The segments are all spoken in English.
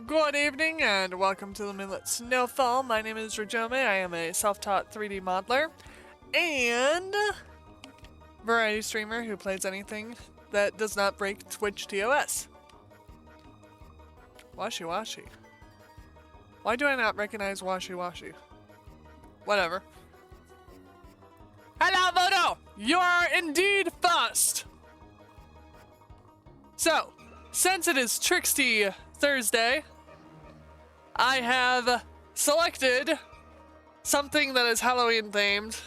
Good evening and welcome to the Moonlit Snowfall. My name is Rajome. I am a self-taught 3D modeler and variety streamer who plays anything that does not break Twitch TOS. Washi Washi. Why do I not recognize Washi Washi? Whatever. Hello, Vodo! You are indeed first! So, since it is Trixty Thursday, I have selected something that is Halloween themed.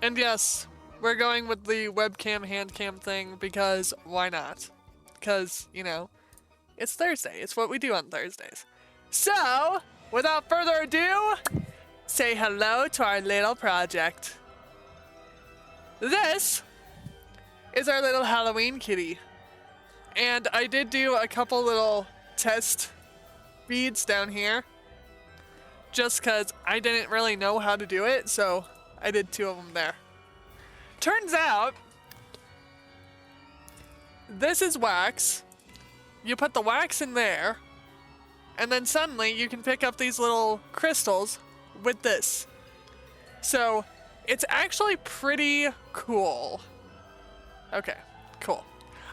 And yes, we're going with the webcam hand cam thing because why not? Because, you know, it's Thursday. It's what we do on Thursdays. So, without further ado, say hello to our little project. This is our little Halloween kitty. And I did do a couple little test beads down here just because I didn't really know how to do it, so I did 2 of them there. Turns out this is wax. You put the wax in there and then suddenly you can pick up these little crystals with this. So it's actually pretty cool. Okay, cool.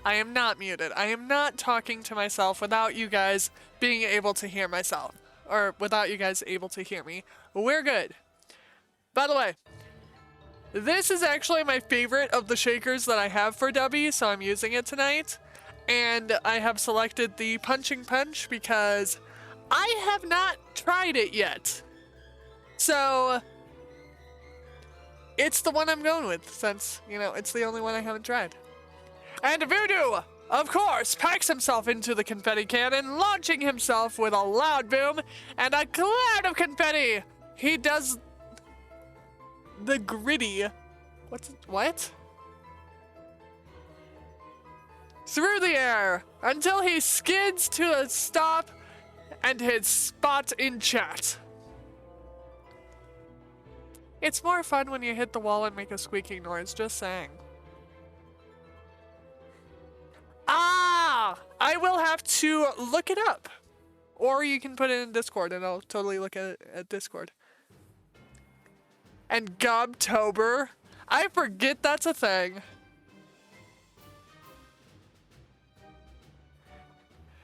I am not muted. I am not talking to myself without you guys being able to hear myself. Or without you guys able to hear me. We're good. By the way, this is actually my favorite of the shakers that I have for W, so I'm using it tonight. And I have selected the Punching Punch because I have not tried it yet. So it's the one I'm going with since, you know, it's the only one I haven't tried. And Voodoo, of course, packs himself into the confetti cannon, launching himself with a loud boom and a cloud of confetti. He does the gritty, what? Through the air until he skids to a stop and hits spot in chat. It's more fun when you hit the wall and make a squeaking noise, just saying. Ah! I will have to look it up. Or you can put it in Discord and I'll totally look at it at Discord. And Gobtober? I forget that's a thing.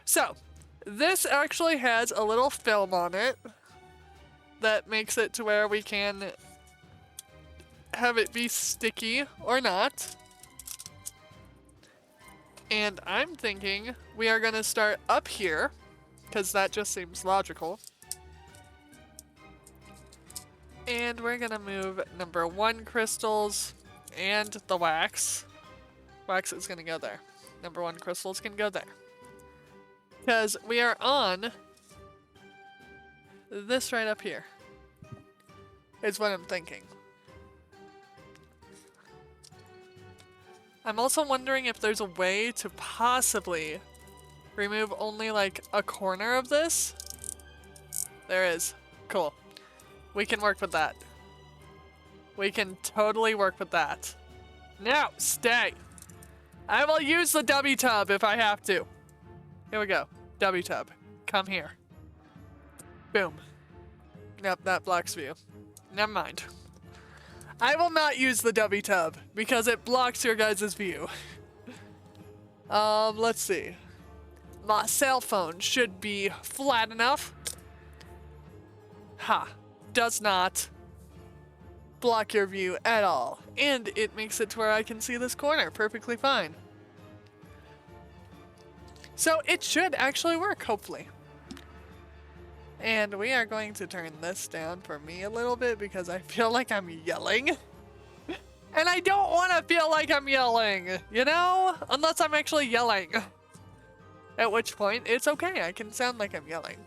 So, this actually has a little film on it that makes it to where we can have it be sticky or not. And I'm thinking we are going to start up here, because that just seems logical. And we're going to move number 1 crystals and the wax. Wax is going to go there. Number 1 crystals can go there. Because we are on this right up here, is what I'm thinking. I'm also wondering if there's a way to possibly remove only like a corner of this. There is. Cool. We can work with that. We can totally work with that. Now, stay. I will use the W tub if I have to. Here we go. W tub. Come here. Boom. Nope, that blocks view. Never mind. I will not use the W tub because it blocks your guys' view. Let's see. My cell phone should be flat enough. Ha. Does not block your view at all. And it makes it to where I can see this corner perfectly fine. So it should actually work, hopefully. And we are going to turn this down for me a little bit because I feel like I'm yelling. And I don't want to feel like I'm yelling, you know? Unless I'm actually yelling. At which point, it's okay. I can sound like I'm yelling.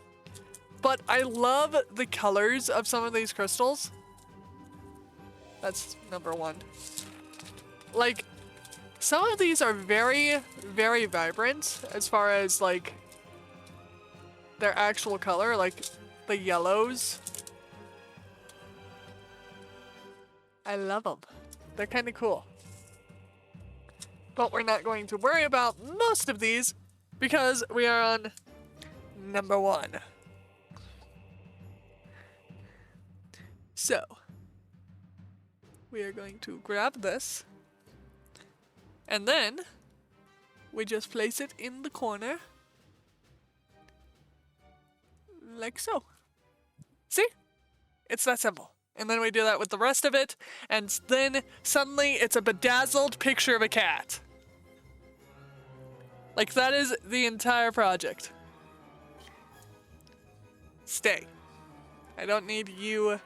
But I love the colors of some of these crystals. That's number 1. Like, some of these are very, very vibrant as far as, like, their actual color, like the yellows. I love them. They're kind of cool. But we're not going to worry about most of these because we are on number 1. So, we are going to grab this, and then we just place it in the corner, like so. See? It's that simple. And then we do that with the rest of it, and then suddenly it's a bedazzled picture of a cat. Like, that is the entire project. Stay. I don't need you,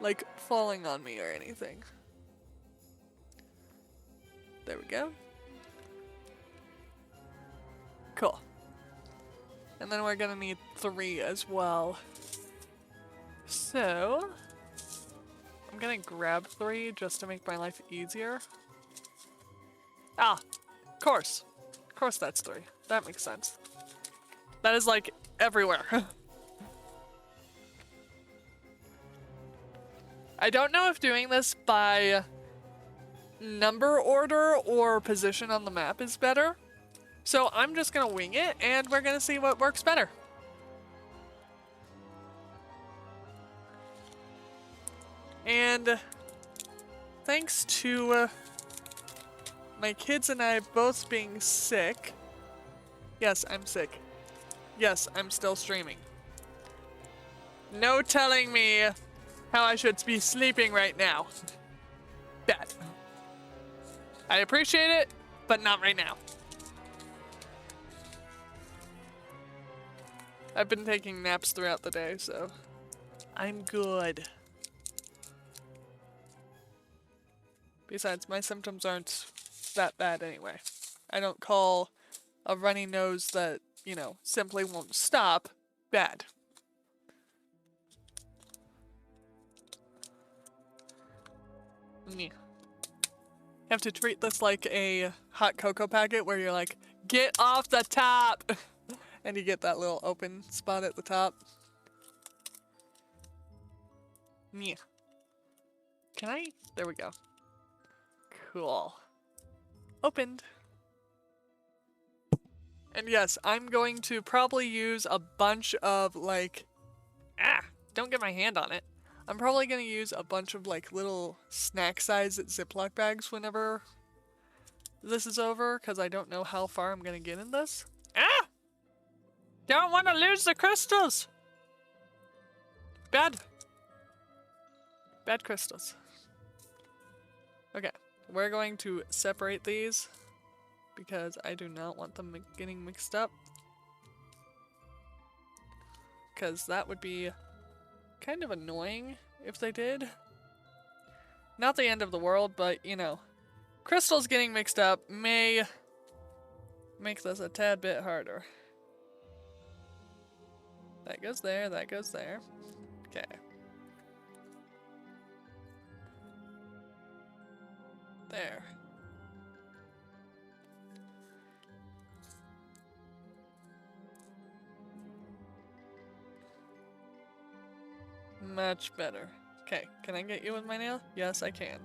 like, falling on me or anything. There we go. Cool. And then we're gonna need 3 as well. So, I'm gonna grab 3 just to make my life easier. Ah, of course. Of course that's 3. That makes sense. That is like everywhere. I don't know if doing this by number order or position on the map is better. So I'm just gonna wing it and we're gonna see what works better. And thanks to my kids and I both being sick. Yes, I'm sick. Yes, I'm still streaming. No telling me how I should be sleeping right now. Bad. I appreciate it, but not right now. I've been taking naps throughout the day, so I'm good. Besides, my symptoms aren't that bad anyway. I don't call a runny nose that, you know, simply won't stop bad. You have to treat this like a hot cocoa packet where you're like, get off the top! And you get that little open spot at the top. Yeah. Can I? There we go. Cool. Opened. And yes, I'm going to probably use a bunch of like... don't get my hand on it. I'm probably going to use a bunch of like little snack-sized Ziploc bags whenever this is over, because I don't know how far I'm going to get in this. Don't want to lose the crystals! Bad. Bad crystals. Okay, we're going to separate these because I do not want them getting mixed up. Because that would be kind of annoying if they did. Not the end of the world, but you know, crystals getting mixed up may make this a tad bit harder. That goes there, that goes there. Okay. There. Much better. Okay, can I get you with my nail? Yes, I can.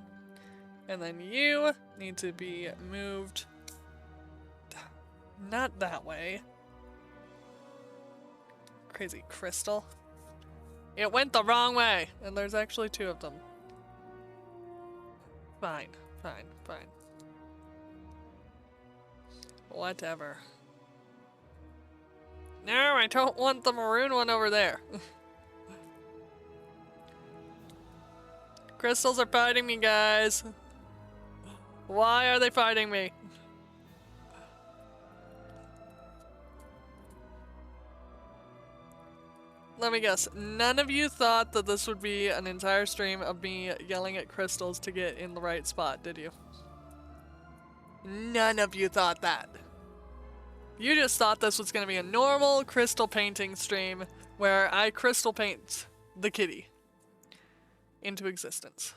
And then you need to be moved. Not that way. Crazy crystal. It went the wrong way! And there's actually 2 of them. Fine, fine, fine. Whatever. No, I don't want the maroon one over there. Crystals are fighting me, guys. Why are they fighting me? Let me guess, none of you thought that this would be an entire stream of me yelling at crystals to get in the right spot, did you? None of you thought that. You just thought this was going to be a normal crystal painting stream where I crystal paint the kitty into existence.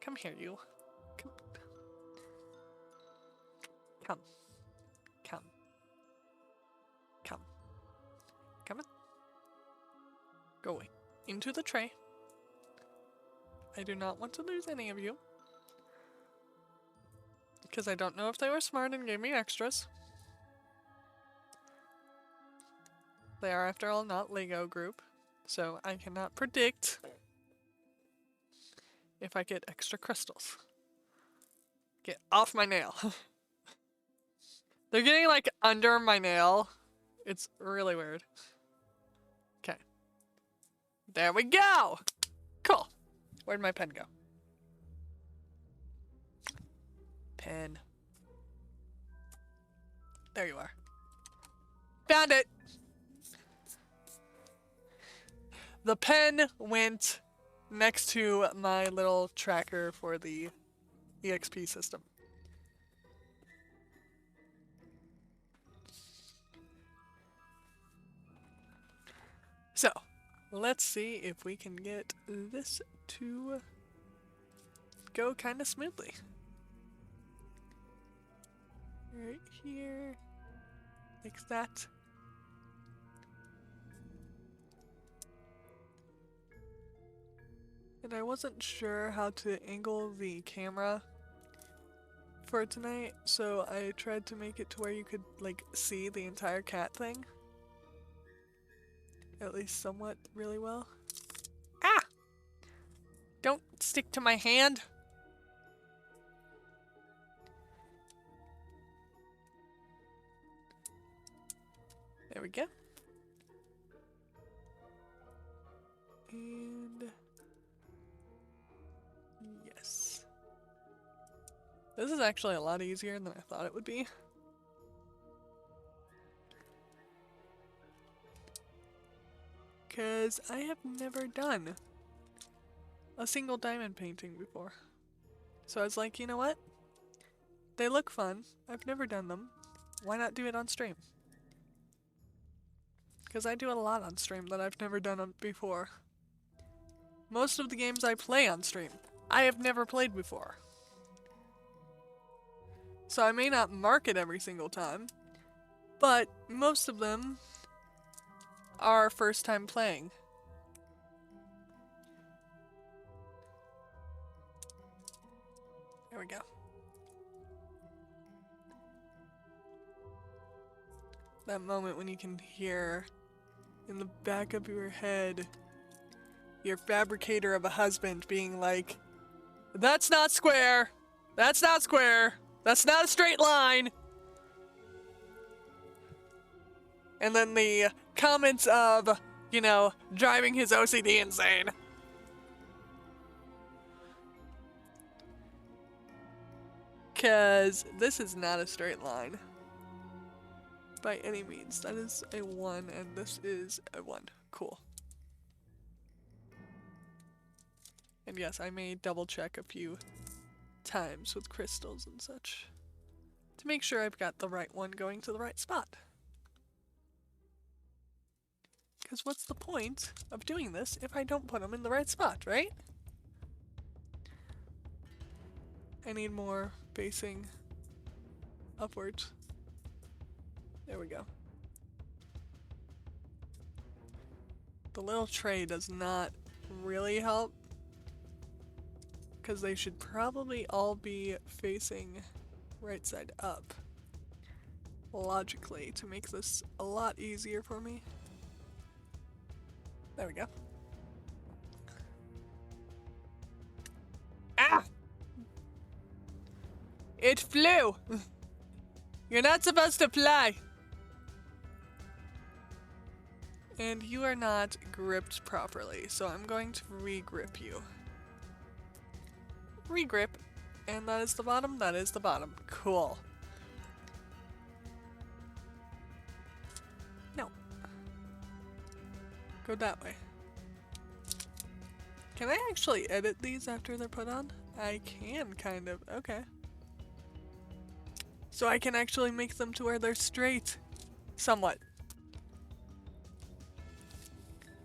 Come here, you. Come. Come. Come. Come. Come on. Go away. Into the tray. I do not want to lose any of you. Because I don't know if they were smart and gave me extras. They are, after all, not Lego group, so I cannot predict if I get extra crystals. Get off my nail. They're getting like under my nail. It's really weird. Okay. There we go! Cool. Where'd my pen go? Pen. There you are. Found it! The pen went next to my little tracker for the EXP system. So, let's see if we can get this to go kind of smoothly. Right here, like that. And I wasn't sure how to angle the camera for tonight, so I tried to make it to where you could like see the entire cat thing. At least somewhat really well. Ah! Don't stick to my hand. There we go. And yes. This is actually a lot easier than I thought it would be. Because I have never done a single diamond painting before. So I was like, you know what? They look fun. I've never done them. Why not do it on stream? Because I do a lot on stream that I've never done before. Most of the games I play on stream, I have never played before. So I may not mark it every single time, but most of them are first time playing. There we go. That moment when you can hear in the back of your head your fabricator of a husband being like, "That's not square! That's not square! That's not a straight line!" And then the comments of, you know, driving his OCD insane. Because this is not a straight line. By any means. That is a 1 and this is a 1. Cool. And yes, I may double check a few times with crystals and such to make sure I've got the right one going to the right spot. Because what's the point of doing this if I don't put them in the right spot, right? I need more facing upwards. There we go. The little tray does not really help because they should probably all be facing right side up logically to make this a lot easier for me. There we go. Ah! It flew! You're not supposed to fly! And you are not gripped properly, so I'm going to re-grip you. Re-grip. And that is the bottom, that is the bottom. Cool. No. Go that way. Can I actually edit these after they're put on? I can, kind of. Okay. So I can actually make them to where they're straight. Somewhat.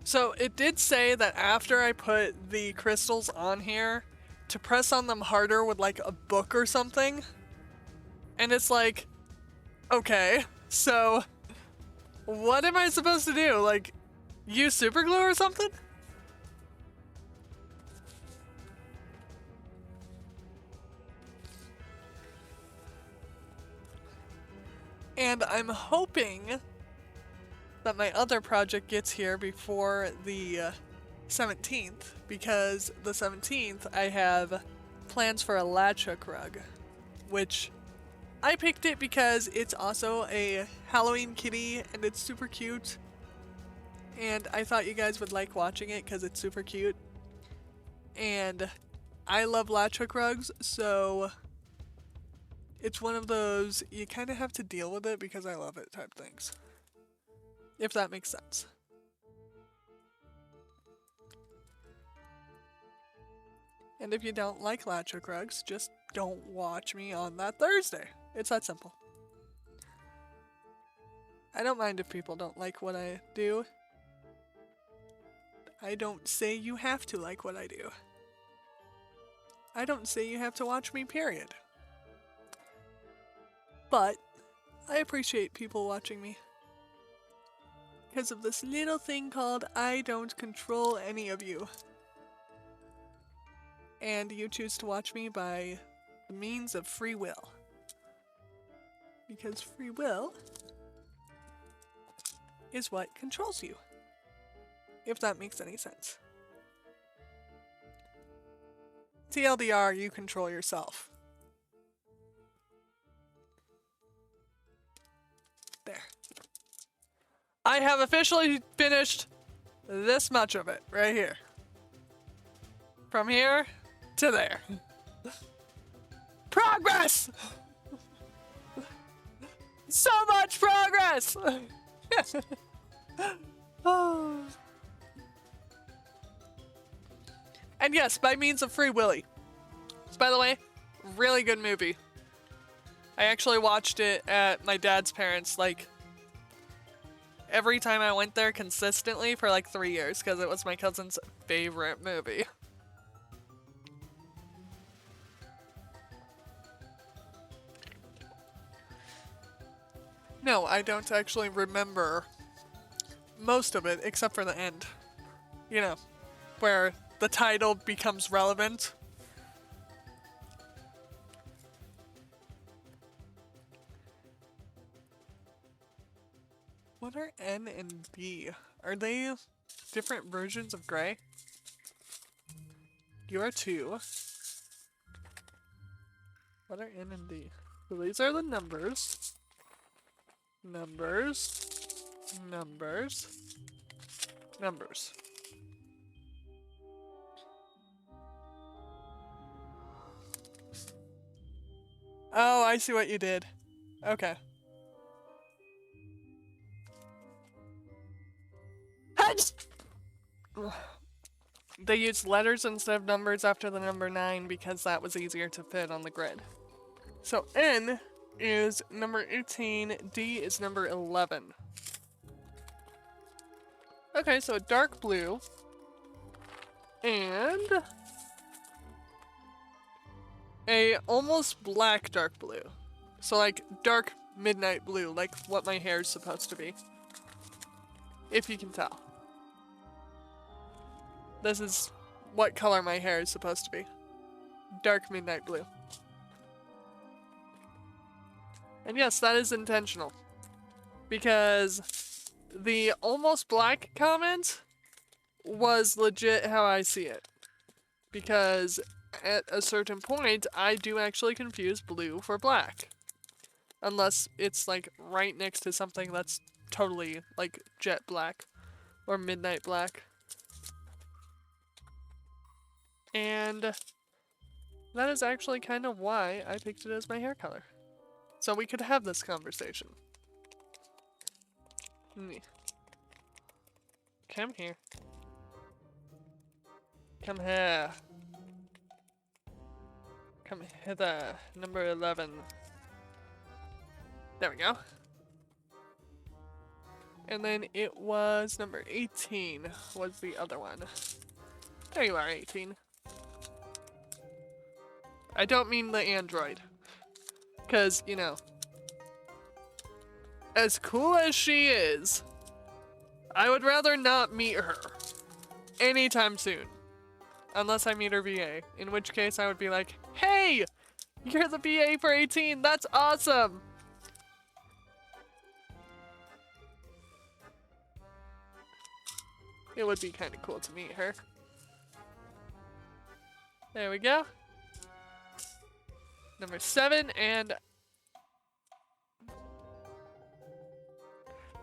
So it did say that after I put the crystals on here, to press on them harder with like a book or something. And it's like, okay, so what am I supposed to do? Like, use super glue or something? And I'm hoping that my other project gets here before the 17th, because the 17th I have plans for a latch hook rug, which I picked it because it's also a Halloween kitty and it's super cute, and I thought you guys would like watching it because it's super cute, and I love latch hook rugs, so it's one of those you kind of have to deal with it because I love it type things, if that makes sense. And if you don't like latch hook rugs, just don't watch me on that Thursday. It's that simple. I don't mind if people don't like what I do. I don't say you have to like what I do. I don't say you have to watch me, period. But I appreciate people watching me. Because of this little thing called I don't control any of you. And you choose to watch me by the means of free will. Because free will is what controls you. If that makes any sense. TLDR, you control yourself. There. I have officially finished this much of it right here. From here to there. Progress! So much progress! Oh. And yes, by means of Free Willy. So by the way, really good movie. I actually watched it at my dad's parents' like every time I went there consistently for like 3 years because it was my cousin's favorite movie. No, I don't actually remember most of it except for the end. You know, where the title becomes relevant. What are N and B? Are they different versions of gray? You are 2. What are N and D? So these are the numbers. Numbers. Numbers. Numbers. Oh, I see what you did. Okay. They used letters instead of numbers after the number 9 because that was easier to fit on the grid. So N is number 18, D is number 11. Okay, so dark blue. And a almost black dark blue. So like dark midnight blue, like what my hair is supposed to be. If you can tell. This is what color my hair is supposed to be. Dark midnight blue. And yes, that is intentional. Because the almost black comment was legit how I see it. Because at a certain point, I do actually confuse blue for black. Unless it's like right next to something that's totally like jet black or midnight black. And that is actually kind of why I picked it as my hair color. So we could have this conversation. Come here. Come here. Come hither. Number 11. There we go. And then it was number 18 was the other one. There you are, 18. I don't mean the android. Because, you know, as cool as she is, I would rather not meet her anytime soon. Unless I meet her VA, in which case I would be like, hey, you're the VA for 18, that's awesome! It would be kind of cool to meet her. There we go. Number 7 and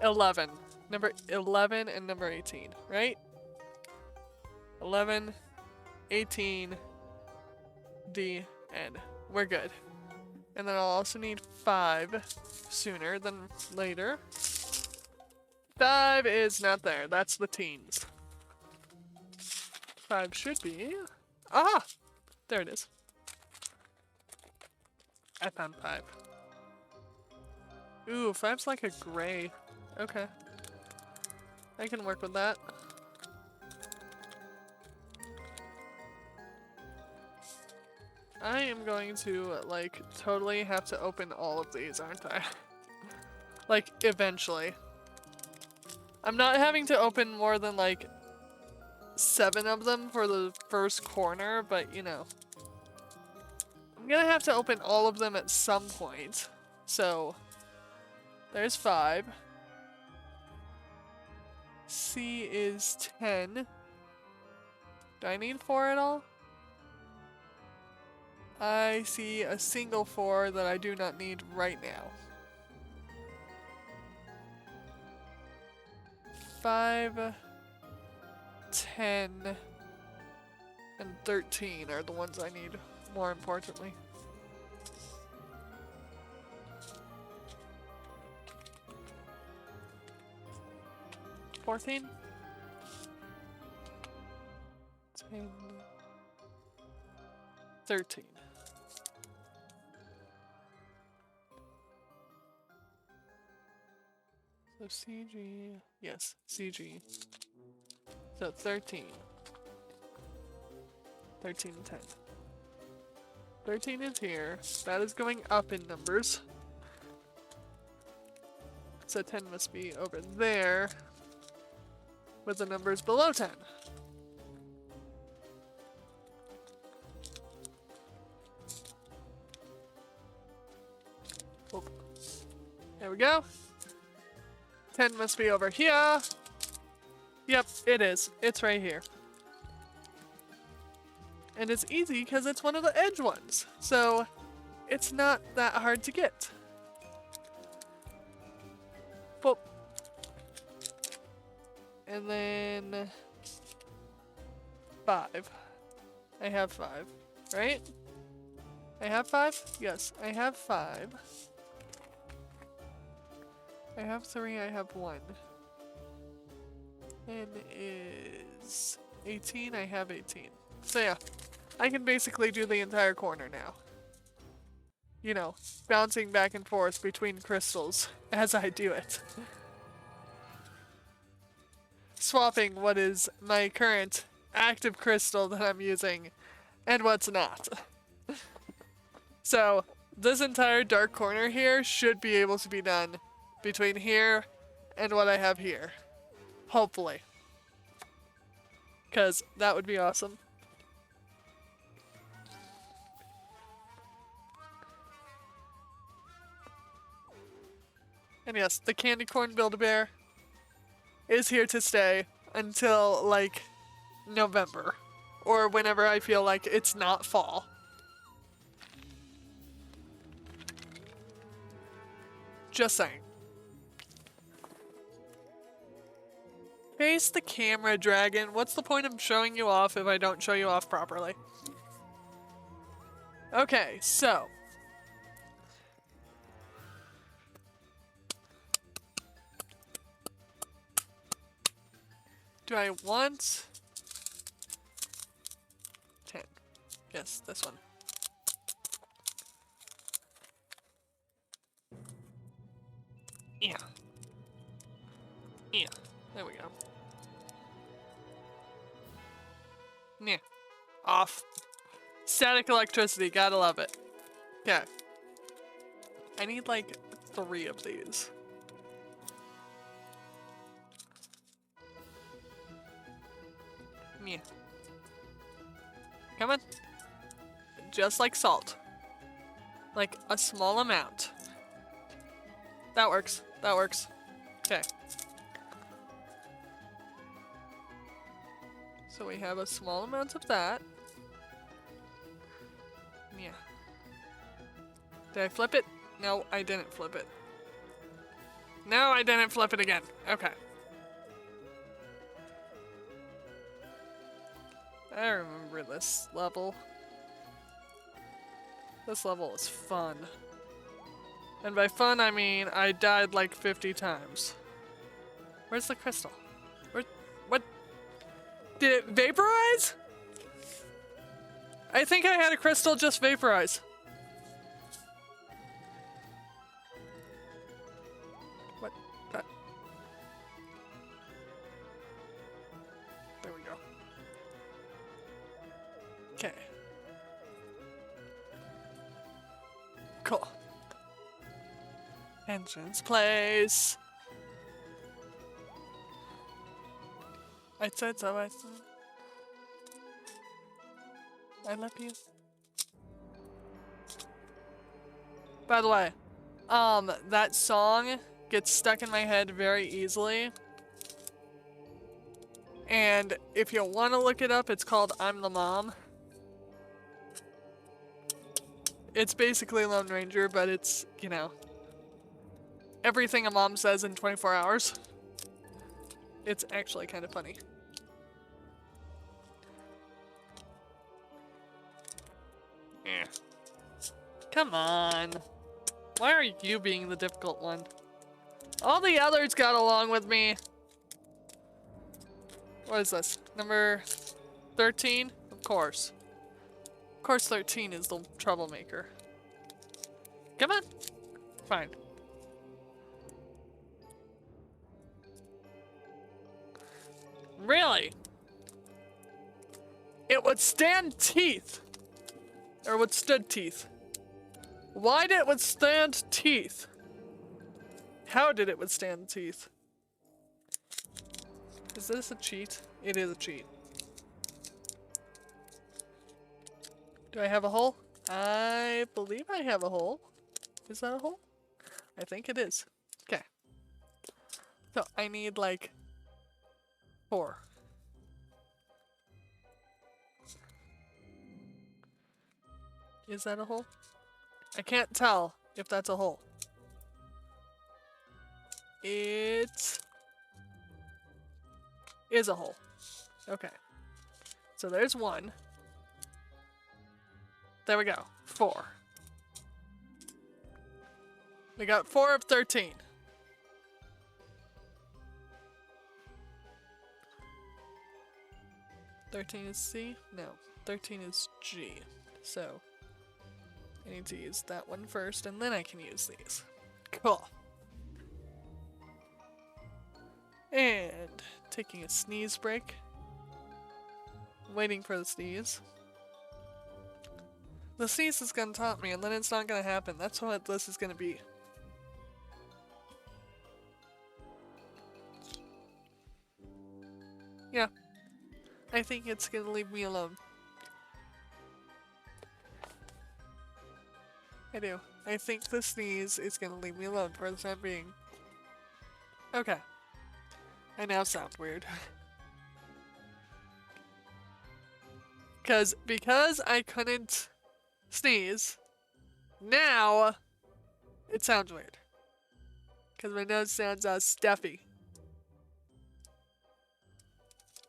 11. Number 11 and number 18, right? 11, 18, D, N. We're good. And then I'll also need 5 sooner than later. 5 is not there. That's the teens. 5 should be. Ah! There it is. I found 5. Ooh, 5's like a gray. Okay. I can work with that. I am going to, like, totally have to open all of these, aren't I? Like, eventually. I'm not having to open more than, like, 7 of them for the first corner, but, you know. I'm gonna have to open all of them at some point. So, there's 5. C is 10. Do I need 4 at all? I see a single 4 that I do not need right now. 5, 10, and 13 are the ones I need, more importantly. $14? 10, 13. So CG, yes, CG. So 13. 13 and 10. 13 is here. That is going up in numbers. So 10 must be over there with the numbers below 10. Oh. There we go. 10 must be over here. Yep, it is. It's right here. And it's easy because it's one of the edge ones. So it's not that hard to get. Boop. And then 5. I have 5, right? I have 5? Yes, I have 5. I have 3, I have 1. N is 18, I have 18. So yeah, I can basically do the entire corner now. You know, bouncing back and forth between crystals as I do it. Swapping what is my current active crystal that I'm using and what's not. So, this entire dark corner here should be able to be done between here and what I have here. Hopefully. Because that would be awesome. And yes, the candy corn Build-A-Bear is here to stay until, like, November. Or whenever I feel like it's not fall. Just saying. Face the camera, dragon. What's the point of showing you off if I don't show you off properly? Okay, so. Do I want 10? Yes, this one. Yeah. Yeah. There we go. Yeah. Off. Static electricity, gotta love it. Okay. I need like 3 of these. Yeah. Come on. Just like salt. Like a small amount. That works. That works. Okay. So we have a small amount of that. Yeah. Did I flip it? No, I didn't flip it. No, I didn't flip it again. Okay. I remember this level. This level was fun. And by fun, I mean I died like 50 times. Where's the crystal? Where? What? Did it vaporize? I think I had a crystal just vaporize. What? That. There we go. Okay. Cool. Entrance place. I said so, I said. I love you. By the way, that song gets stuck in my head very easily. And if you want to look it up, it's called I'm the Mom. It's basically Lone Ranger, but it's, you know, everything a mom says in 24 hours. It's actually kind of funny. Eh. Come on. Why are you being the difficult one? All the others got along with me. What is this? Number 13? Of course. Of course 13 is the troublemaker. Come on. Fine. Really? It would stand teeth. Or withstood teeth. Why did it withstand teeth? How did it withstand teeth? Is this a cheat? It is a cheat. Do I have a hole? I believe I have a hole. Is that a hole? I think it is. Okay. So I need like 4. Is that a hole? I can't tell if that's a hole. It is a hole. Okay. So there's 1. There we go. 4. We got 4 of 13. $13 is C? No. 13 is G. So I need to use that one first, and then I can use these. Cool. And taking a sneeze break. Waiting for the sneeze. The sneeze is gonna taunt me, and then it's not gonna happen. That's what this is gonna be. Yeah. I think it's gonna leave me alone. I do. I think the sneeze is gonna leave me alone for the time being. Okay. I now sound weird. Because I couldn't sneeze, now it sounds weird. Because my nose sounds stuffy.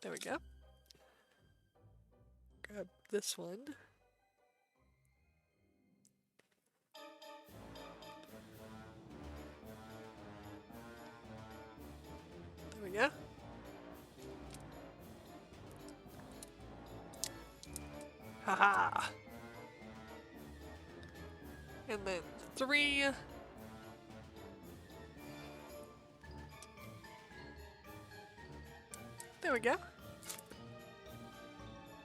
There we go. Grab this one. There we go. Haha. And then 3. There we go.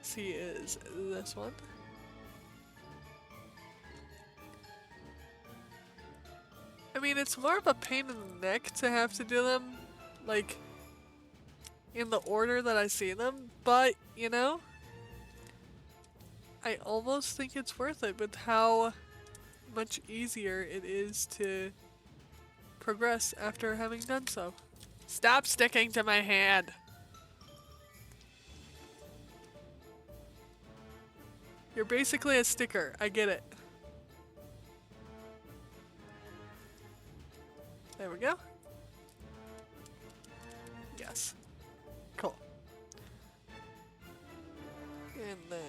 C is this one. I mean, it's more of a pain in the neck to have to do them, like, in the order that I see them, but, you know, I almost think it's worth it with how much easier it is to progress after having done so. Stop sticking to my hand! You're basically a sticker. I get it. There we go. Yes. Cool. And then...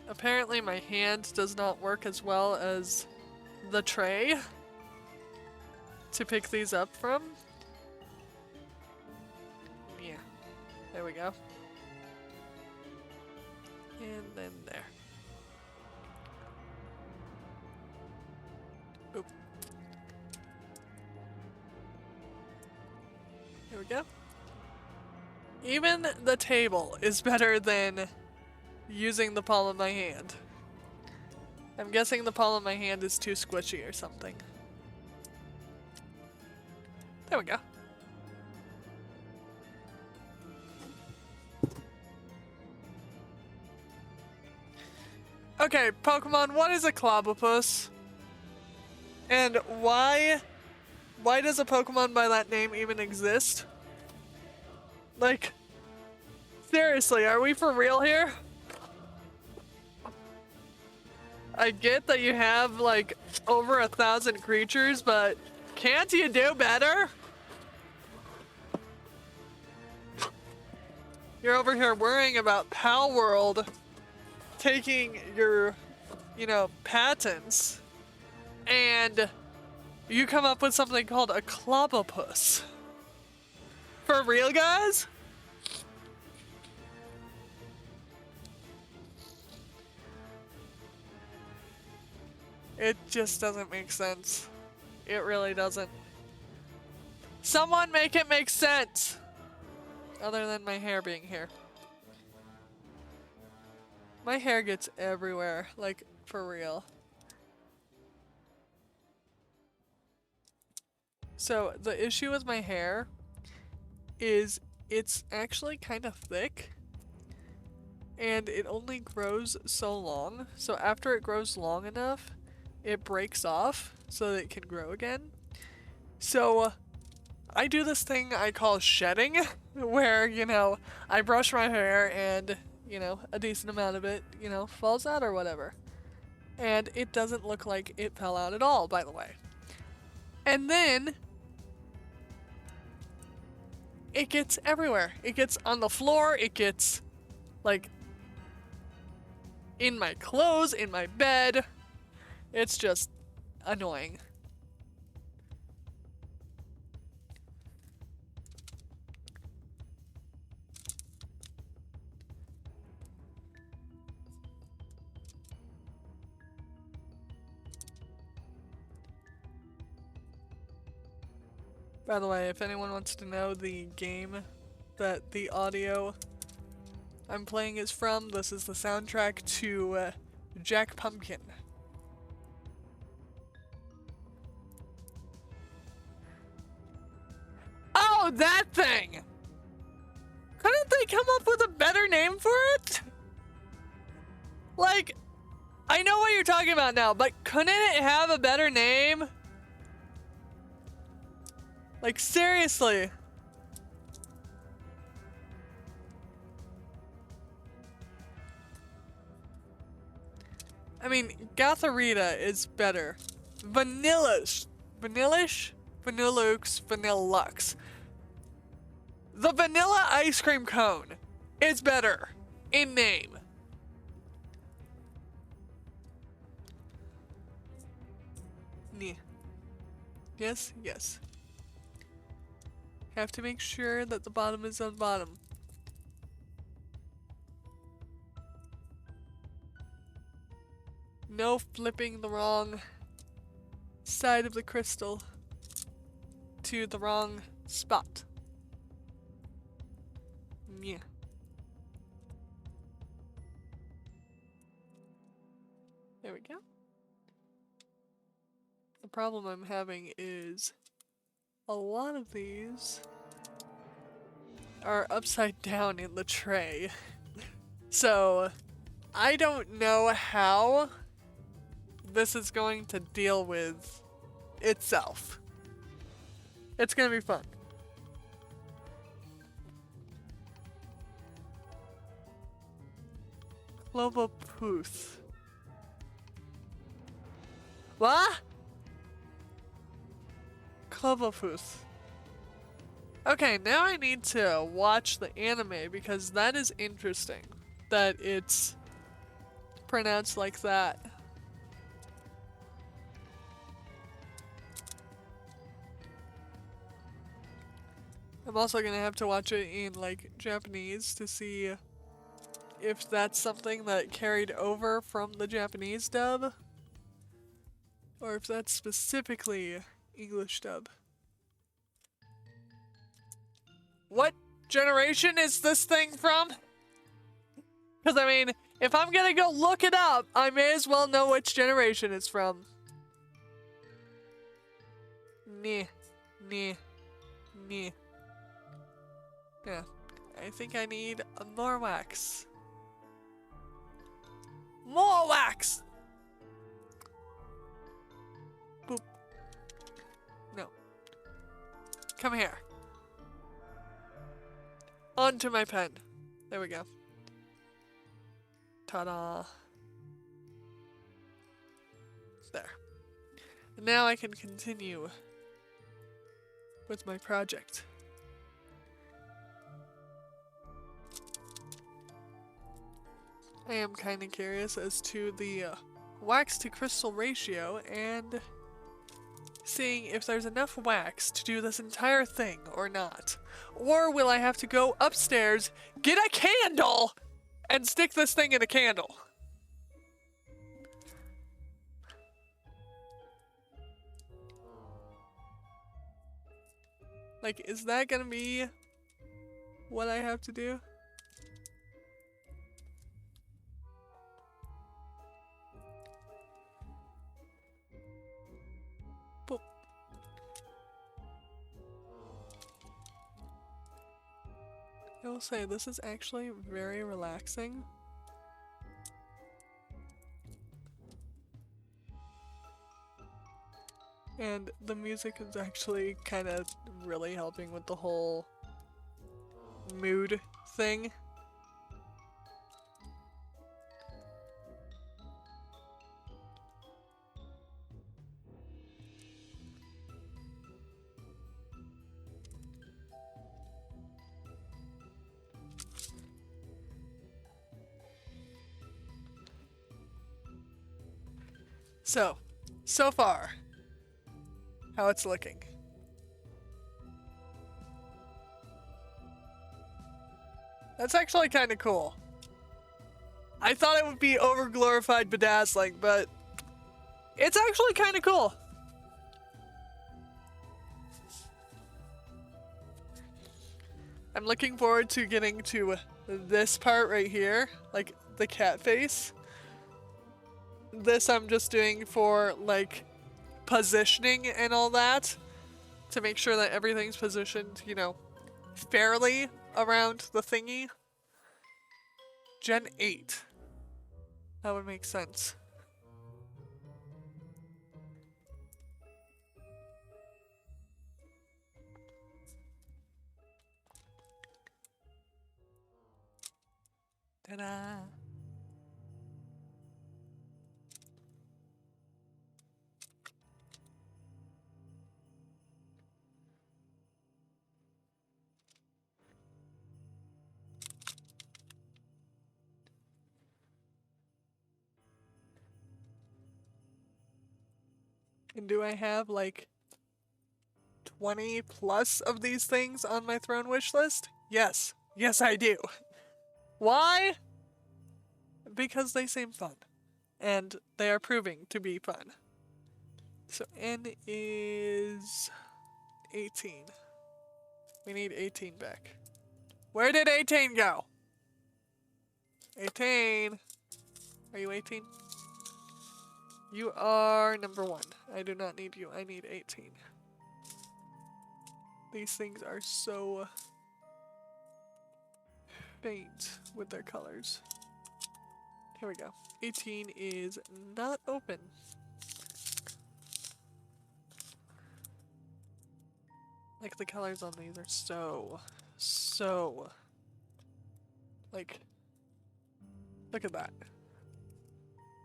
apparently my hand does not work as well as the tray to pick these up from. Yeah. There we go. And then there. Oop. Here we go. Even the table is better than using the palm of my hand. I'm guessing the palm of my hand is too squishy or something. There we go. Okay, Pokemon, what is a Clobopus? And why does a Pokemon by that name even exist? Like, seriously, are we for real here? I get that you have, like, over 1,000 creatures, but can't you do better? You're over here worrying about Pal World taking your, you know, patents, and you come up with something called a Clobopus. For real, guys? It just doesn't make sense. It really doesn't. Someone make it make sense! Other than my hair being here. My hair gets everywhere, like, for real. So, the issue with my hair is it's actually kind of thick. And it only grows so long. So after it grows long enough, it breaks off so that it can grow again. So I do this thing I call shedding, where, you know, I brush my hair and, you know, a decent amount of it, you know, falls out or whatever. And it doesn't look like it fell out at all, by the way. And then it gets everywhere. It gets on the floor, it gets, like, in my clothes, in my bed. It's just annoying. By the way, if anyone wants to know the game that the audio I'm playing is from, this is the soundtrack to Jack Pumpkin. Oh, that thing! Couldn't they come up with a better name for it? Like, I know what you're talking about now, but couldn't it have a better name? Like, seriously. I mean, Gotharita is better. Vanillux, Vanillux. The vanilla ice cream cone is better in name. Yes, yes. Have to make sure that the bottom is on bottom. No flipping the wrong side of the crystal to the wrong spot. Yeah. There we go. The problem I'm having is a lot of these are upside down in the tray. So I don't know how this is going to deal with itself. It's gonna be fun. Clovaputh. What? Clovaputh. Okay, now I need to watch the anime because that is interesting that it's pronounced like that. I'm also gonna have to watch it in like Japanese to see if that's something that carried over from the Japanese dub or if that's specifically English dub. What generation is this thing from? Because I mean, if I'm gonna go look it up, I may as well know which generation it's from. Nah. Nah. Nah. Yeah. I think I need more wax. More wax! Boop. No. Come here. Onto my pen. There we go. Ta-da. There. And now I can continue with my project. I am kind of curious as to the wax to crystal ratio and seeing if there's enough wax to do this entire thing or not. Or will I have to go upstairs, get a candle, and stick this thing in a candle? Like, is that gonna be what I have to do? Boop. I will say, this is actually very relaxing. And the music is actually kind of really helping with the whole mood thing. So far, how it's looking. That's actually kind of cool. I thought it would be over-glorified bedazzling, but it's actually kind of cool. I'm looking forward to getting to this part right here, like the cat face. This I'm just doing for like positioning and all that to make sure that everything's positioned, you know, fairly around the thingy. Gen 8. That would make sense. Ta-da! And do I have like 20 plus of these things on my throne wish list? Yes. Yes, I do. Why? Because they seem fun. And they are proving to be fun. So N is 18. We need 18 back. Where did 18 go? 18. Are you 18? You are number 1. I do not need you. I need 18. These things are so faint with their colors. Here we go. 18 is not open. Like, the colors on these are so, like, Look at that.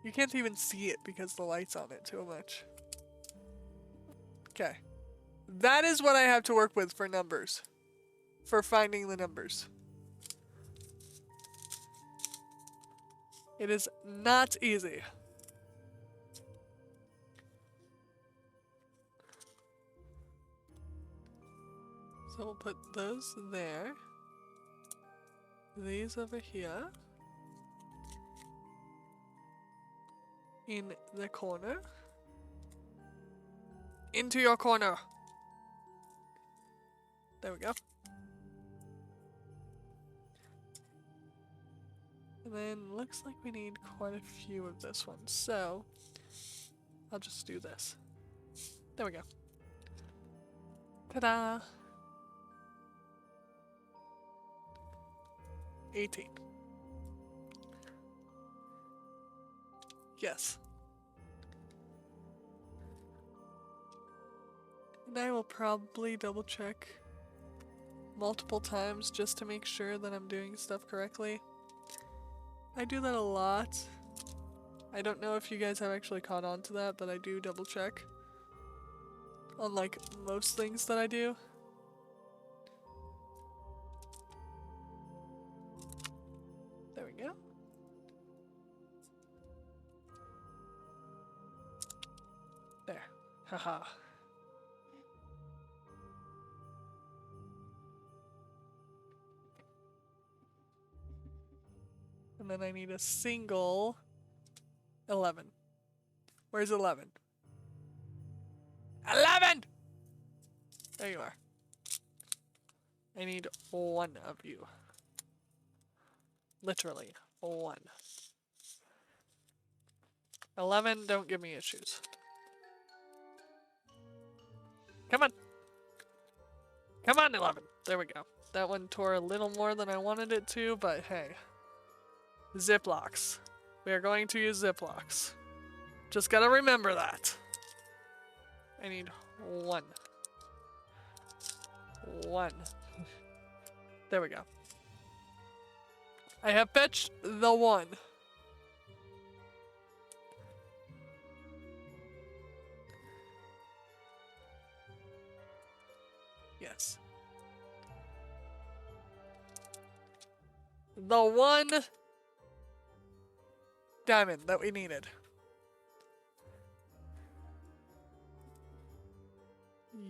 You can't even see it because the light's on it too much. Okay. That is what I have to work with for numbers. For finding the numbers. It is not easy. So we'll put those there. These over here. In the corner. Into your corner. There we go. And then looks like we need quite a few of this one. So I'll just do this. There we go. Ta-da! 18. Yes. And I will probably double check multiple times just to make sure that I'm doing stuff correctly. I do that a lot. I don't know if you guys have actually caught on to that, but I do double check on like most things that I do. There we go. There. Haha. And then I need a single 11. Where's 11? 11! There you are. I need one of you. Literally, one. 11, don't give me issues. Come on. Come on, 11. There we go. That one tore a little more than I wanted it to, but hey. Ziplocs. We are going to use Ziplocs. Just gotta remember that. I need one. One. There we go. I have fetched the one. Yes. The one diamond that we needed.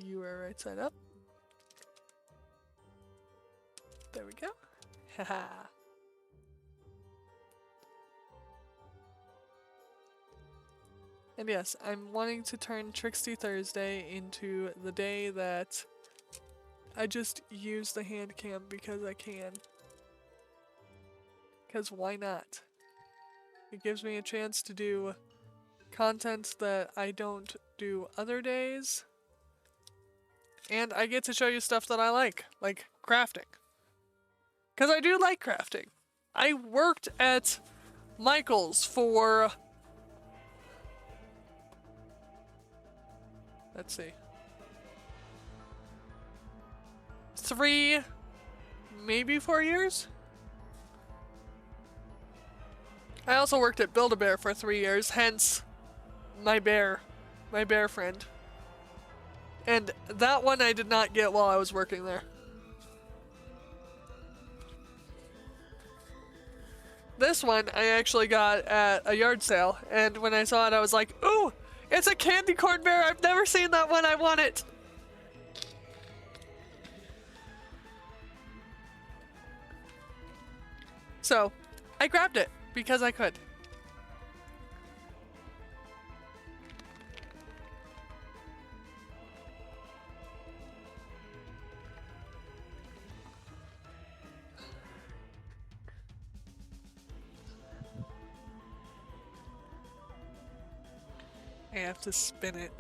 You are right side up. There we go. Haha. And yes, I'm wanting to turn Trixty Thursday into the day that I just use the hand cam because I can. Because why not? It gives me a chance to do content that I don't do other days. And I get to show you stuff that I like crafting. Because I do like crafting. I worked at Michael's for... Let's see. 3, maybe 4 years? I also worked at Build-A-Bear for 3 years, hence my bear friend. And that one I did not get while I was working there. This one I actually got at a yard sale, and when I saw it I was like, ooh, it's a candy corn bear, I've never seen that one, I want it! So, I grabbed it, because I could. I have to spin it.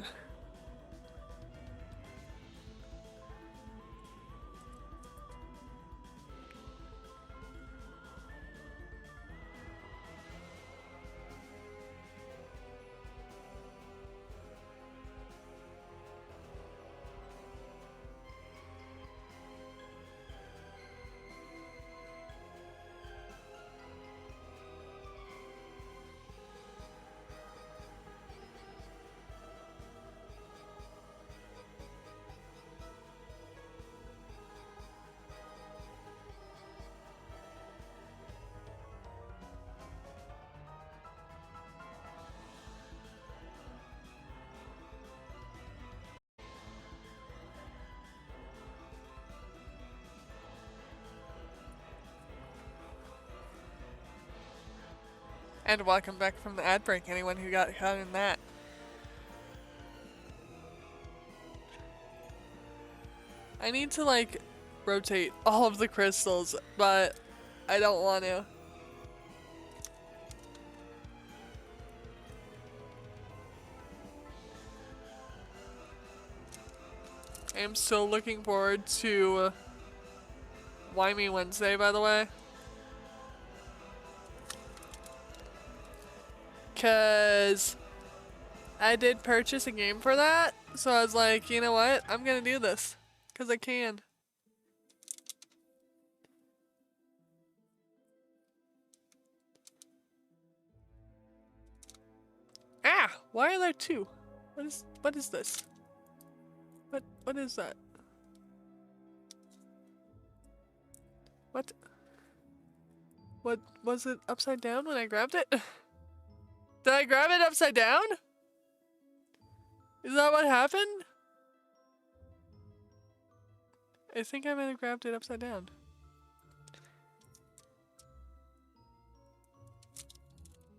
And welcome back from the ad break, anyone who got caught in that. I need to, like, rotate all of the crystals, but I don't want to. I am so looking forward to Why Me Wednesday, by the way. Because I did purchase a game for that, so I was like, you know what? I'm gonna do this. Because I can. Ah! Why are there two? What is this? What is that? What? What was it upside down when I grabbed it? Did I grab it upside down? Is that what happened? I think I might have grabbed it upside down.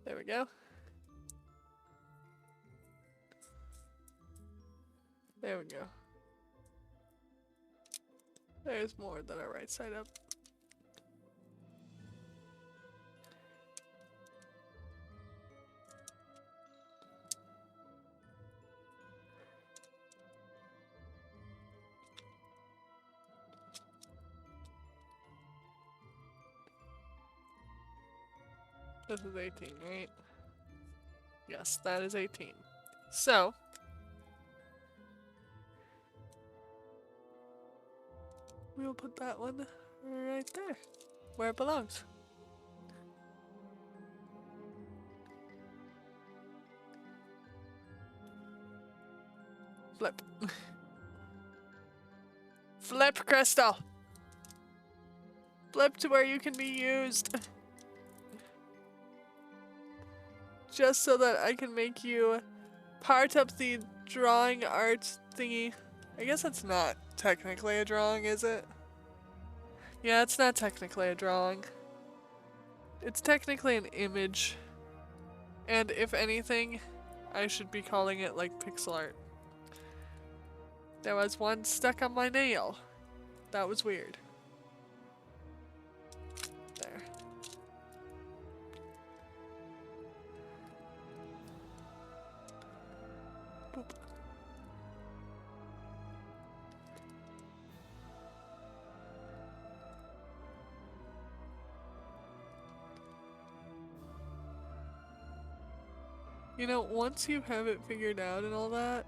There we go. There we go. There's more that are right side up. This is 18, right? Yes, that is 18. So, we'll put that one right there, where it belongs. Flip. Flip, Crystal! Flip to where you can be used. Just so that I can make you part of the drawing art thingy. I guess it's not technically a drawing, is it? Yeah, it's not technically a drawing. It's technically an image. And if anything, I should be calling it like pixel art. There was one stuck on my nail. That was weird. There. Boop. You know, once you have it figured out and all that,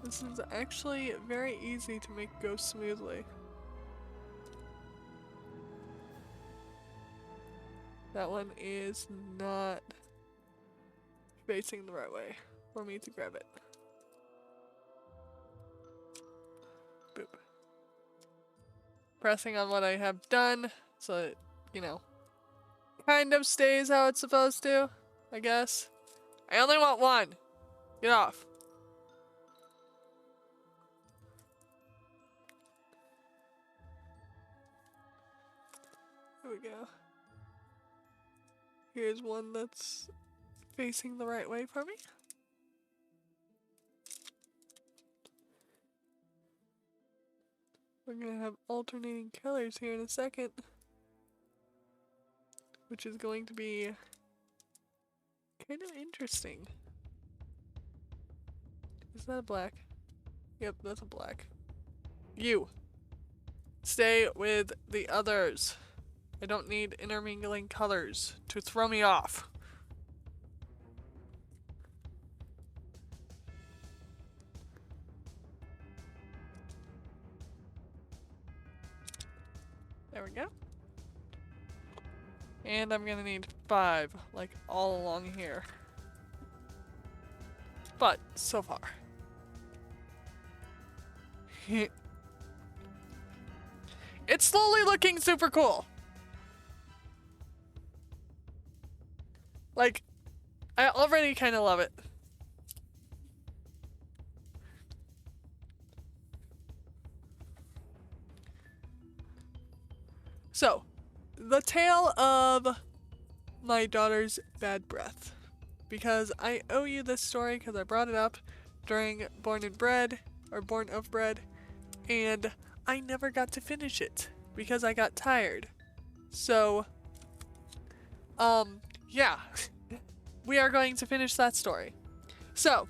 this is actually very easy to make go smoothly. That one is not facing the right way for me to grab it. Boop. Pressing on what I have done so it, you know, kind of stays how it's supposed to, I guess. I only want one. Get off. There we go. Here's one that's facing the right way for me. We're gonna have alternating colors here in a second, which is going to be kind of interesting. Is that a black? Yep, that's a black. You! Stay with the others. I don't need intermingling colors to throw me off. There we go. And I'm gonna need 5, like all along here. But, so far. It's slowly looking super cool. Like, I already kind of love it. So, the tale of my daughter's bad breath. Because I owe you this story because I brought it up during Born of Bread, and I never got to finish it because I got tired. So, yeah, we are going to finish that story. So,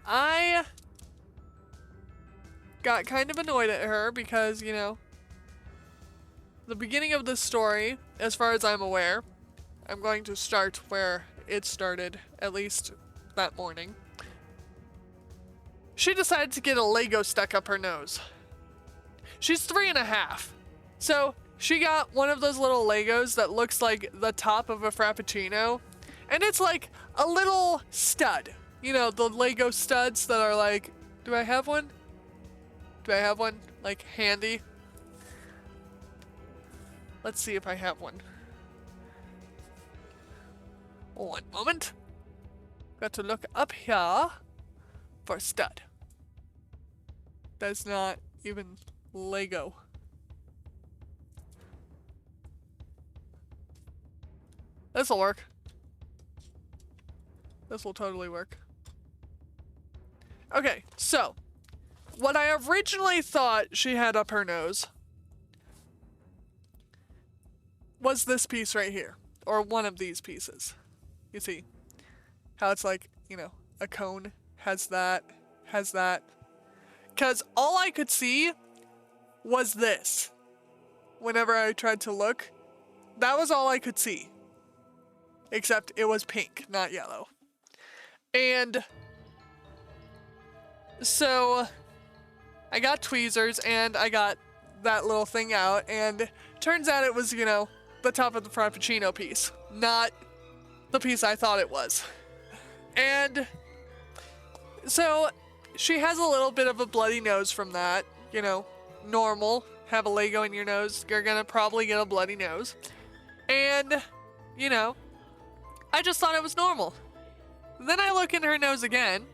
I got kind of annoyed at her because, you know, the beginning of this story, as far as I'm aware, I'm going to start where it started, at least that morning. She decided to get a Lego stuck up her nose. She's 3.5. So she got one of those little Legos that looks like the top of a Frappuccino. And it's like a little stud. You know, the Lego studs that are like, do I have one? Do I have one? Like, handy? Let's see if I have one. One moment. Got to look up here for stud. That's not even Lego. This'll work. This will totally work. Okay, so what I originally thought she had up her nose was this piece right here, or one of these pieces. You see how it's like, you know, a cone has that. Because all I could see was this. Whenever I tried to look, that was all I could see. Except it was pink, not yellow. And so I got tweezers and I got that little thing out, and turns out it was, you know, the top of the Frappuccino piece, not the piece I thought it was. And so she has a little bit of a bloody nose from that, you know, normal. Have a Lego in your nose, you're gonna probably get a bloody nose. And, you know, I just thought it was normal. Then I look in her nose again,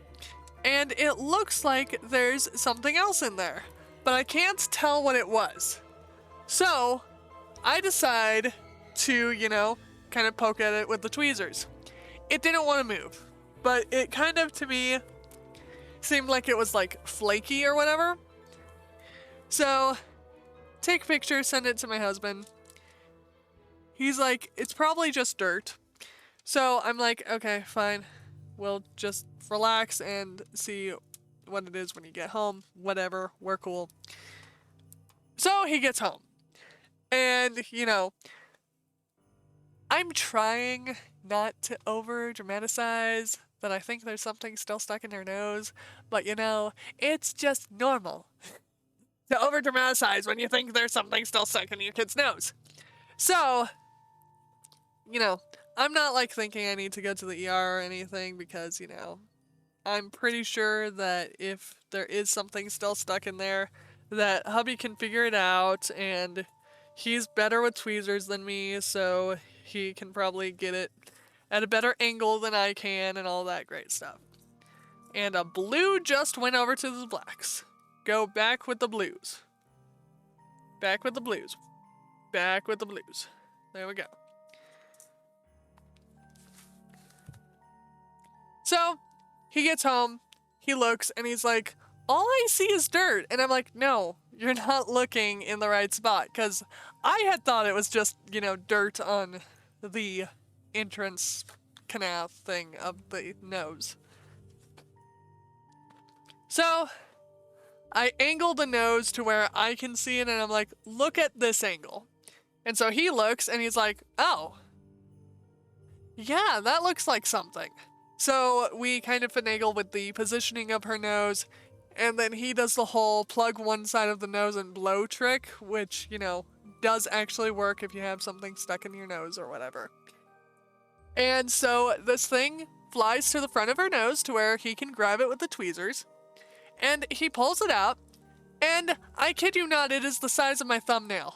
and it looks like there's something else in there, but I can't tell what it was. So I decide to, you know, kind of poke at it with the tweezers. It didn't want to move, but it kind of, to me, seemed like it was like flaky or whatever. So take a picture, send it to my husband. He's like, it's probably just dirt. So I'm like, okay, fine. We'll just relax and see what it is when you get home. Whatever, we're cool. So he gets home. And, you know, I'm trying not to over dramatize that I think there's something still stuck in her nose. But, you know, it's just normal to over dramatize when you think there's something still stuck in your kid's nose. So, you know, I'm not like thinking I need to go to the ER or anything because, you know, I'm pretty sure that if there is something still stuck in there, that hubby can figure it out, and he's better with tweezers than me, so he can probably get it at a better angle than I can and all that great stuff. And a blue just went over to the blacks. Go back with the blues. Back with the blues. Back with the blues. There we go. So, he gets home, he looks, and he's like, all I see is dirt. And I'm like, no, you're not looking in the right spot. Because I had thought it was just, you know, dirt on the entrance canal thing of the nose. So, I angle the nose to where I can see it, and I'm like, look at this angle. And so he looks, and he's like, oh, yeah, that looks like something. So we kind of finagle with the positioning of her nose, and then he does the whole plug one side of the nose and blow trick, which, you know, does actually work if you have something stuck in your nose or whatever. And so this thing flies to the front of her nose to where he can grab it with the tweezers, and he pulls it out, and I kid you not, it is the size of my thumbnail.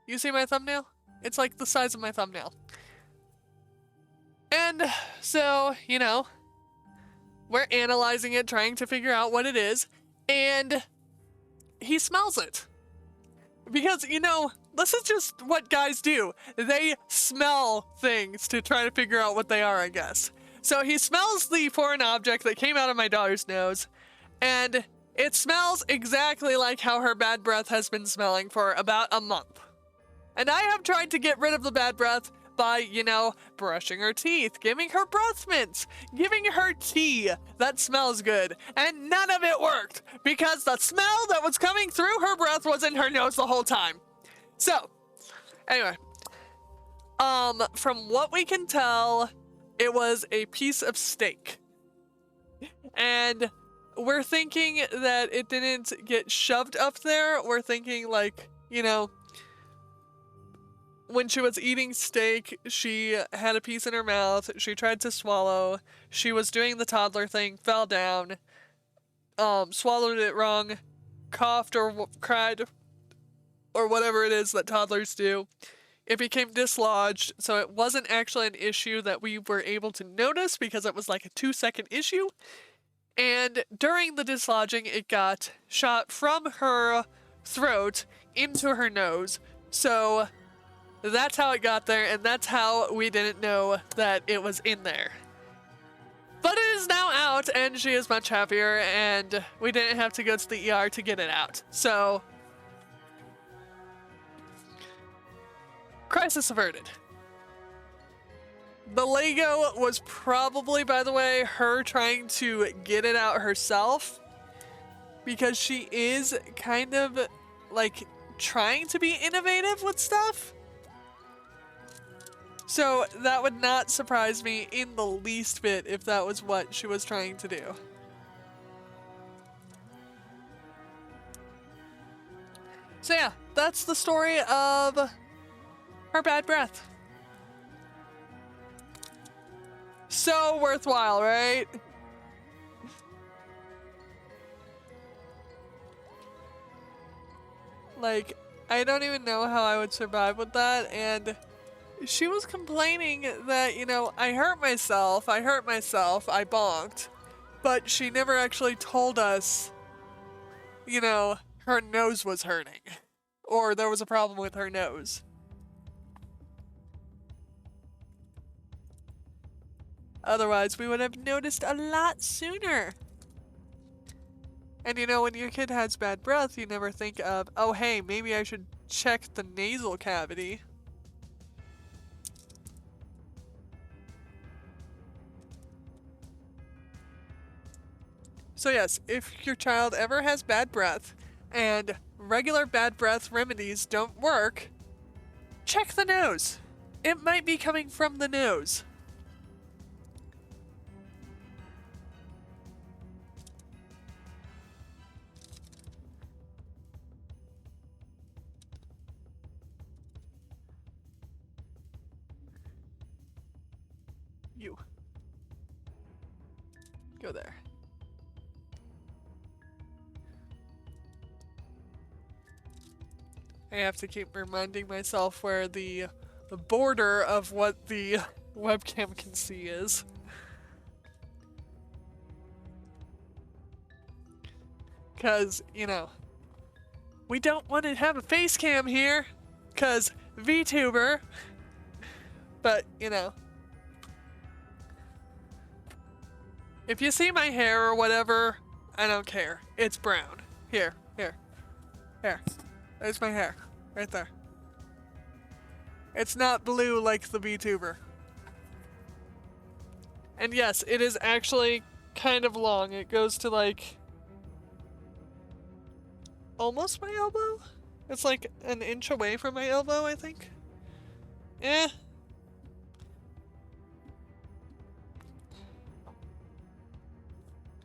You see my thumbnail? It's like the size of my thumbnail. And so, you know, we're analyzing it, trying to figure out what it is, and he smells it. Because, you know, this is just what guys do. They smell things to try to figure out what they are, I guess. So he smells the foreign object that came out of my daughter's nose, and it smells exactly like how her bad breath has been smelling for about a month. And I have tried to get rid of the bad breath by, you know, brushing her teeth, giving her breath mints, giving her tea that smells good, and none of it worked because the smell that was coming through her breath was in her nose the whole time. So, anyway, from what we can tell, it was a piece of steak. And we're thinking that it didn't get shoved up there. We're thinking, like, you know, when she was eating steak, she had a piece in her mouth, she tried to swallow, she was doing the toddler thing, fell down, swallowed it wrong, coughed or cried, or whatever it is that toddlers do. It became dislodged, so it wasn't actually an issue that we were able to notice because it was like a 2-second issue. And during the dislodging, it got shot from her throat into her nose. So that's how it got there, and that's how we didn't know that it was in there. But it is now out, and she is much happier, and we didn't have to go to the ER to get it out. So, crisis averted. The Lego was probably, by the way, her trying to get it out herself, because she is kind of, like, trying to be innovative with stuff. So that would not surprise me in the least bit if that was what she was trying to do. So yeah, that's the story of her bad breath. So worthwhile, right? Like, I don't even know how I would survive with that, and she was complaining that, you know, I hurt myself, I bonked, but she never actually told us, you know, her nose was hurting, or there was a problem with her nose. Otherwise, we would have noticed a lot sooner. And you know, when your kid has bad breath, you never think of, oh hey, maybe I should check the nasal cavity. So yes, if your child ever has bad breath and regular bad breath remedies don't work, check the nose. It might be coming from the nose. You. Go there. I have to keep reminding myself where the border of what the webcam can see is. Because, you know, we don't want to have a face cam here, because VTuber, but, you know. If you see my hair or whatever, I don't care. It's brown. Here. There's my hair. Right there. It's not blue like the VTuber. And yes, it is actually kind of long. It goes to like almost my elbow? It's like an inch away from my elbow, I think. Eh.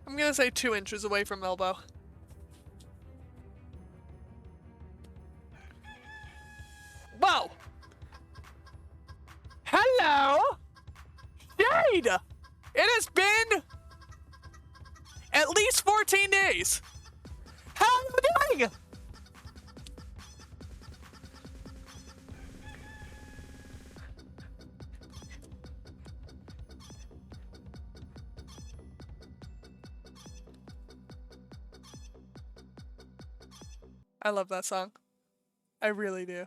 I'm gonna say 2 inches away from elbow. Whoa! Hello? Jade! It has been at least 14 days. How are you doing? I love that song. I really do.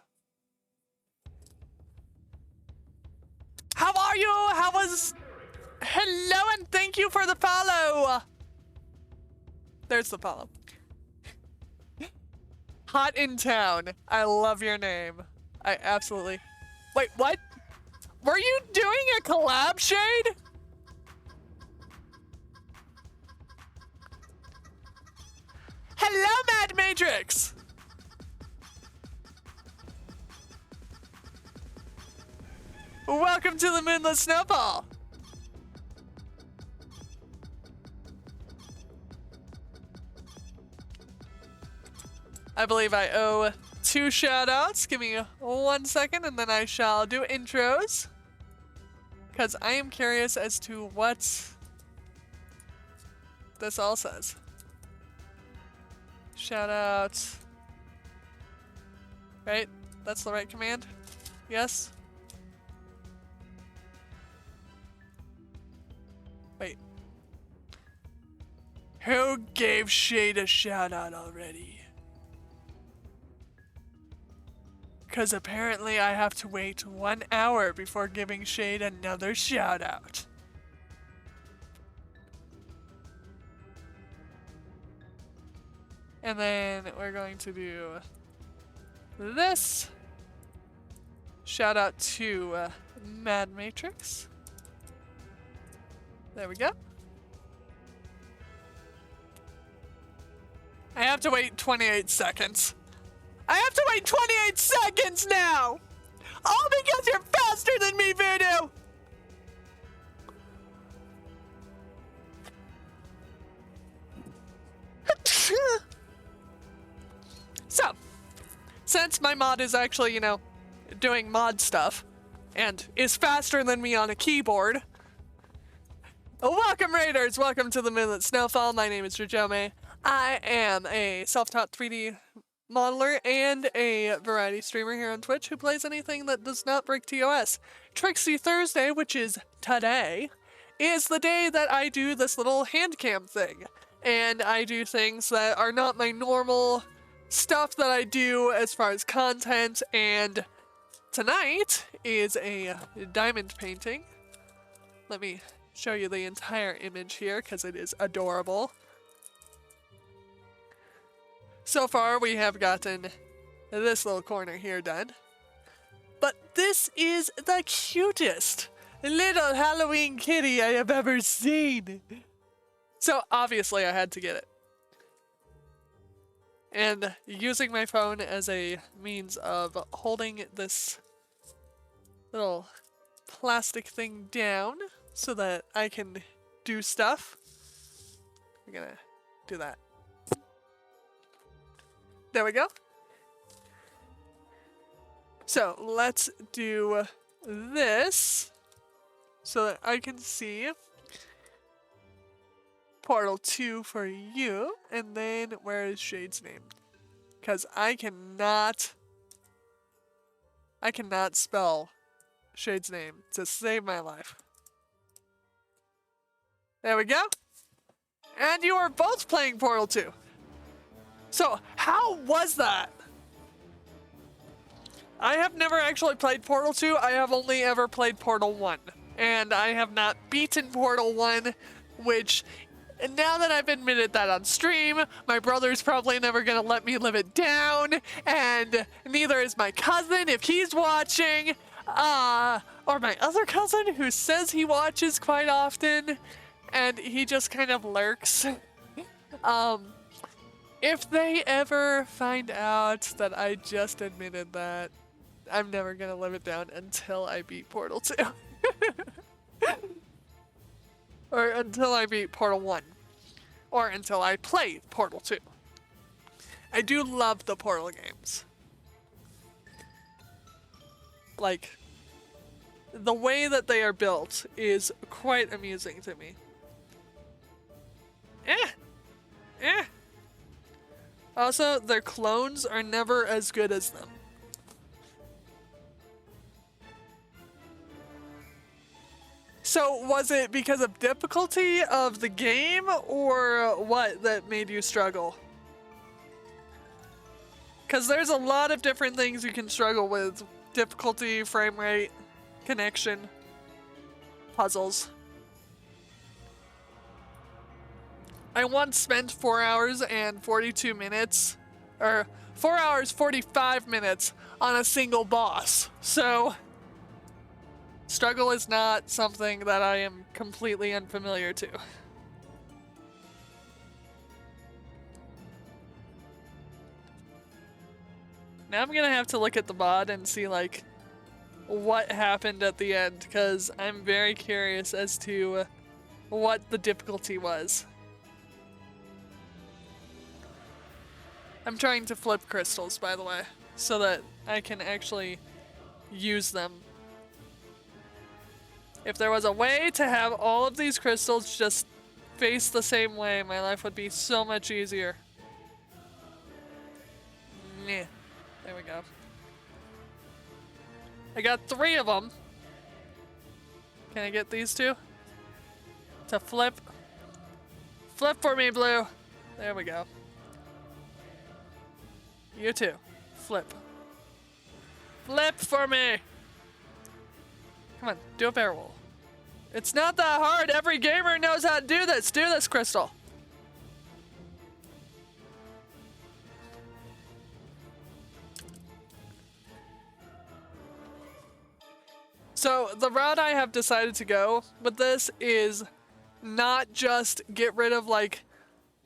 How are you? How was... Hello and thank you for the follow. There's the follow. Hot in town. I love your name. I absolutely... Wait, what? Were you doing a collab, Shade? Hello, Mad Matrix! Welcome to the Moonless Snowball! I believe I owe 2 shoutouts. Give me 1 second and then I shall do intros. Because I am curious as to what this all says. Shout out. Right? That's the right command? Yes? Wait. Who gave Shade a shout out already? Because apparently I have to wait 1 hour before giving Shade another shout out. And then we're going to do this. Shout out to Mad Matrix. There we go. I have to wait 28 seconds. I have to wait 28 seconds now! All because you're faster than me, Voodoo! So, since my mod is actually, you know, doing mod stuff, and is faster than me on a keyboard, welcome Raiders! Welcome to the Moonlit Snowfall. My name is Jajome. I am a self-taught 3D modeler and a variety streamer here on Twitch who plays anything that does not break TOS. Trixty Thursday, which is today, is the day that I do this little hand cam thing. And I do things that are not my normal stuff that I do as far as content, and tonight is a diamond painting. Let me show you the entire image here because it is adorable. So far, we have gotten this little corner here done. But this is the cutest little Halloween kitty I have ever seen. So obviously I had to get it. And using my phone as a means of holding this little plastic thing down so that I can do stuff. I'm gonna do that. There we go. So let's do this so that I can see Portal 2 for you, and then where is Shade's name? Because I cannot spell Shade's name to save my life. There we go. And you are both playing Portal 2. So, how was that? I have never actually played Portal 2. I have only ever played Portal 1. And I have not beaten Portal 1, which, now that I've admitted that on stream, my brother's probably never gonna let me live it down, and neither is my cousin if he's watching, or my other cousin who says he watches quite often, and he just kind of lurks. If they ever find out that I just admitted that, I'm never gonna live it down until I beat Portal 2. Or until I beat Portal 1. Or until I play Portal 2. I do love the Portal games. Like, the way that they are built is quite amusing to me. Also, their clones are never as good as them. So, was it because of difficulty of the game, or what that made you struggle? Because there's a lot of different things you can struggle with. Difficulty, frame rate, connection, puzzles. I once spent 4 hours and 42 minutes, or 4 hours 45 minutes on a single boss. So, struggle is not something that I am completely unfamiliar to. Now I'm gonna have to look at the mod and see, like, what happened at the end, because I'm very curious as to what the difficulty was. I'm trying to flip crystals, by the way, so that I can actually use them. If there was a way to have all of these crystals just face the same way, my life would be so much easier. Meh. There we go. I got 3 of them. Can I get these 2? To flip. Flip for me, Blue. There we go. You too. Flip. Flip for me! Come on, do a barrel roll. It's not that hard. Every gamer knows how to do this. Do this, Crystal. So the route I have decided to go with this is not just get rid of like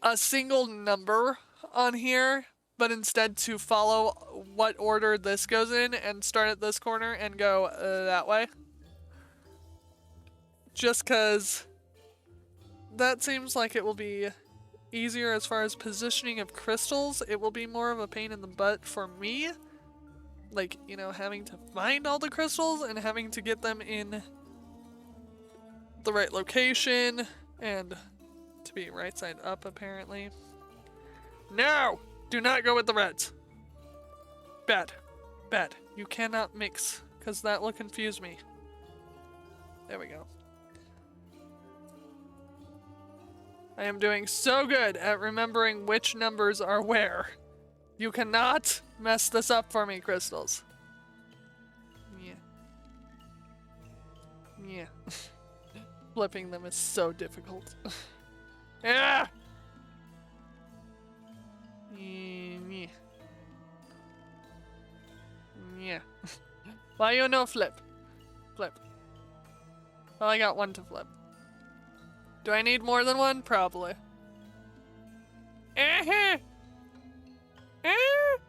a single number on here, but instead to follow what order this goes in and start at this corner and go that way. Just because that seems like it will be easier as far as positioning of crystals. It will be more of a pain in the butt for me. Like, you know, having to find all the crystals and having to get them in the right location and to be right side up, apparently. No! Do not go with the reds. Bad. Bad. You cannot mix, because that will confuse me. There we go. I am doing so good at remembering which numbers are where. You cannot mess this up for me, crystals. Yeah. Yeah. Flipping them is so difficult. Yeah! Yeah. Yeah. Why you no flip? Flip. Well, I got 1 to flip. Do I need more than 1? Probably.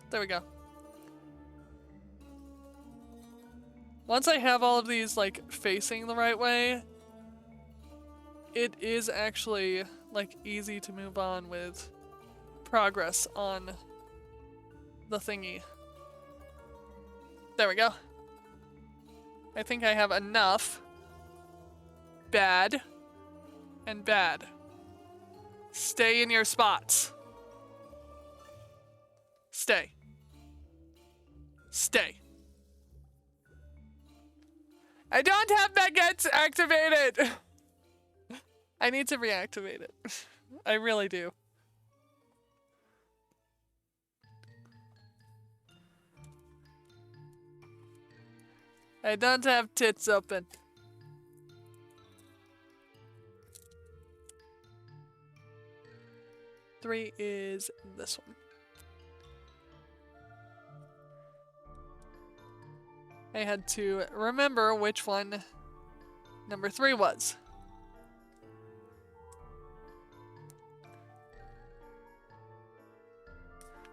There we go. Once I have all of these, like, facing the right way, it is actually, like, easy to move on with progress on the thingy. There we go. I think I have enough. Bad. And bad. Stay in your spots. Stay. Stay. I don't have Megates activated! I need to reactivate it. I really do. I don't have tits open. Three is this one. I had to remember which one number 3 was.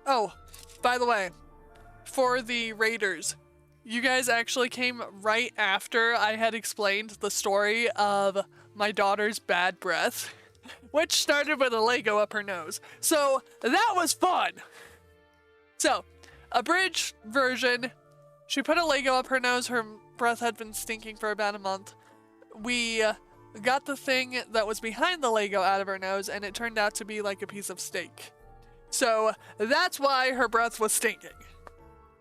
Oh, by the way, for the Raiders, you guys actually came right after I had explained the story of my daughter's bad breath, which started with a Lego up her nose. So that was fun. So, abridged version, she put a Lego up her nose, her breath had been stinking for about a month. We got the thing that was behind the Lego out of her nose, and it turned out to be like a piece of steak. So that's why her breath was stinking.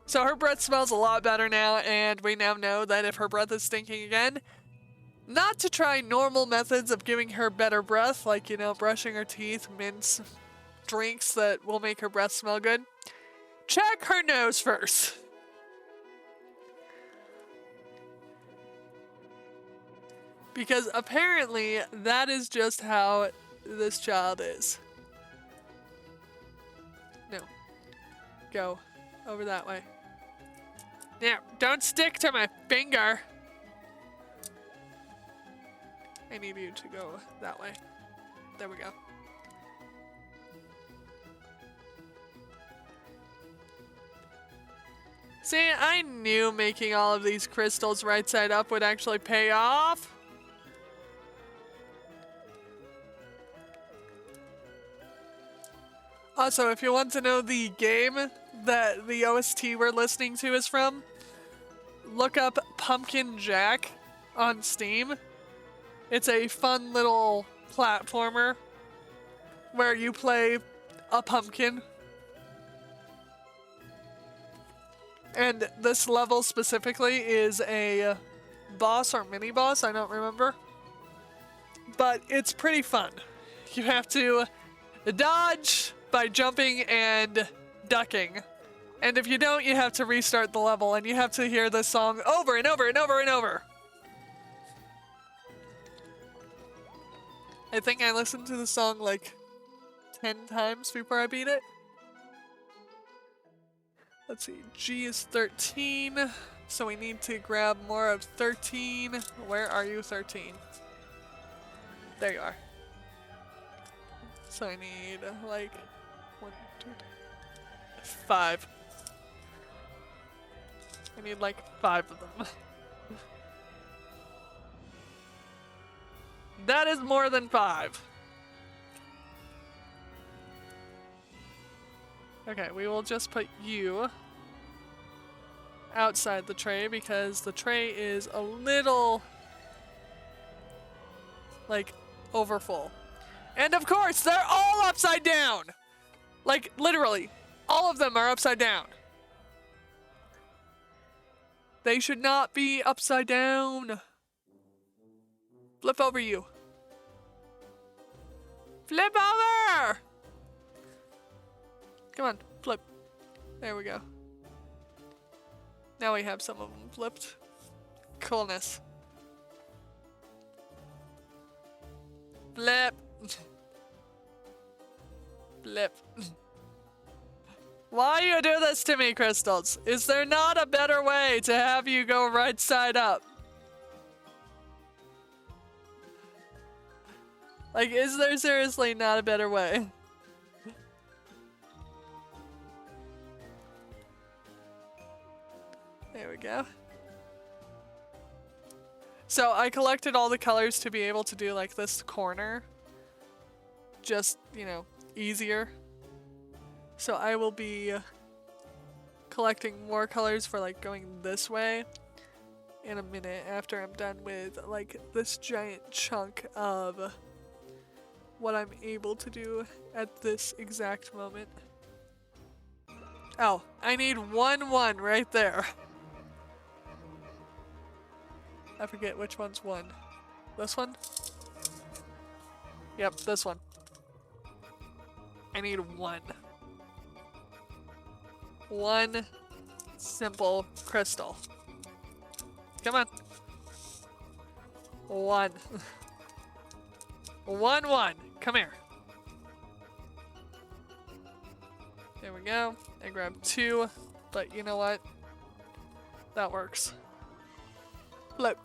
So her breath smells a lot better now, and we now know that if her breath is stinking again, not to try normal methods of giving her better breath, like, you know, brushing her teeth, mints, drinks that will make her breath smell good. check her nose first. Because apparently that is just how this child is. No. Go over that way. Now, don't stick to my finger. I need you to go that way. There we go. See, I knew making all of these crystals right side up would actually pay off. Also, if you want to know the game that the OST we're listening to is from, look up Pumpkin Jack on Steam. It's a fun little platformer where you play a pumpkin. And this level specifically is a boss or mini boss, I don't remember. But it's pretty fun. You have to dodge by jumping and ducking. And if you don't, you have to restart the level and you have to hear this song over and over and over and over. I think I listened to the song like 10 times before I beat it. Let's see, G is 13, so we need to grab more of 13. Where are you, 13? There you are. So I need like 1, 2, 5. I need like 5 of them. That is more than 5. Okay, we will just put you outside the tray because the tray is a little like overfull. And of course, they're all upside down. Like literally, all of them are upside down. They should not be upside down. Flip over, you. Flip over! Come on, flip. There we go. Now we have some of them flipped. Coolness. Flip. Flip. Why you do this to me, Crystals? Is there not a better way to have you go right side up? Like, is there seriously not a better way? There we go. So I collected all the colors to be able to do like this corner. Just, you know, easier. So I will be collecting more colors for like going this way in a minute after I'm done with like this giant chunk of what I'm able to do at this exact moment. Oh, I need 1 right there. I forget which one's 1. This one? Yep, this one. I need 1. 1 simple crystal. Come on. 1. 1. Come here. There we go. I grabbed 2, but you know what? That works. Flip.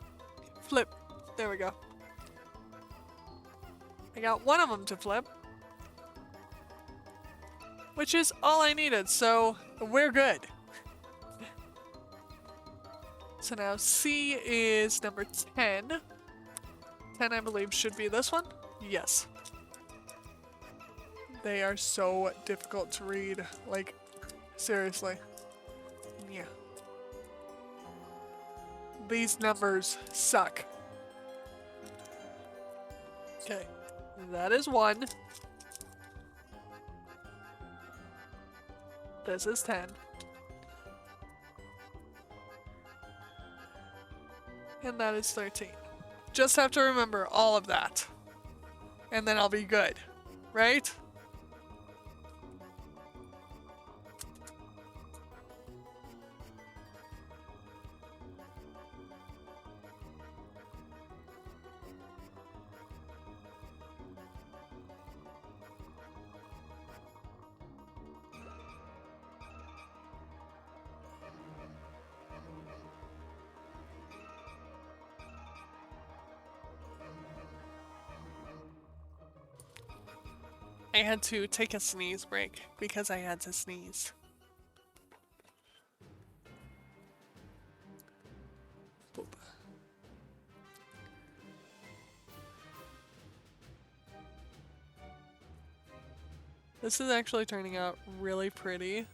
Flip. There we go. I got 1 of them to flip. Which is all I needed, so we're good. So now C is number 10. 10, I believe, should be this one. Yes. They are so difficult to read. Like, seriously. Yeah. These numbers suck. Okay. That is 1. This is 10. And that is 13. Just have to remember all of that. And then I'll be good. Right? I had to take a sneeze break because I had to sneeze. Boop. This is actually turning out really pretty.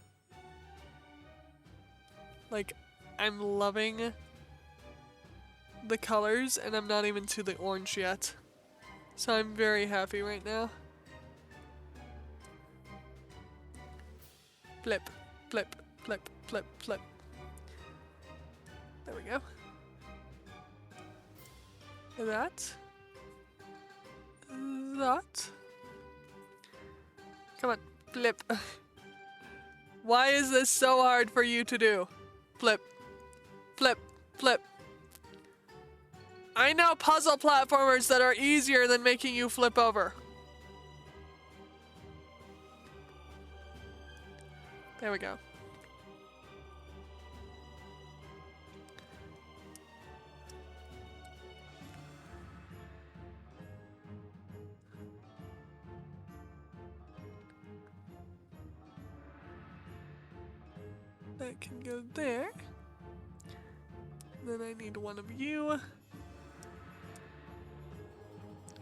Like, I'm loving the colors, and I'm not even to the orange yet. So I'm very happy right now. Flip, flip, flip, flip, flip. There we go. That. That. Come on, flip. Why is this so hard for you to do? Flip, flip, flip. I know puzzle platformers that are easier than making you flip over. There we go. That can go there. Then I need one of you.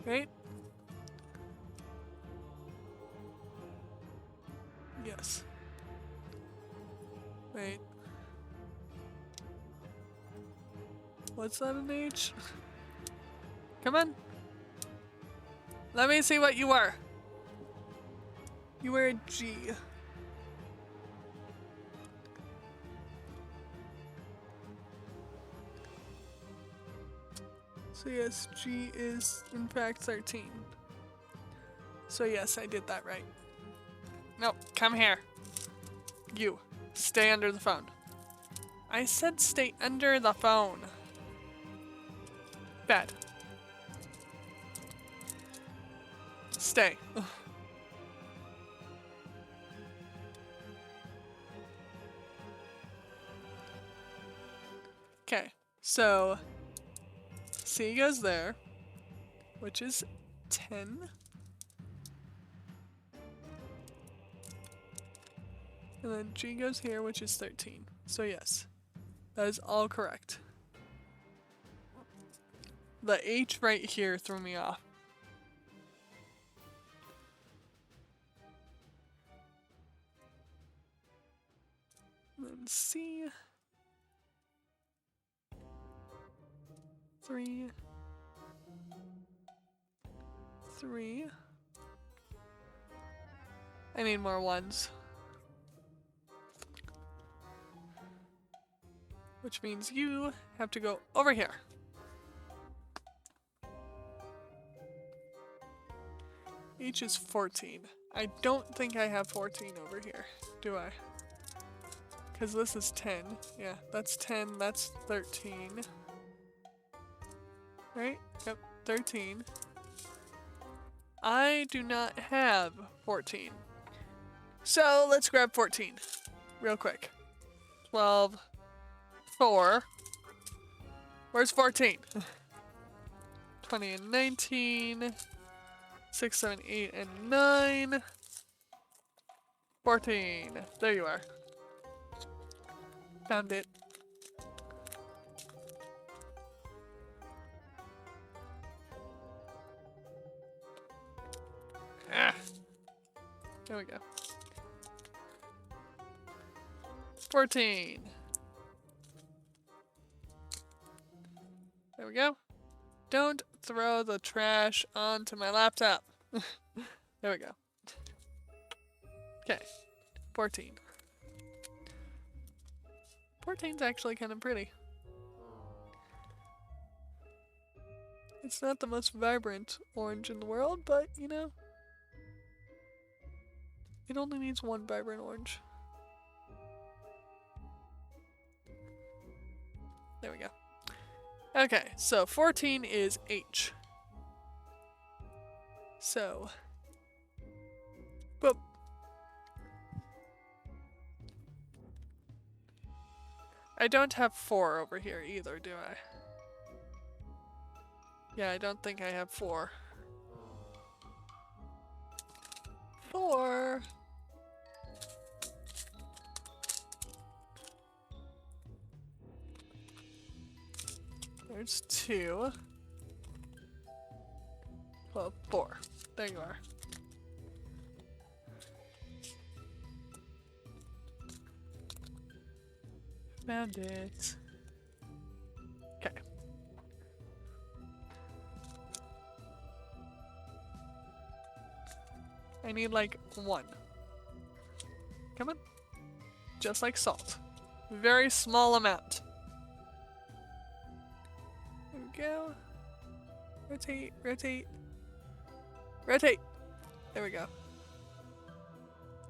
Right? Yes. Wait. What's that an H? Come on. Let me see what you were. You were a G. So yes, G is in fact 13. So yes, I did that right. No, come here. You, stay under the phone. I said stay under the phone. Bad. Stay. Okay, so C goes there, which is 10. And then G goes here, which is 13. So yes, that is all correct. The H right here threw me off. And then C. 3. 3. I need more ones. Which means you have to go over here. H is 14. I don't think I have 14 over here, do I? Because this is 10. Yeah, that's 10, that's 13. Right? Yep, 13. I do not have 14. So let's grab 14 real quick. 12, 4. Where's 14? 20 and 19. 6, 7, 8, and 9. 14. There you are. Found it. Ah. There we go. 14. There we go. Don't throw the trash onto my laptop. There we go. Okay. 14. 14's actually kind of pretty. It's not the most vibrant orange in the world, but, you know, it only needs one vibrant orange. There we go. Okay, so 14 is H. So, boop. I don't have 4 over here either, do I? Yeah, I don't think I have 4. 4. There's 2. Well, 4. There you are. Found it. Okay. I need like 1. Come on. Just like salt. Very small amount. There we go. Rotate, rotate, rotate. There we go.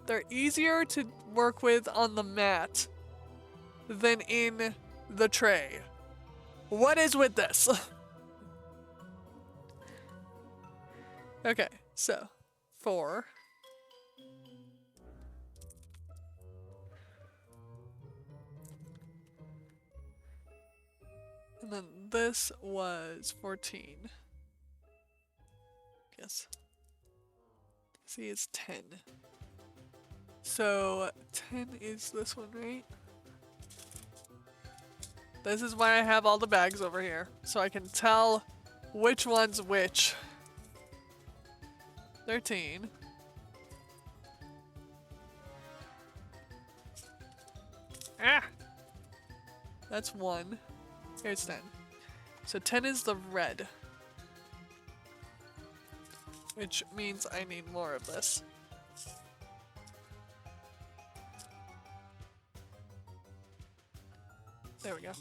They're easier to work with on the mat than in the tray. What is with this? Okay, so 4. And then this was 14. Yes. See, it's 10. So 10 is this one, right? This is why I have all the bags over here, so I can tell which one's which. 13. Ah! That's 1. Here's 10. So 10 is the red. Which means I need more of this. There we go.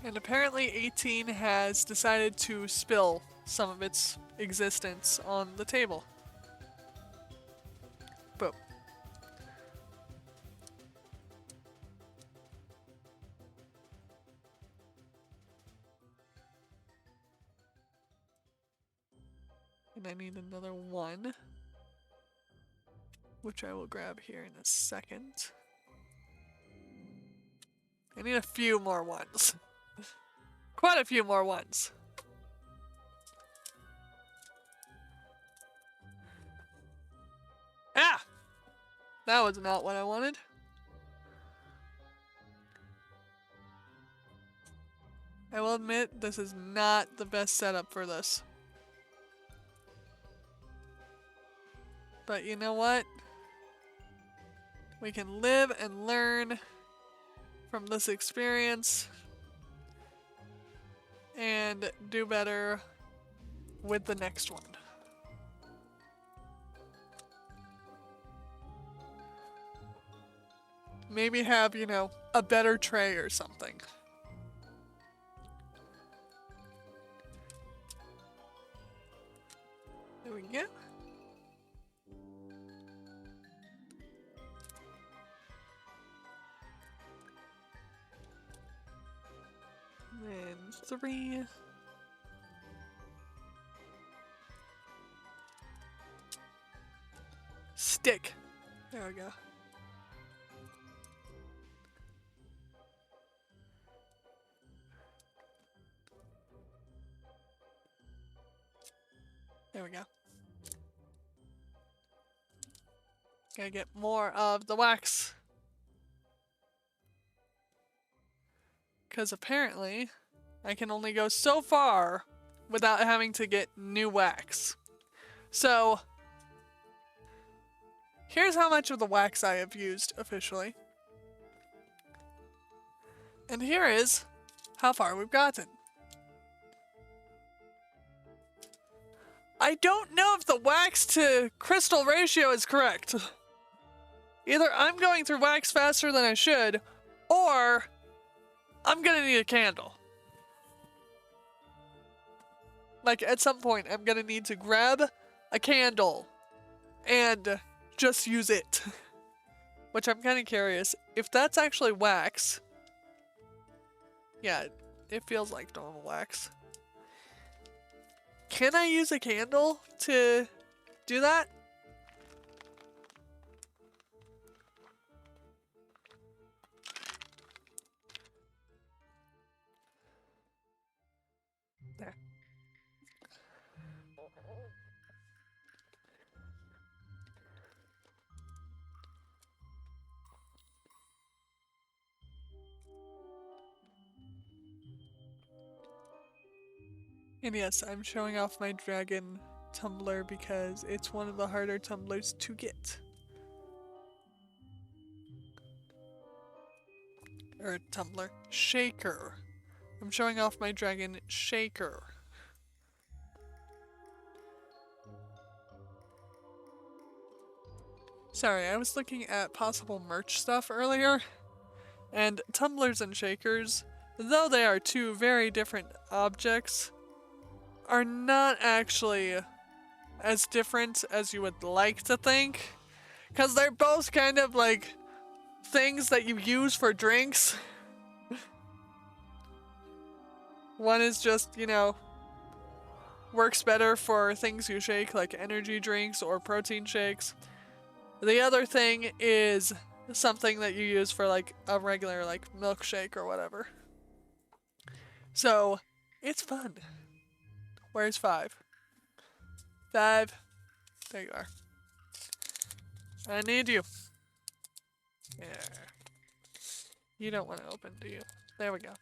And apparently 18 has decided to spill some of its existence on the table. Boom. And I need another 1, which I will grab here in a second. I need a few more 1s. Quite a few more 1s. Ah! That was not what I wanted. I will admit, this is not the best setup for this. But you know what? We can live and learn from this experience and do better with the next one. Maybe have, you know, a better tray or something. There we go. And 3. Stick. There we go. There we go. Gotta get more of the wax. Because apparently, I can only go so far without having to get new wax. So, here's how much of the wax I have used officially. And here is how far we've gotten. I don't know if the wax to crystal ratio is correct. Either I'm going through wax faster than I should, or I'm gonna need a candle. Like, at some point, I'm gonna need to grab a candle and just use it. Which I'm kind of curious. If that's actually wax. Yeah, it feels like normal wax. Can I use a candle to do that? And yes, I'm showing off my dragon tumbler because it's one of the harder tumblers to get. Or tumbler. Shaker. I'm showing off my dragon shaker. Sorry, I was looking at possible merch stuff earlier, and tumblers and shakers, though they are two very different objects, are not actually as different as you would like to think, because they're both kind of like things that you use for drinks. One is just, you know, works better for things you shake, like energy drinks or protein shakes. The other thing is something that you use for like a regular like milkshake or whatever. So, it's fun. Where's 5? 5. There you are. I need you. Yeah. You don't want to open, do you? There we go.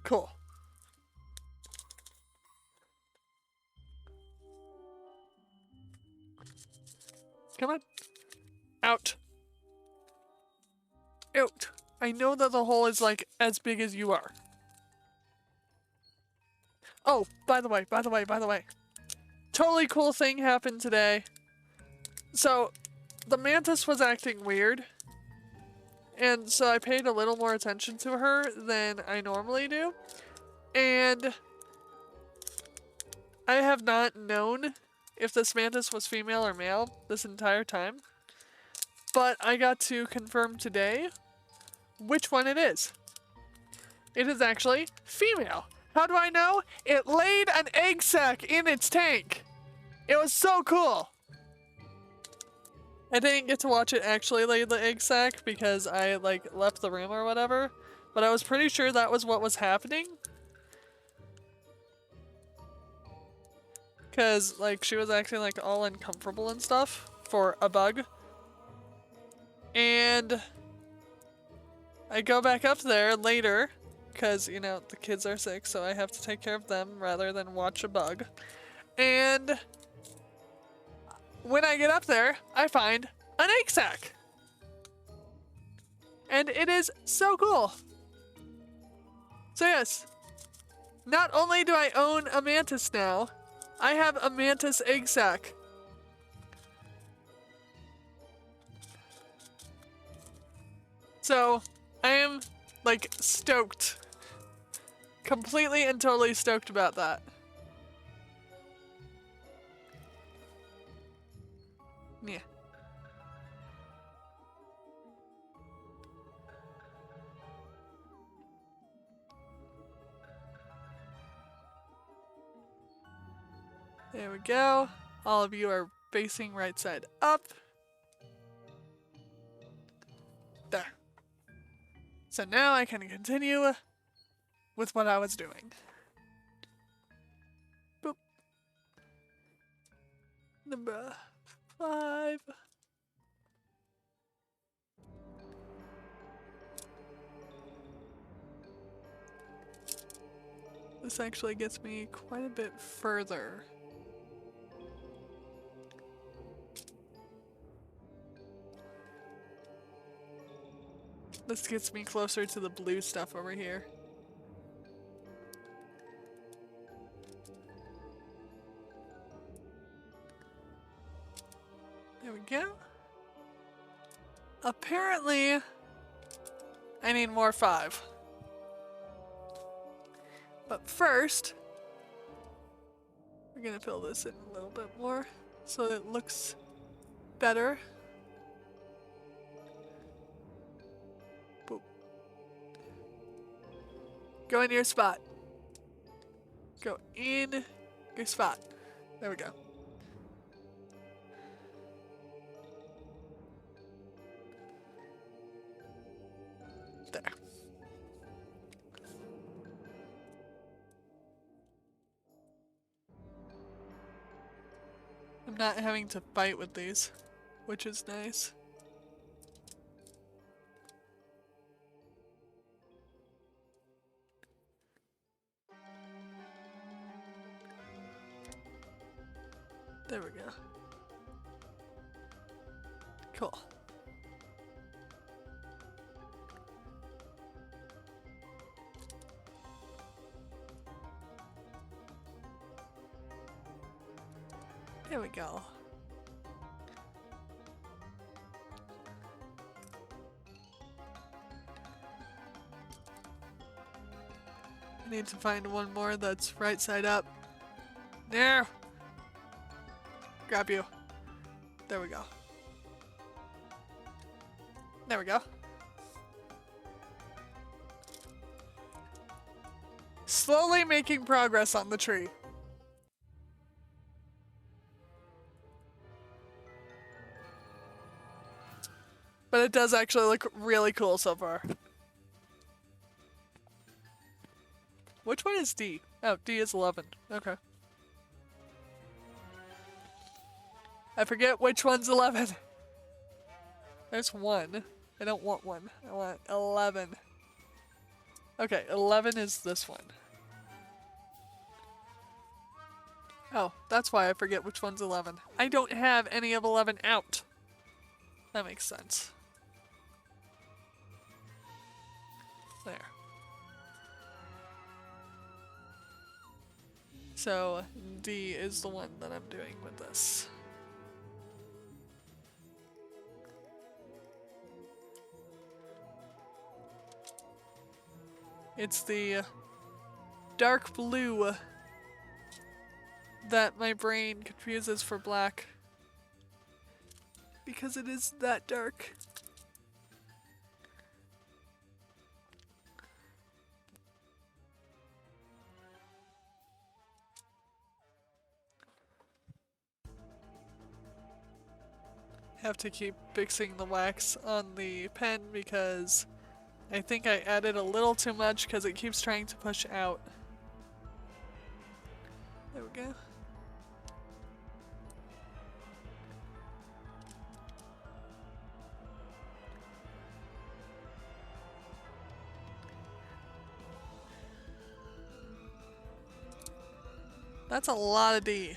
Cool. Come on. Out. Out. I know that the hole is like as big as you are. Oh, by the way. Totally cool thing happened today. So, the mantis was acting weird. And so I paid a little more attention to her than I normally do. And I have not known if this mantis was female or male this entire time. But I got to confirm today which one it is. It is actually female. How do I know? It laid an egg sac in its tank. It was so cool. I didn't get to watch it actually lay the egg sac because I like left the room or whatever, but I was pretty sure that was what was happening. Cause like she was acting like all uncomfortable and stuff for a bug. And I go back up there later because, you know, the kids are sick, so I have to take care of them rather than watch a bug. And when I get up there, I find an egg sac. And it is so cool. So yes, not only do I own a mantis now, I have a mantis egg sac. So, I am, like, stoked. Completely and totally stoked about that. Yeah. There we go. All of you are facing right side up. There. So now I can continue with what I was doing. Boop. Number 5. This actually gets me quite a bit further. This gets me closer to the blue stuff over here. There we go. Apparently, I need more 5. But first, we're gonna fill this in a little bit more so it looks better. Boop. Go in your spot. Go in your spot. There we go. There. I'm not having to fight with these, which is nice. There we go. Cool. There we go. I need to find one more that's right side up. There! Grab you. There we go. There we go. Slowly making progress on the tree. But it does actually look really cool so far. Which one is D? Oh, D is 11. Okay. I forget which one's 11. There's 1. I don't want 1. I want 11. Okay, 11 is this one. Oh, that's why I forget which one's 11. I don't have any of 11 out. That makes sense. There. So, D is the one that I'm doing with this. It's the dark blue that my brain confuses for black. Because it is that dark. Have to keep fixing the wax on the pen because I think I added a little too much because it keeps trying to push out. There we go. That's a lot of D.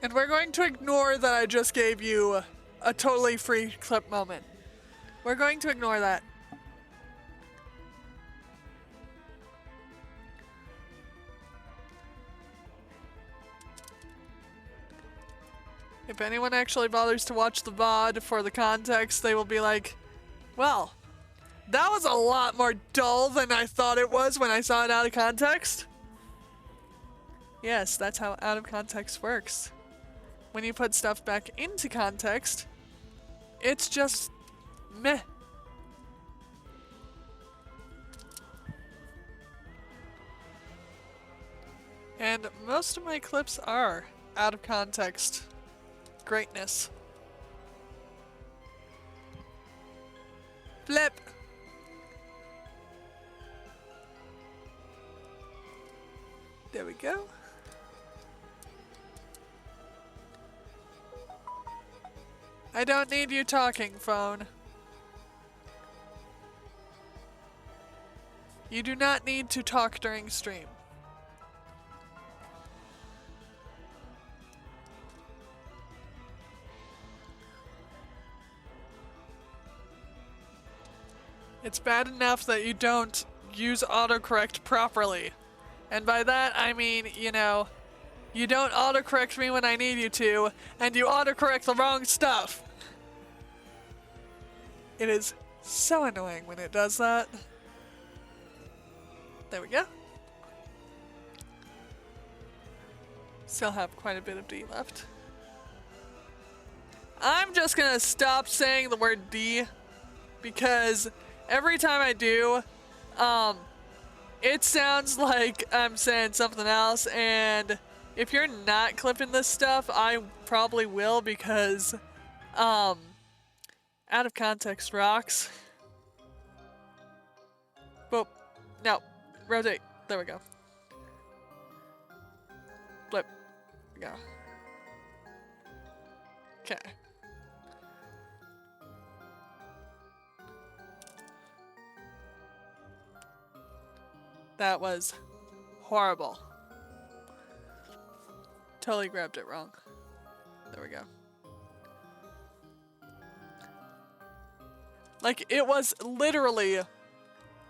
And we're going to ignore that I just gave you a totally free clip moment. We're going to ignore that. If anyone actually bothers to watch the VOD for the context, they will be like, well, that was a lot more dull than I thought it was when I saw it out of context. Yes, that's how out of context works. When you put stuff back into context, it's just meh. And most of my clips are out of context greatness. Flip! There we go. I don't need you talking, phone. You do not need to talk during stream. It's bad enough that you don't use autocorrect properly. And by that, I mean, you know, you don't autocorrect me when I need you to, and you autocorrect the wrong stuff. It is so annoying when it does that. There we go. Still have quite a bit of D left. I'm just gonna stop saying the word D because every time I do, it sounds like I'm saying something else, and if you're not clipping this stuff, I probably will because, out of context rocks. Boop. No. Rotate. There we go. Flip. Go. Okay. That was horrible. Totally grabbed it wrong. There we go. Like, it was literally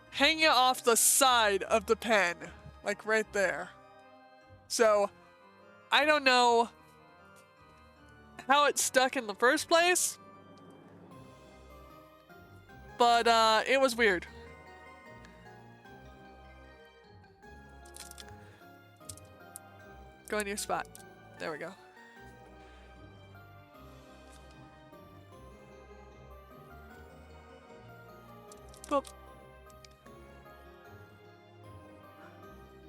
hanging off the side of the pen. Like, right there. So, I don't know how it stuck in the first place. But, it was weird. Go in your spot. There we go. Boop.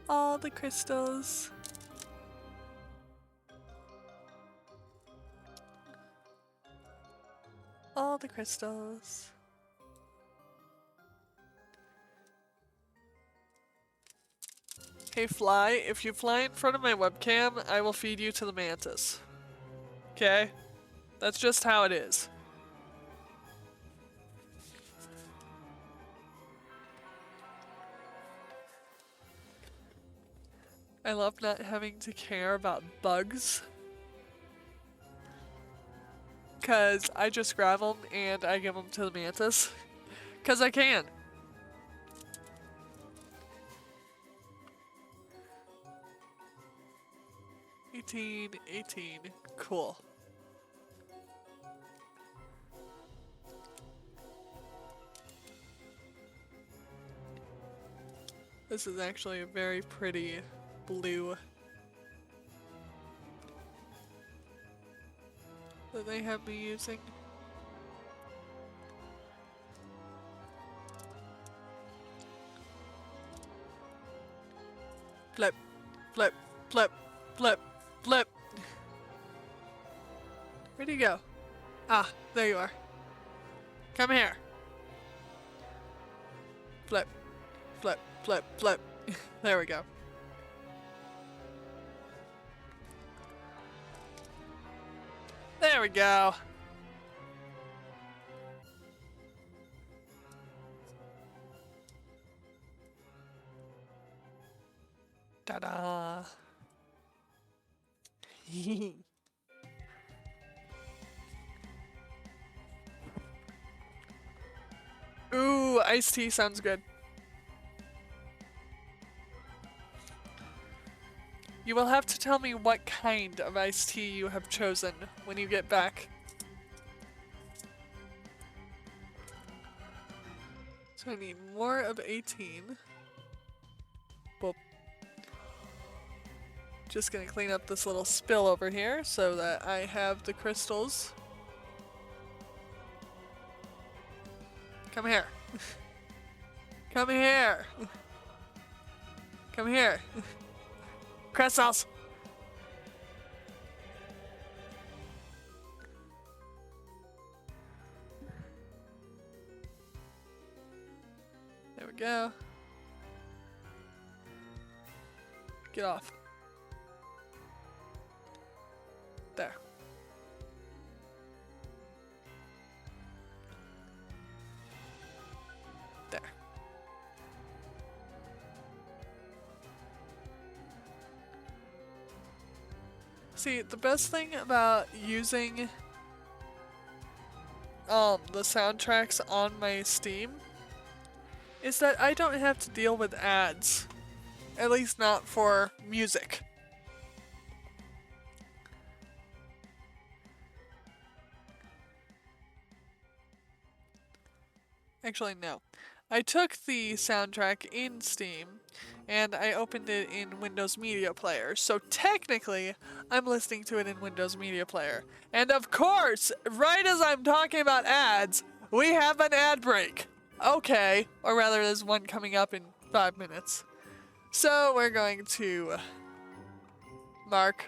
All the crystals. All the crystals. Hey Fly, if you fly in front of my webcam, I will feed you to the mantis. Okay? That's just how it is. I love not having to care about bugs. Cause I just grab them and I give them to the mantis. Cause I can. $18, $18, cool. This is actually a very pretty blue that they have me using. Flip, flip, flip, flip, flip. Where'd you go? Ah, there you are. Come here. Flip, flip, flip, flip. There we go. There we go. Ta-da. Ooh, iced tea sounds good. You will have to tell me what kind of iced tea you have chosen when you get back. So I need more of 18. Boop. Just gonna clean up this little spill over here so that I have the crystals. Come here. Come here. Come here. Crystals. There we go. Get off. There. There. See, the best thing about using the soundtracks on my Steam is that I don't have to deal with ads. At least not for music. Actually, no. I took the soundtrack in Steam and I opened it in Windows Media Player. So technically, I'm listening to it in Windows Media Player. And of course, right as I'm talking about ads, we have an ad break. Okay, or rather there's one coming up in 5 minutes. So we're going to mark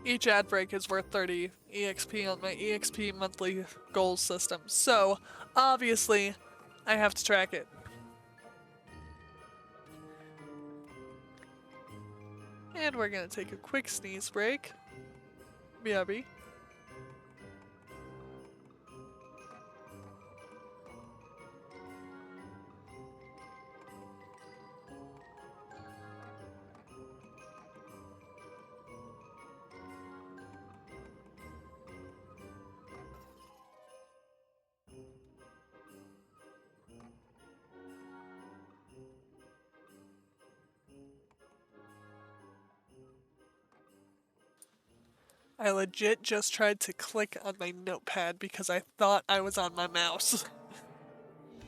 each ad break is worth 30 EXP on my EXP monthly goals system. So obviously I have to track it. And we're gonna take a quick sneeze break. BRB. I legit just tried to click on my notepad because I thought I was on my mouse.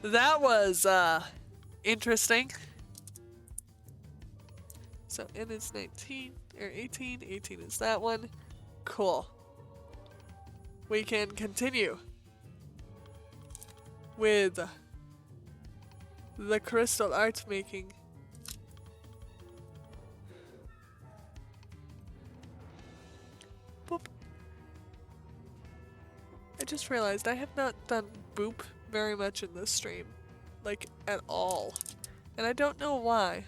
That was, interesting. So N is 19, or 18, 18 is that one. Cool. We can continue with the crystal art making. Boop. I just realized I have not done boop very much in this stream. Like, at all. And I don't know why.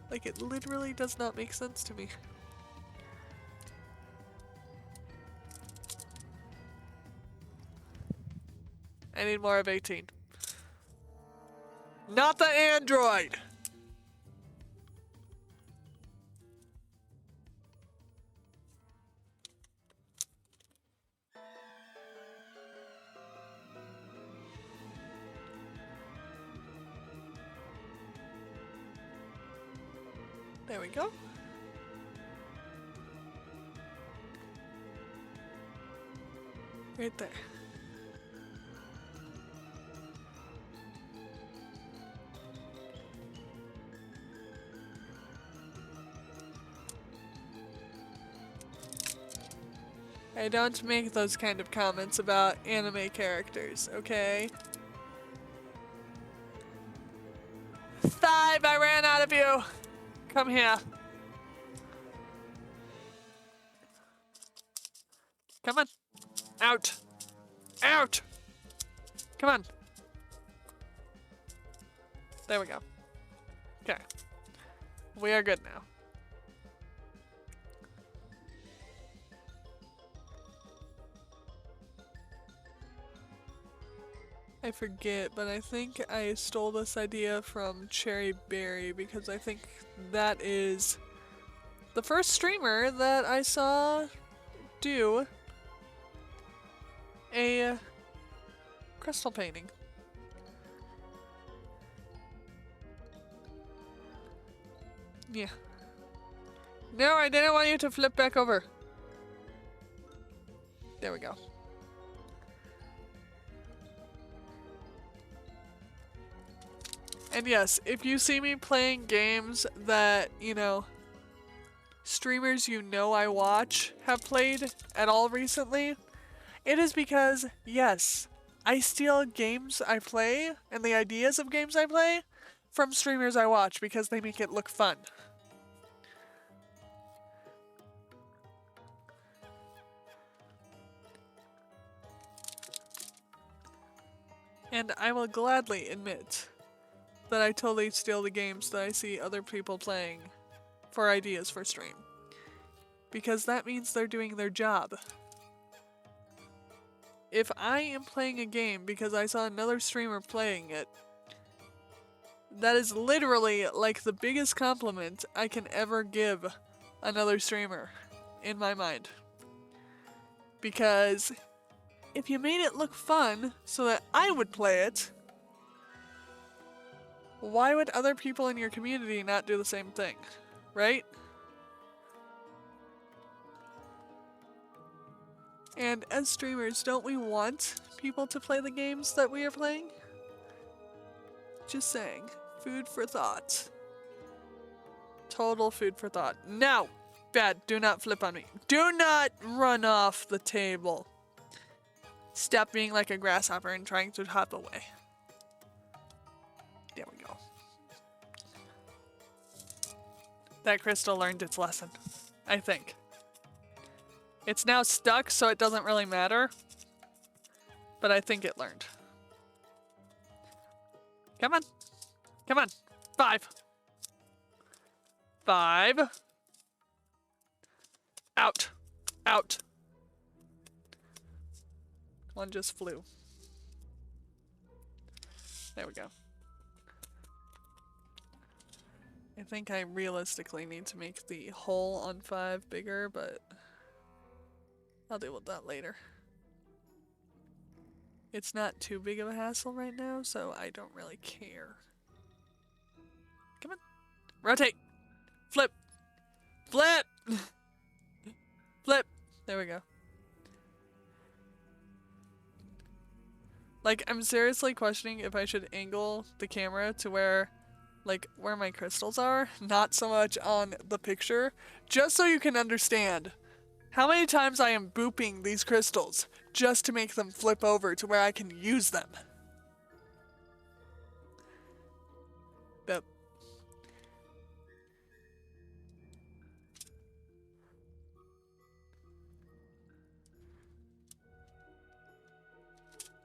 Like, it literally does not make sense to me. I need more of 18. Not the android! There we go. Right there. I don't make those kind of comments about anime characters, okay? 5, I ran out of you! Come here. Come on. Out. Out! Come on. There we go. Okay. We are good now. I forget, but I think I stole this idea from Cherry Berry because I think that is the first streamer that I saw do a crystal painting. Yeah. No, I didn't want you to flip back over. There we go. And yes, if you see me playing games that, you know, streamers you know I watch have played at all recently, it is because, yes, I steal games I play and the ideas of games I play from streamers I watch because they make it look fun. And I will gladly admit that I totally steal the games that I see other people playing for ideas for stream. Because that means they're doing their job. If I am playing a game because I saw another streamer playing it, that is literally like the biggest compliment I can ever give another streamer in my mind. Because if you made it look fun so that I would play it, why would other people in your community not do the same thing, right? And as streamers, don't we want people to play the games that we are playing? Just saying. Food for thought. Total food for thought. No! Bad. Do not flip on me. Do not run off the table. Stop being like a grasshopper and trying to hop away. There we go. That crystal learned its lesson, I think. It's now stuck, so it doesn't really matter. But I think it learned. Come on. Come on. 5. 5. Out. Out. One just flew. There we go. I think I realistically need to make the hole on 5 bigger, but I'll deal with that later. It's not too big of a hassle right now, so I don't really care. Come on. Rotate. Flip. Flip! Flip! There we go. Like, I'm seriously questioning if I should angle the camera to where, like, where my crystals are, not so much on the picture, just so you can understand how many times I am booping these crystals just to make them flip over to where I can use them. But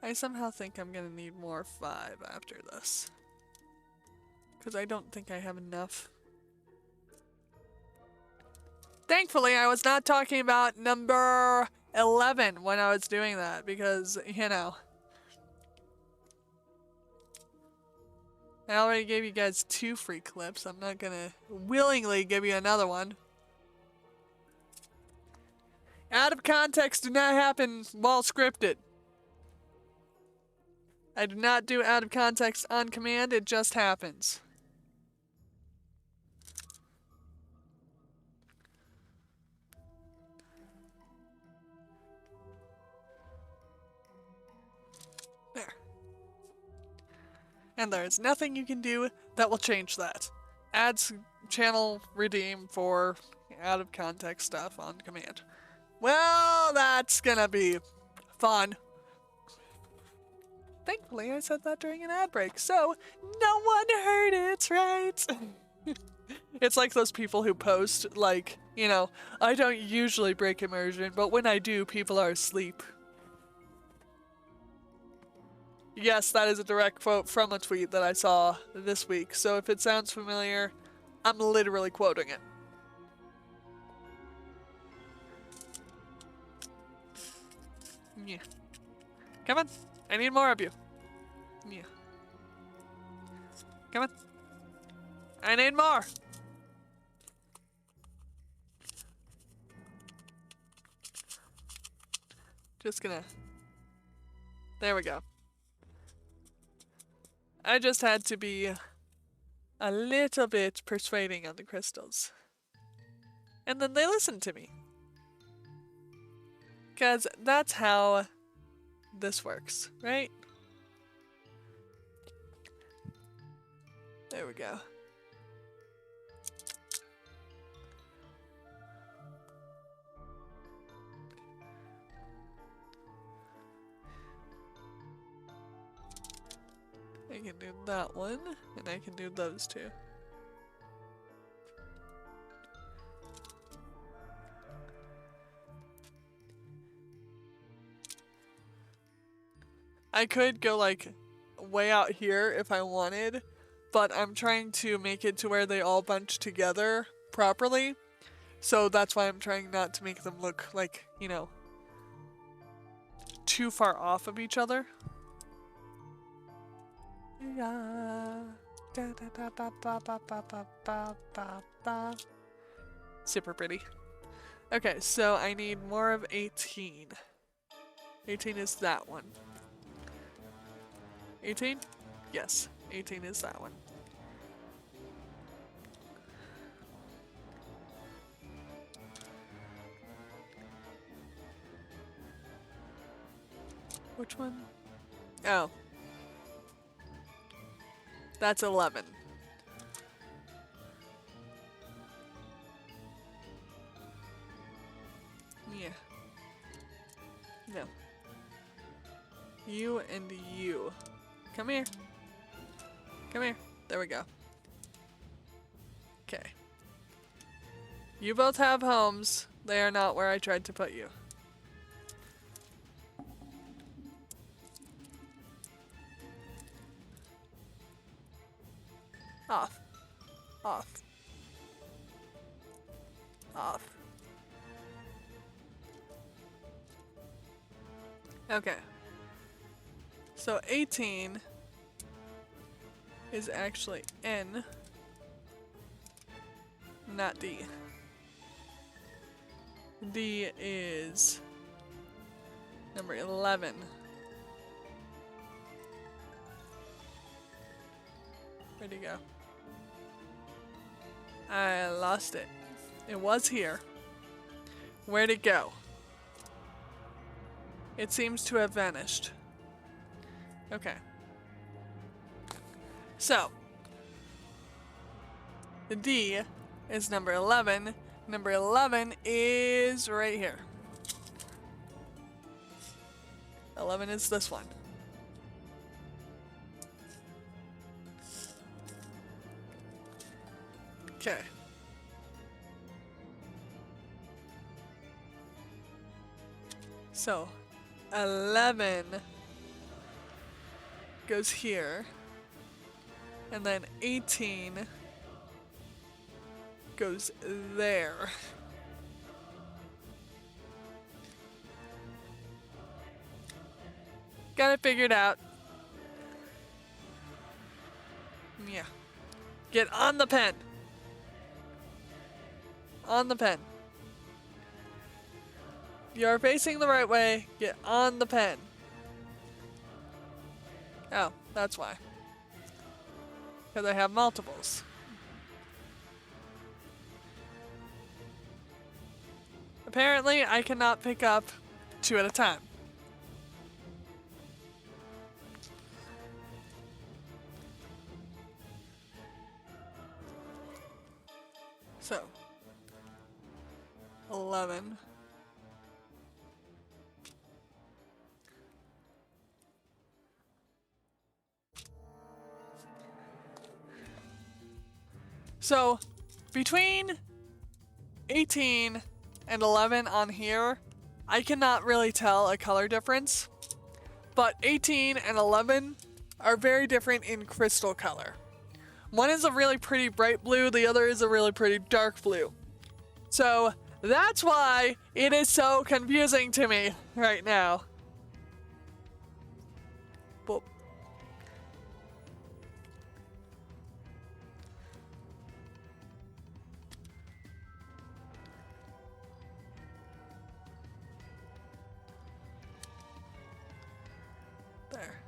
I somehow think I'm gonna need more 5 after this. Because I don't think I have enough. Thankfully, I was not talking about number 11 when I was doing that, because, you know. I already gave you guys 2 free clips. I'm not gonna willingly give you another one. Out of context do not happen while scripted. I do not do out of context on command, it just happens. There. And there's nothing you can do that will change that. Adds channel redeem for out of context stuff on command. Well, that's gonna be fun. Thankfully, I said that during an ad break, so no one heard it, right? It's like those people who post, like, you know, I don't usually break immersion, but when I do, people are asleep. Yes, that is a direct quote from a tweet that I saw this week, so if it sounds familiar, I'm literally quoting it. Yeah. Come on. I need more of you. Yeah. Come on. I need more. Just gonna... There we go. I just had to be a little bit persuading on the crystals. And then they listened to me. Because that's how this works, right? There we go. I can do that one, and I can do those two. I could go like way out here if I wanted, but I'm trying to make it to where they all bunch together properly. So that's why I'm trying not to make them look like, you know, too far off of each other. Yeah. Super pretty. Okay, so I need more of 18. 18 is that one. 18? Yes, 18 is that one. Which one? Oh. That's 11. Yeah. No. You and you. Come here. Come here. There we go. Okay. You both have homes. They are not where I tried to put you. Off. Off. Off. Okay. So 18 is actually N, not D. D is number 11. Where'd he go? I lost it. It was here. Where'd it go? It seems to have vanished. Okay. So, the D is number 11. Number 11 is right here. 11 is this one. Okay. So, 11 goes here. And then 18 goes there. Got it figured out. Yeah. Get on the pen. On the pen. You're facing the right way. Get on the pen. Oh, that's why. Because I have multiples. Apparently, I cannot pick up 2 at a time. So, 11. So, between 18 and 11 on here, I cannot really tell a color difference. But 18 and 11 are very different in crystal color. One is a really pretty bright blue, the other is a really pretty dark blue. So, that's why it is so confusing to me right now. Boop. There.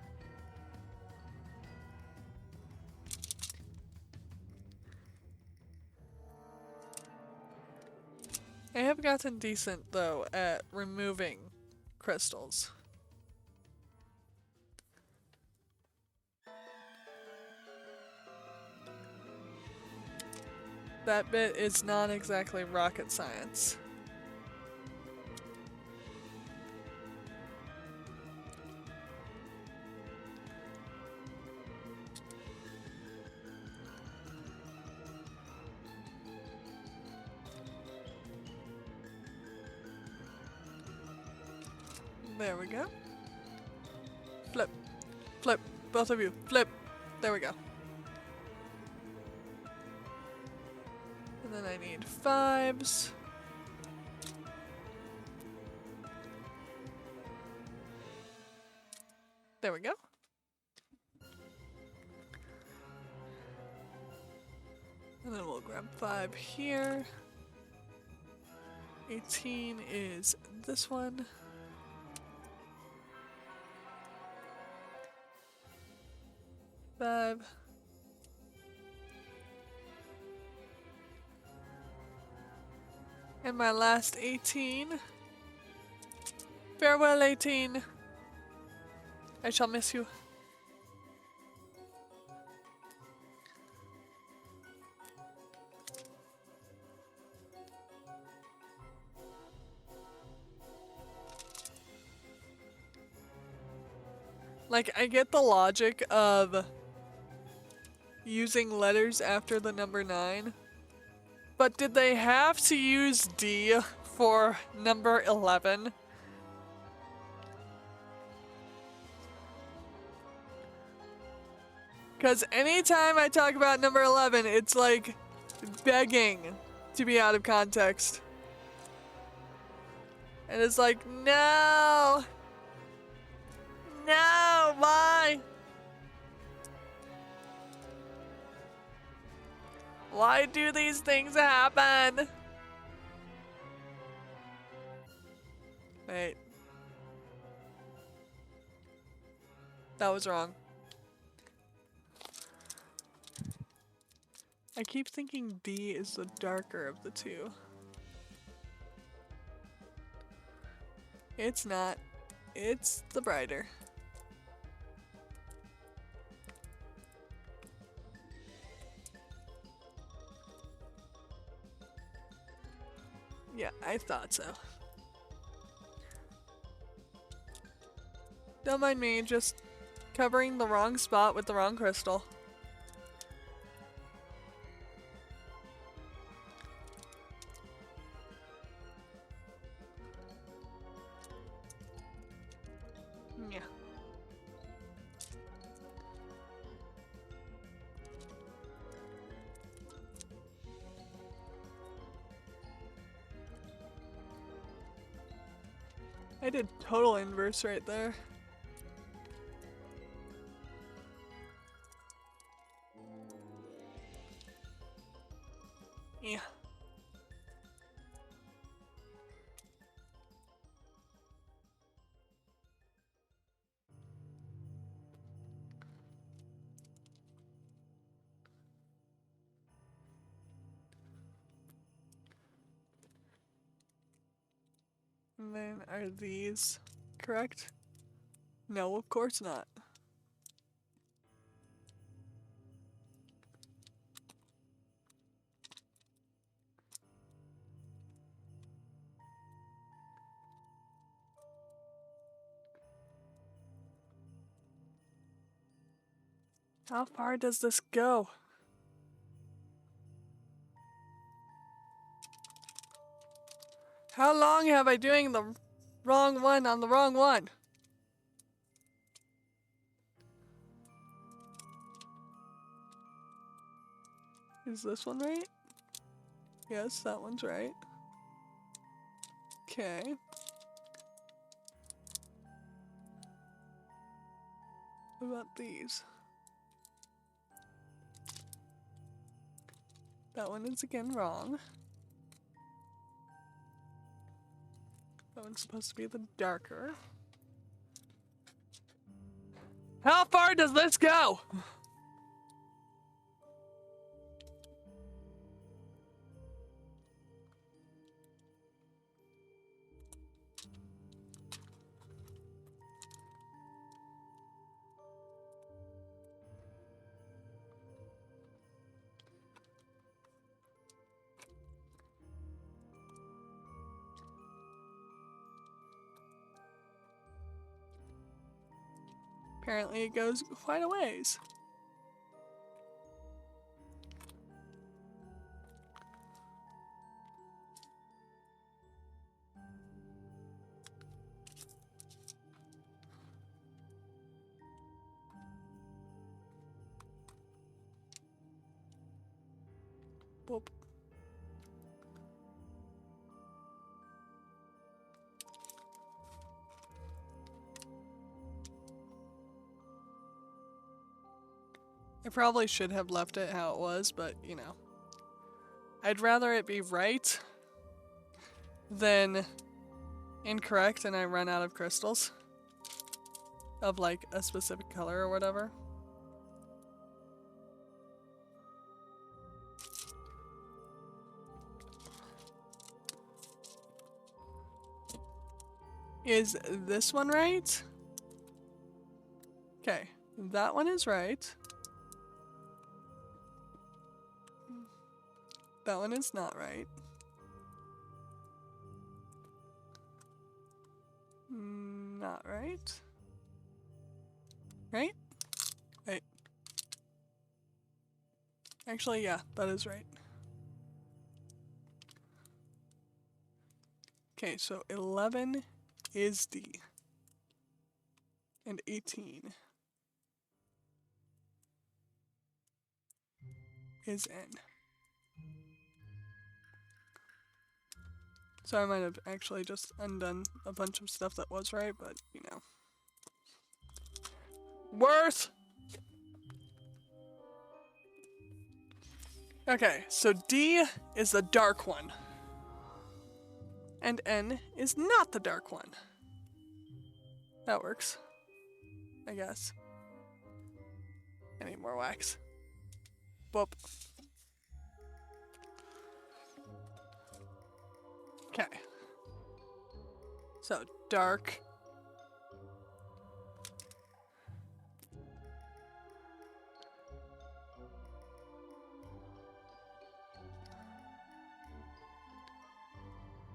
I have gotten decent, though, at removing crystals. That bit is not exactly rocket science. There we go. Flip. Flip. Both of you. Flip. There we go. And then I need 5s. There we go. And then we'll grab 5 here. 18 is this one. Five. And my last 18. Farewell, 18. I shall miss you. Like, I get the logic of using letters after the number 9, but did they have to use D for number 11? Because anytime I talk about number 11, it's like begging to be out of context. And it's like, no! No, why? Why do these things happen? Wait. That was wrong. I keep thinking D is the darker of the two. It's not. It's the brighter. Yeah, I thought so. Don't mind me, just covering the wrong spot with the wrong crystal. Yeah. I did total inverse right there. Yeah. And then are these correct? No, of course not. How far does this go? How long have I doing the wrong one on the wrong one? Is this one right? Yes, that one's right. Okay. What about these? That one is again wrong. That one's supposed to be the darker. How far does this go? Apparently it goes quite a ways. Boop. I probably should have left it how it was, but you know. I'd rather it be right than incorrect and I run out of crystals of like a specific color or whatever. Is this one right? Okay, that one is right. That one is not right. Not right. Right? Wait. Actually, yeah, that is right. Okay, so 11 is D. And 18 is N. So I might have actually just undone a bunch of stuff that was right, but you know. Worth! Okay, so D is the dark one. And N is not the dark one. That works. I guess. I need more wax. Boop. Okay. So dark.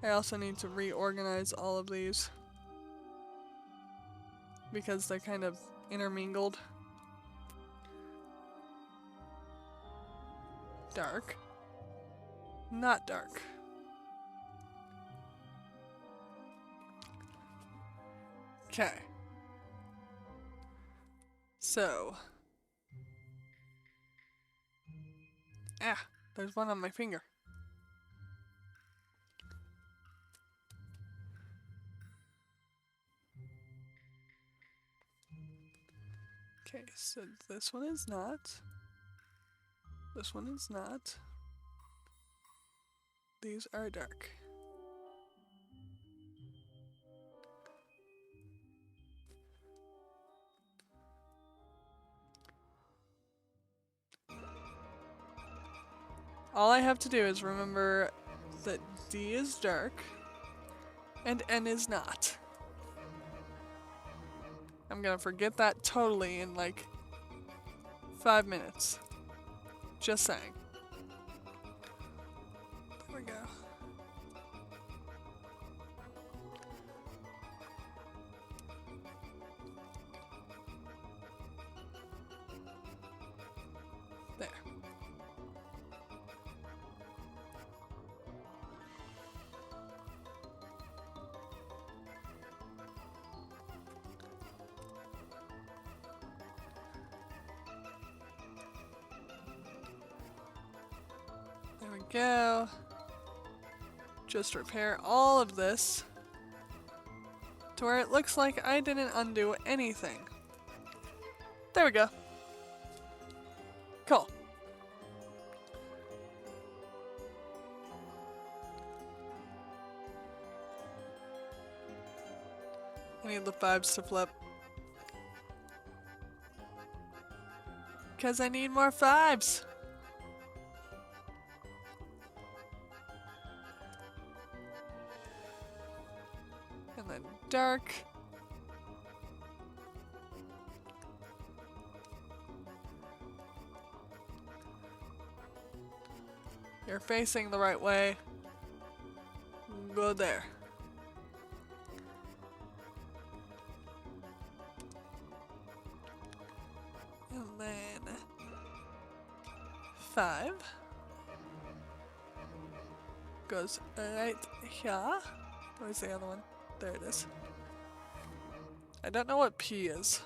I also need to reorganize all of these because they're kind of intermingled. Dark. Not dark. Okay. So. Ah, there's one on my finger. Okay, so this one is not. This one is not. These are dark. All I have to do is remember that D is dark and N is not. I'm gonna forget that totally in like 5 minutes. Just saying. There we go. There. There we go. Just repair all of this to where it looks like I didn't undo anything. There we go. Cool. I need the 5s to flip. Because I need more 5s. And then dark. You're facing the right way. Go there. And then 5 goes right here. Where's the other one? There it is. I don't know what P is.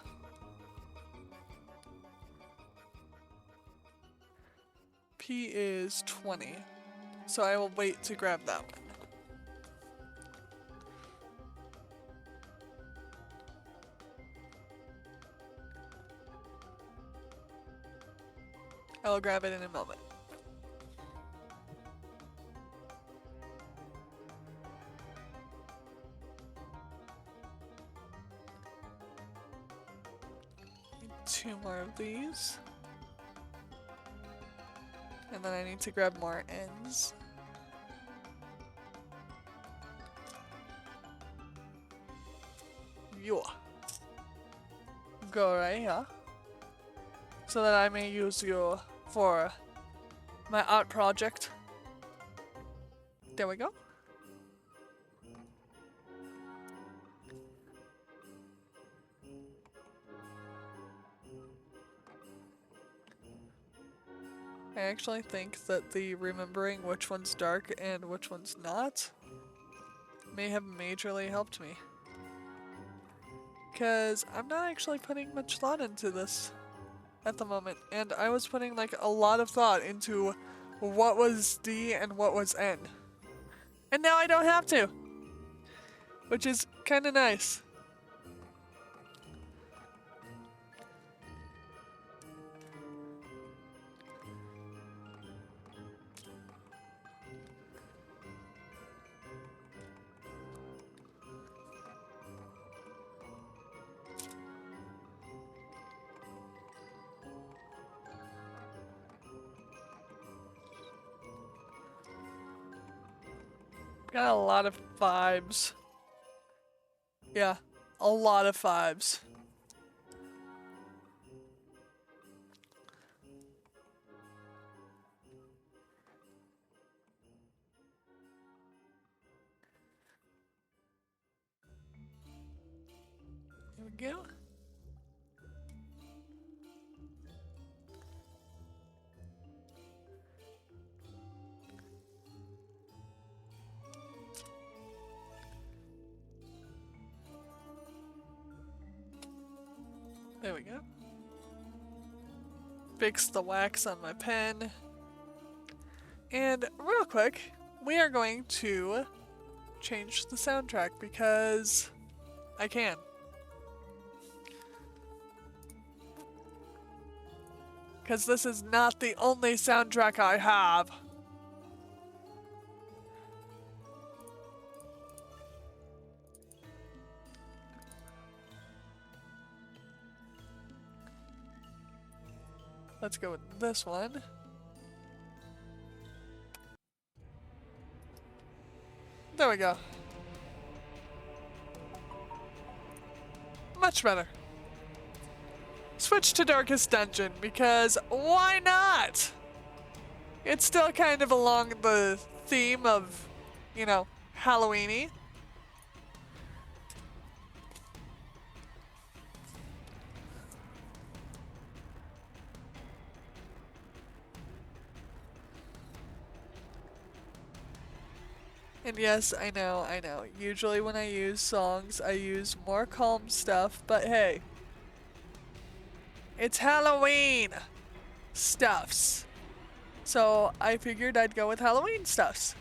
P is 20, so I will wait to grab that one. I will grab it in a moment. Need 2 more of these. And then I need to grab more ends. Yo. Go right here. So that I may use you for my art project. There we go. I actually think that the remembering which one's dark and which one's not may have majorly helped me. Because I'm not actually putting much thought into this at the moment. And I was putting like a lot of thought into what was D and what was N. And now I don't have to. Which is kind of nice. Got a lot of vibes. Yeah, a lot of 5s. There we go. There we go. Fix the wax on my pen. And real quick, we are going to change the soundtrack because I can. Because this is not the only soundtrack I have. Let's go with this one. There we go. Much better. Switch to Darkest Dungeon because why not? It's still kind of along the theme of, you know, Halloween-y. And yes, I know. Usually when I use songs, I use more calm stuff, but hey. It's Halloween stuffs. So I figured I'd go with Halloween stuffs.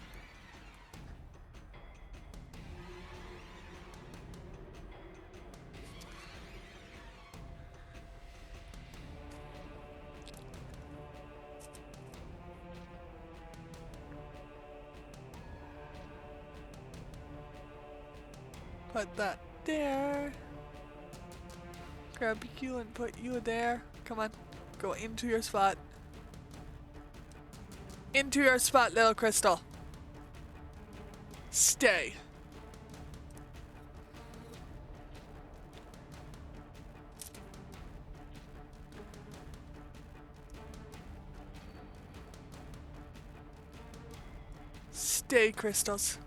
Put that there. Grab you and put you there. Come on. Go into your spot. Into your spot, little crystal. Stay. Stay, crystals.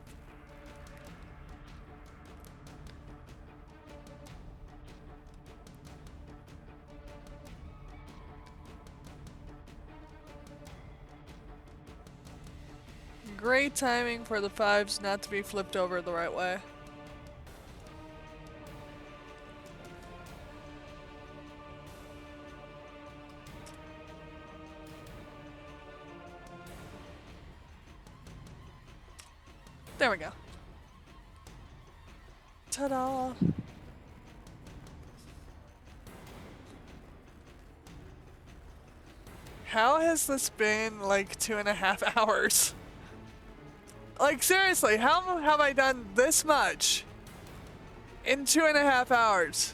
Great timing for the 5s not to be flipped over the right way. There we go. Ta-da! How has this been like 2.5 hours? Like seriously, how have I done this much in 2.5 hours?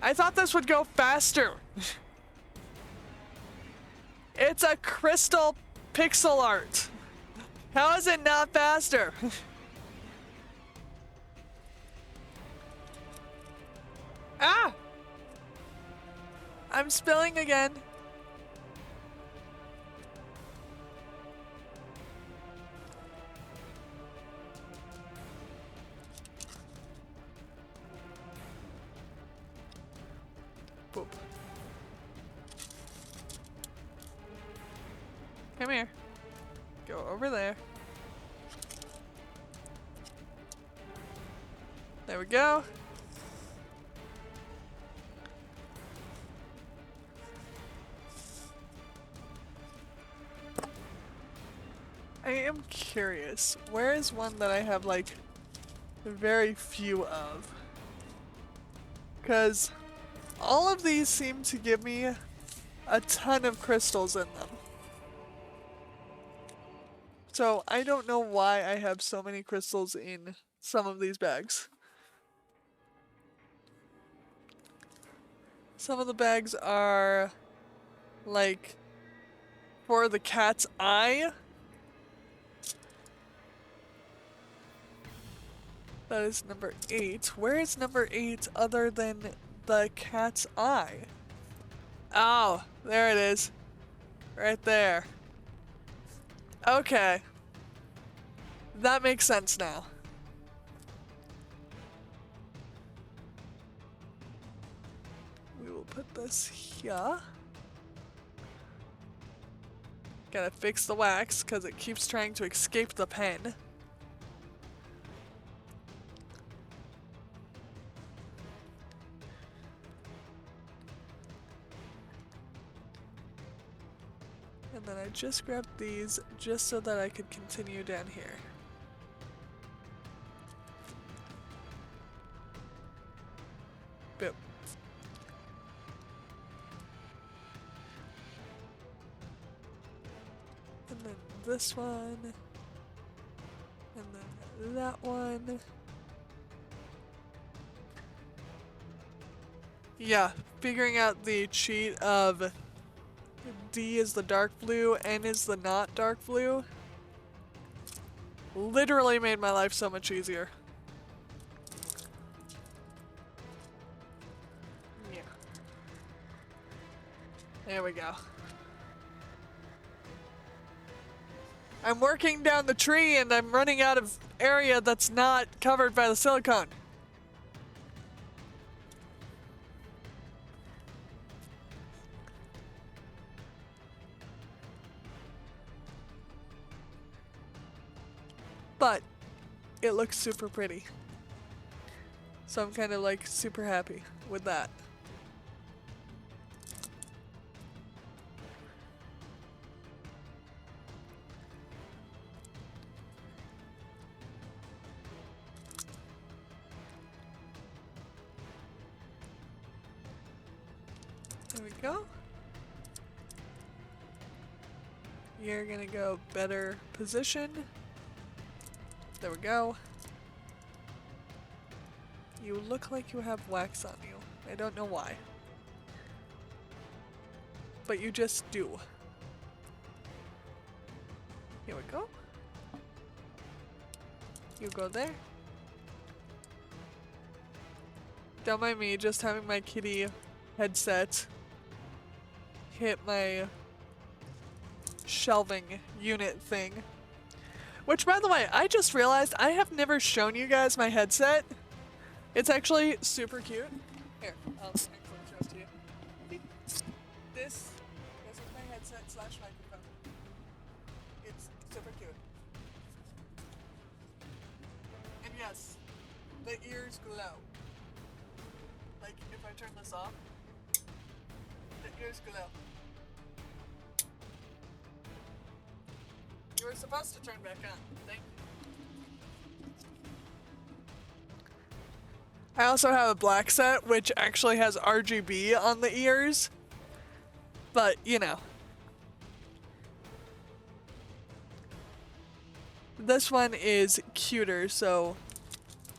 I thought this would go faster. It's a crystal pixel art. How is it not faster? Ah! I'm spilling again. Boop. Come here. Go over there. There we go. I am curious. Where is one that I have like very few of? Because all of these seem to give me a ton of crystals in them. So I don't know why I have so many crystals in some of these bags. Some of the bags are like for the cat's eye. That is number 8. Where is number 8 other than the cat's eye? Oh, there it is. Right there. Okay. That makes sense now. We will put this here. Gotta fix the wax because it keeps trying to escape the pen. And then I just grabbed these just so that I could continue down here. Boop. And then this one. And then that one. Yeah, figuring out the cheat of D is the dark blue, N is the not dark blue. Literally made my life so much easier. Yeah. There we go. I'm working down the tree and I'm running out of area that's not covered by the silicone. But it looks super pretty. So I'm kind of like super happy with that. There we go. You're gonna go better position. There we go. You look like you have wax on you. I don't know why. But you just do. Here we go. You go there. Don't mind me just having my kitty headset hit my shelving unit thing. Which, by the way, I just realized I have never shown you guys my headset. It's actually super cute. Here, I'll actually show it to you. This is my headset slash microphone. It's super cute. And yes, the ears glow. Like, if I turn this off, the ears glow. You were supposed to turn back on. Thank you. I also have a black set, which actually has RGB on the ears. But, you know. This one is cuter, so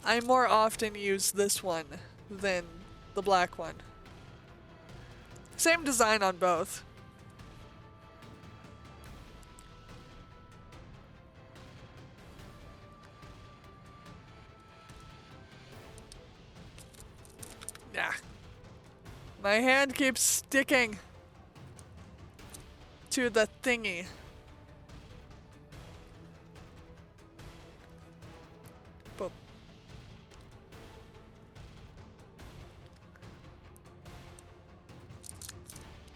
I more often use this one than the black one. Same design on both. Yeah. My hand keeps sticking to the thingy. Boop.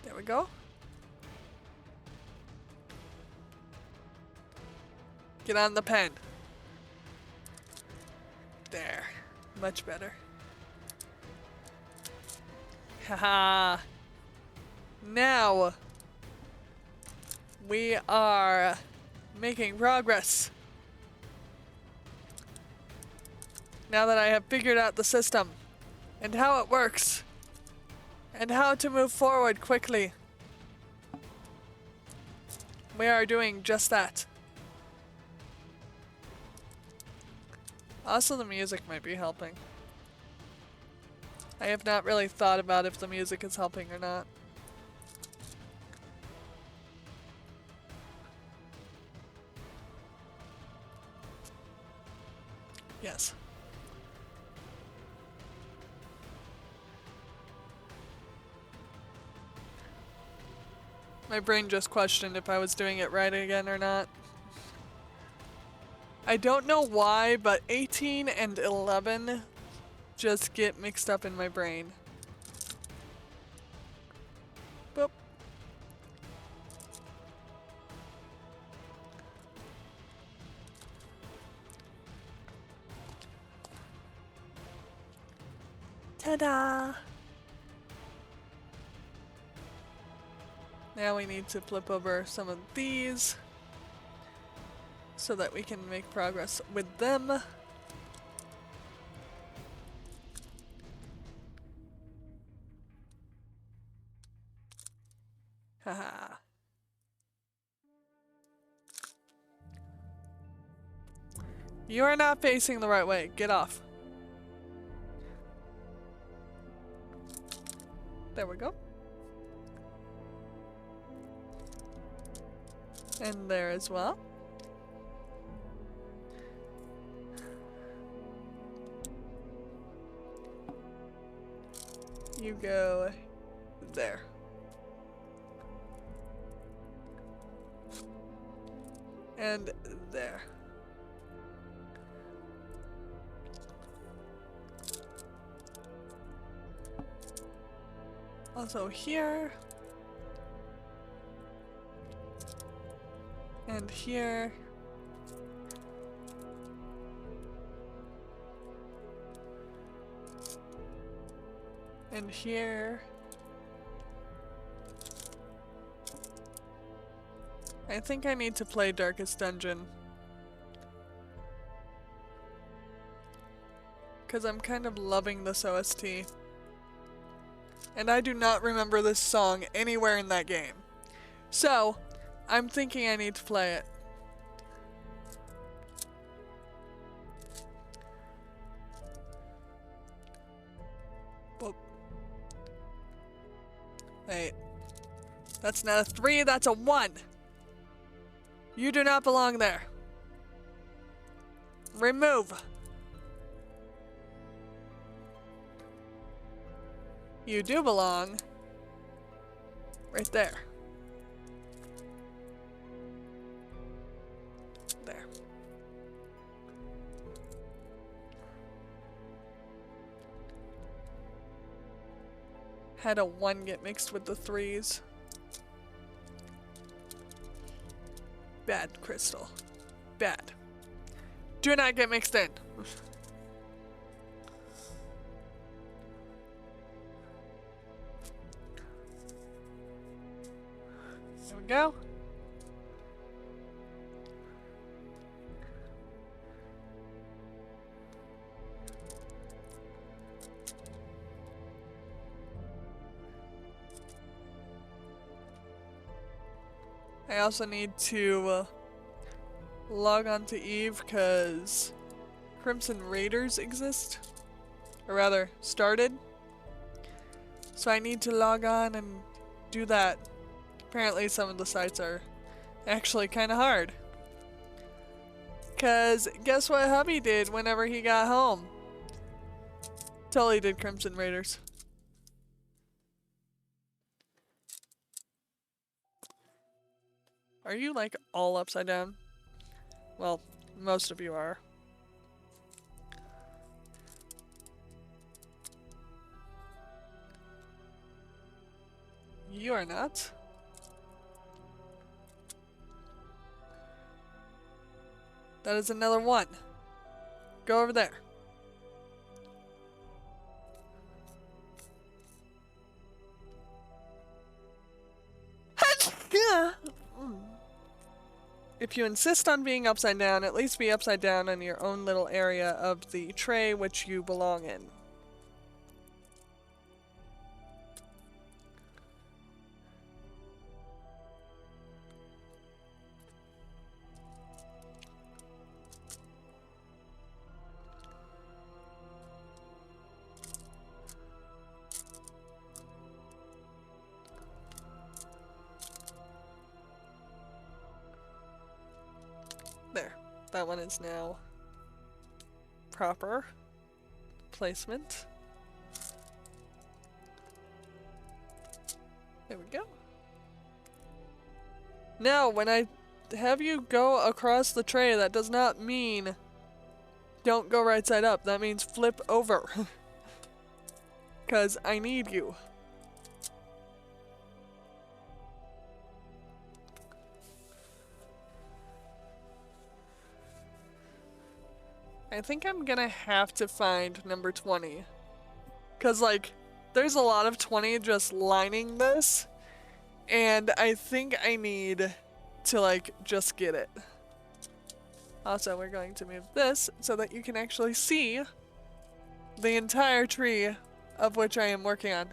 There we go. Get on the pen. There. Much better. Haha. Now we are making progress. Now that I have figured out the system and how it works and how to move forward quickly, we are doing just that. Also, the music might be helping. I have not really thought about if the music is helping or not. Yes. My brain just questioned if I was doing it right again or not. I don't know why, but 18 and 11 just get mixed up in my brain. Boop. Ta-da! Now we need to flip over some of these so that we can make progress with them. Haha. You are not facing the right way. Get off. There we go. And there as well. You go there. And there. Also here. And here. And here. I think I need to play Darkest Dungeon. Because I'm kind of loving this OST. And I do not remember this song anywhere in that game. So, I'm thinking I need to play it. Boop. Wait. That's not a 3, that's a 1! You do not belong there. Remove. You do belong right there. There. Had a 1 get mixed with the 3s. Bad, Crystal. Bad. Do not get mixed in. There we go. I also need to log on to Eve because Crimson Raiders exist, or rather started. So I need to log on and do that. Apparently some of the sites are actually kind of hard. Cause guess what hubby did whenever he got home? Totally did Crimson Raiders. Are you like all upside down? Well, most of you are. You are not. That is another 1. Go over there. If you insist on being upside down, at least be upside down in your own little area of the tray which you belong in. There. That one is now proper placement. There we go. Now, when I have you go across the tray, that does not mean don't go right side up. That means flip over. Because I need you. I think I'm gonna have to find number 20. Because, like, there's a lot of 20 just lining this. And I think I need to, like, just get it. Also, we're going to move this so that you can actually see the entire tree of which I am working on.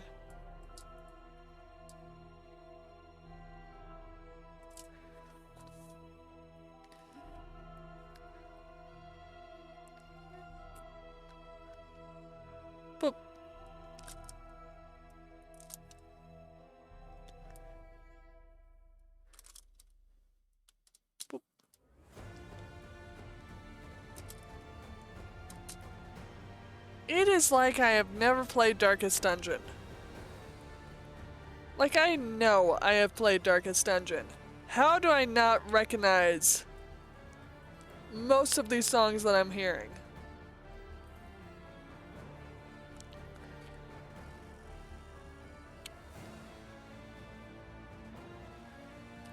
Boop. Boop. It is like I have never played Darkest Dungeon. Like, I know I have played Darkest Dungeon. How do I not recognize most of these songs that I'm hearing?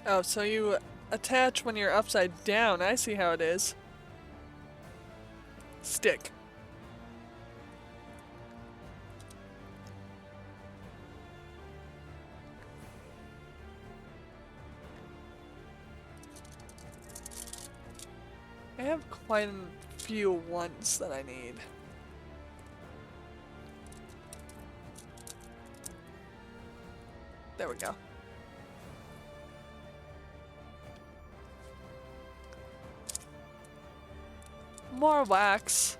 Oh, so you attach when you're upside down. I see how it is. Stick. I have quite a few ones that I need. There we go. More wax.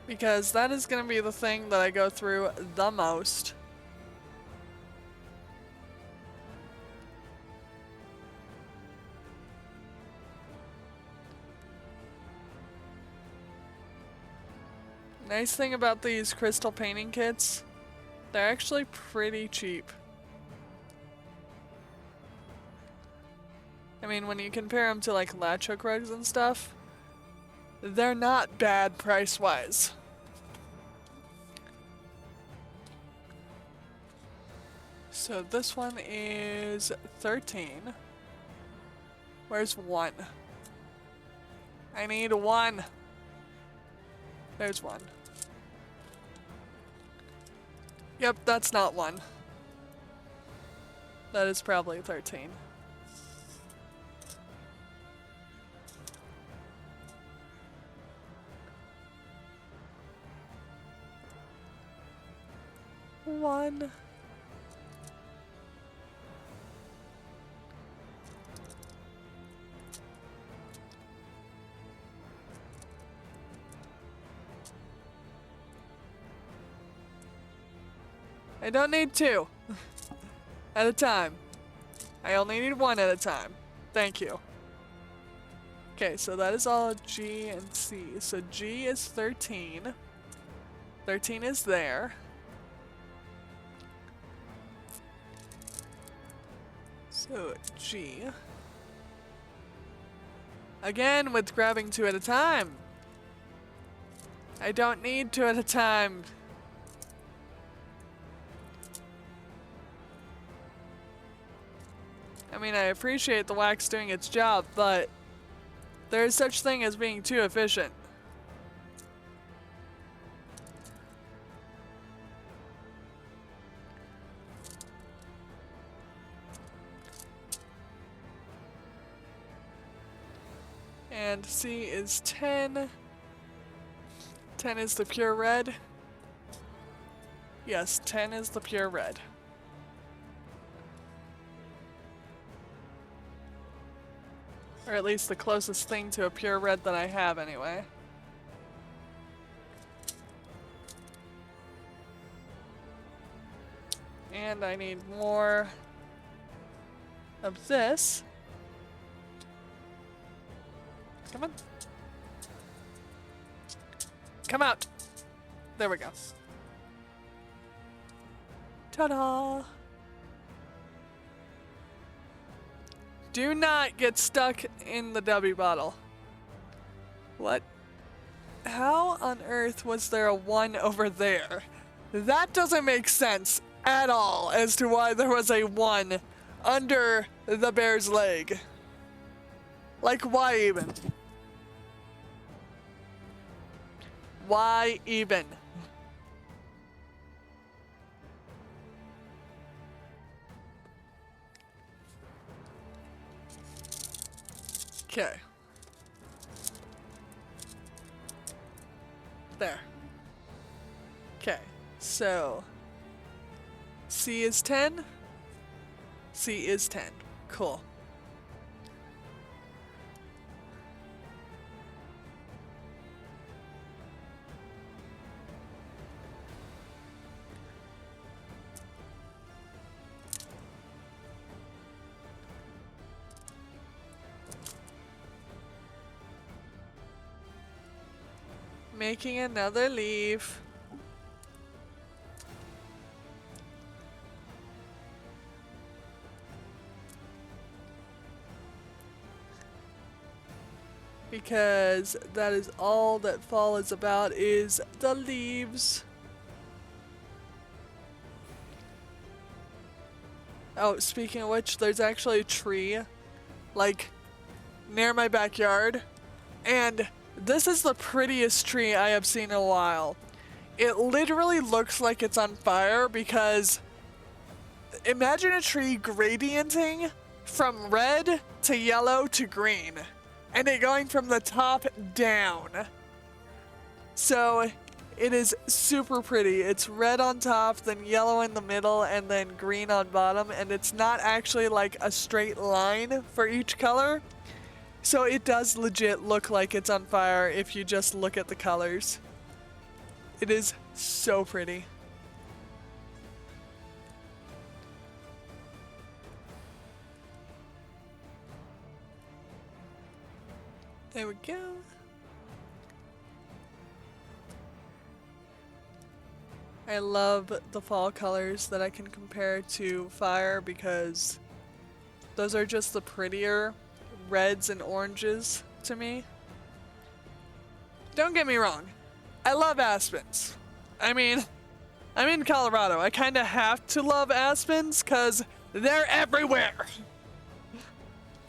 Because that is going to be the thing that I go through the most. Nice thing about these crystal painting kits, they're actually pretty cheap. I mean, when you compare them to like latch hook rugs and stuff, they're not bad price-wise. So this one is 13. Where's 1? I need 1. There's 1. Yep, that's not 1. That is probably 13. One. I don't need 2 at a time. I only need 1 at a time. Thank you. Okay, so that is all G and C. So G is 13. 13 is there. So G. Again with grabbing 2 at a time. I don't need 2 at a time. I mean, I appreciate the wax doing its job, but there is such thing as being too efficient. And C is 10. 10 is the pure red. Yes, 10 is the pure red. Or at least the closest thing to a pure red that I have anyway. And I need more of this. Come on. Come out. There we go. Ta-da! Do not get stuck in the W bottle. What? How on earth was there a 1 over there? That doesn't make sense at all as to why there was a 1 under the bear's leg. Like, why even? Why even? Okay. There. Okay, so C is 10. C is 10. Cool. Making another leaf. Because that is all that fall is about, is the leaves. Oh, speaking of which, there's actually a tree, like, near my backyard, and this is the prettiest tree I have seen in a while. It literally looks like it's on fire because imagine a tree gradienting from red to yellow to green and it going from the top down. So it is super pretty. It's red on top, then yellow in the middle, and then green on bottom, and it's not actually like a straight line for each color. So it does legit look like it's on fire if you just look at the colors. It is so pretty. There we go. I love the fall colors that I can compare to fire because those are just the prettier reds and oranges to me. Don't get me wrong, I love aspens. I mean, I'm in Colorado. I kind of have to love aspens because they're everywhere.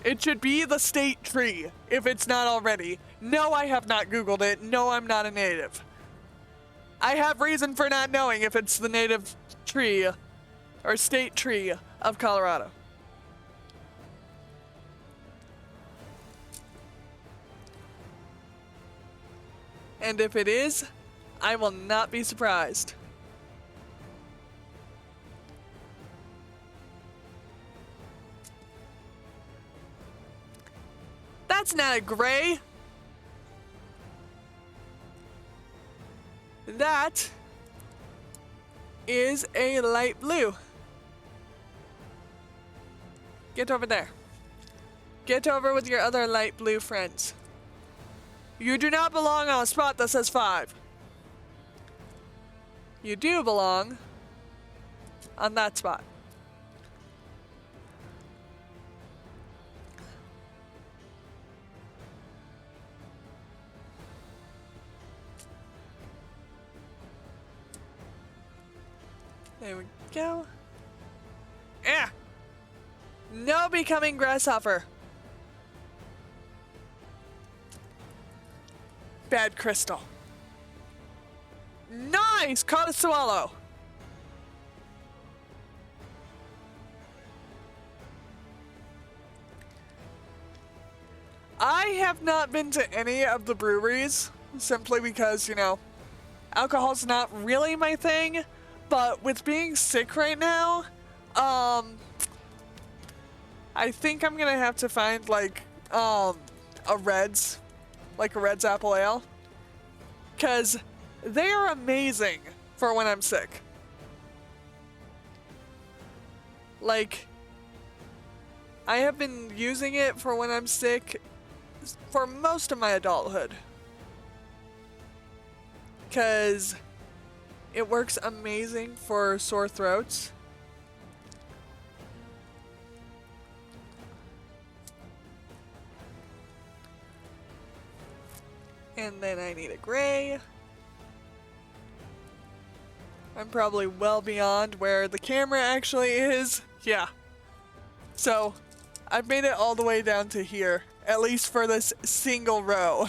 It should be the state tree if it's not already. No, I have not Googled it. No, I'm not a native. I have reason for not knowing if it's the native tree or state tree of Colorado. And if it is, I will not be surprised. That's not a gray. That is a light blue. Get over there. Get over with your other light blue friends. You do not belong on a spot that says 5. You do belong on that spot. There we go. Yeah. No becoming grasshopper. Bad crystal. Nice! Caught a swallow. I have not been to any of the breweries simply because, you know, alcohol's not really my thing, but with being sick right now, I think I'm gonna have to find like a Reds apple ale, because they are amazing for when I'm sick. Like, I have been using it for when I'm sick for most of my adulthood, because it works amazing for sore throats And then I need a gray. I'm probably well beyond where the camera actually is. Yeah. So, I've made it all the way down to here, at least for this single row.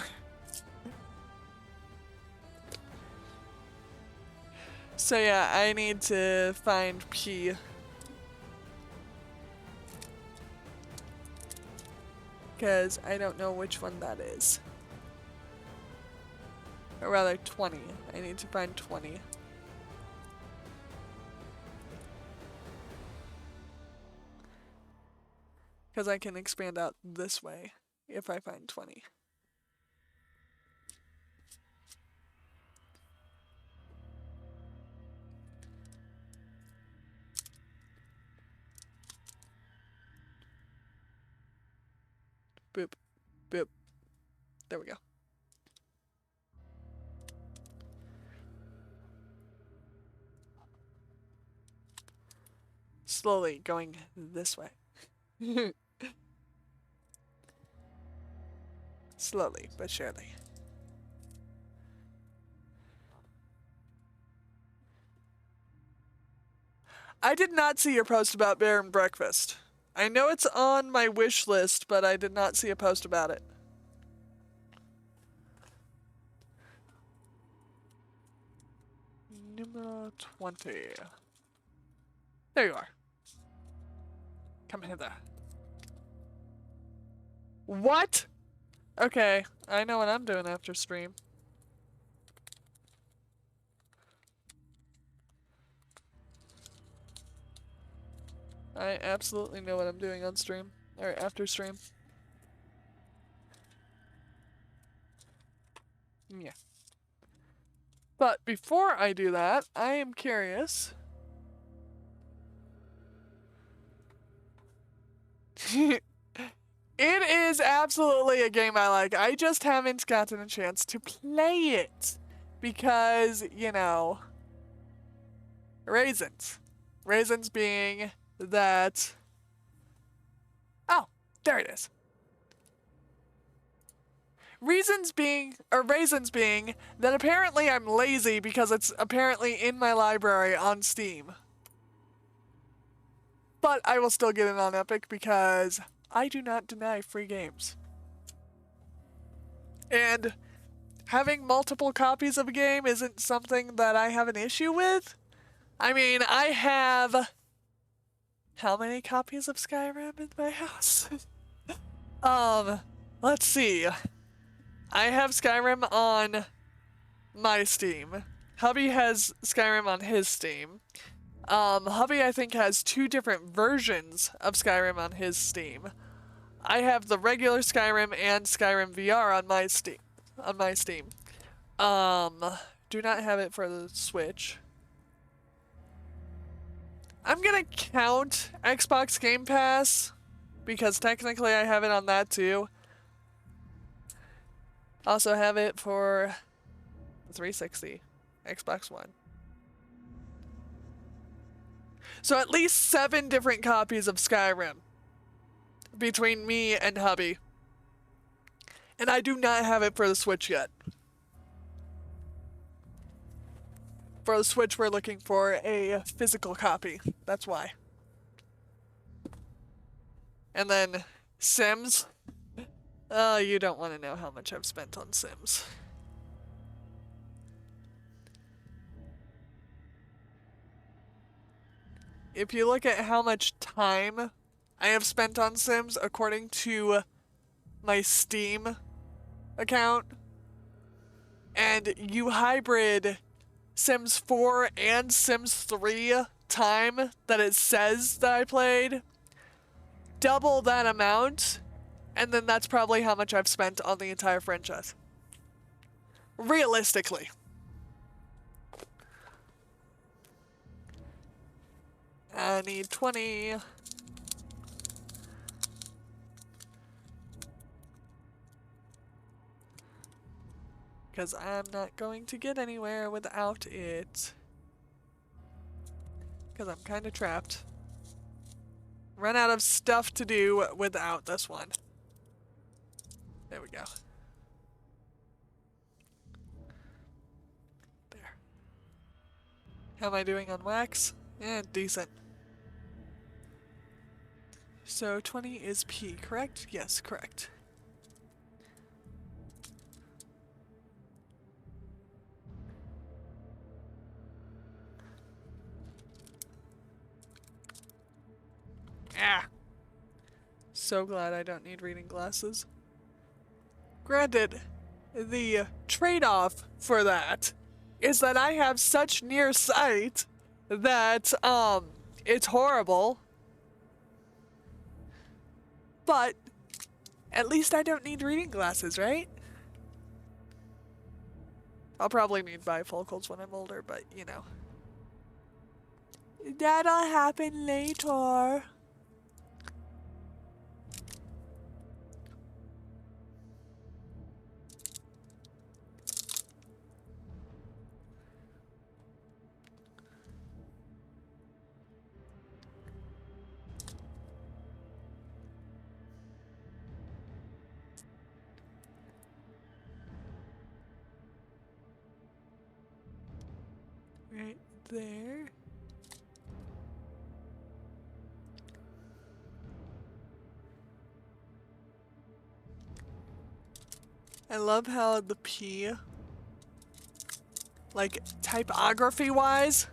So yeah, I need to find P. Because I don't know which one that is. Or rather, 20. I need to find 20. Because I can expand out this way if I find 20. Boop. Boop. There we go. Slowly going this way. Slowly, but surely. I did not see your post about bear and breakfast. I know it's on my wish list, but I did not see a post about it. Numero 20. There you are. Come hither. What? Okay, I know what I'm doing after stream. I absolutely know what I'm doing on stream. Or after stream. Yeah. But before I do that, I am curious. It is absolutely a game I like. I just haven't gotten a chance to play it. Because, you know, raisins. Raisins being that... Oh, there it is. Raisins being that apparently I'm lazy because it's apparently in my library on Steam. But I will still get it on Epic because I do not deny free games. And having multiple copies of a game isn't something that I have an issue with. I mean, I have... How many copies of Skyrim in my house? Let's see. I have Skyrim on my Steam. Hubby has Skyrim on his Steam. Hubby, I think, has 2 different versions of Skyrim on his Steam. I have the regular Skyrim and Skyrim VR on my Steam. Do not have it for the Switch. I'm gonna count Xbox Game Pass because technically I have it on that too. Also have it for 360, Xbox One. So at least 7 different copies of Skyrim between me and hubby. And I do not have it for the Switch yet. For the Switch, we're looking for a physical copy. That's why. And then Sims. Oh, you don't want to know how much I've spent on Sims. If you look at how much time I have spent on Sims according to my Steam account, and you hybrid Sims 4 and Sims 3 time that it says that I played, double that amount, and then that's probably how much I've spent on the entire franchise. Realistically. I need 20. Because I'm not going to get anywhere without it. Because I'm kind of trapped. Run out of stuff to do without this one. There we go. How am I doing on wax? Yeah, decent. So 20 is P, correct? Yes, correct. Ah! So glad I don't need reading glasses. Granted, the trade-off for that is that I have such near sight that, it's horrible. But at least I don't need reading glasses, right? I'll probably need bifocals when I'm older, but you know. That'll happen later. Right there. I love how the P, like, typography-wise,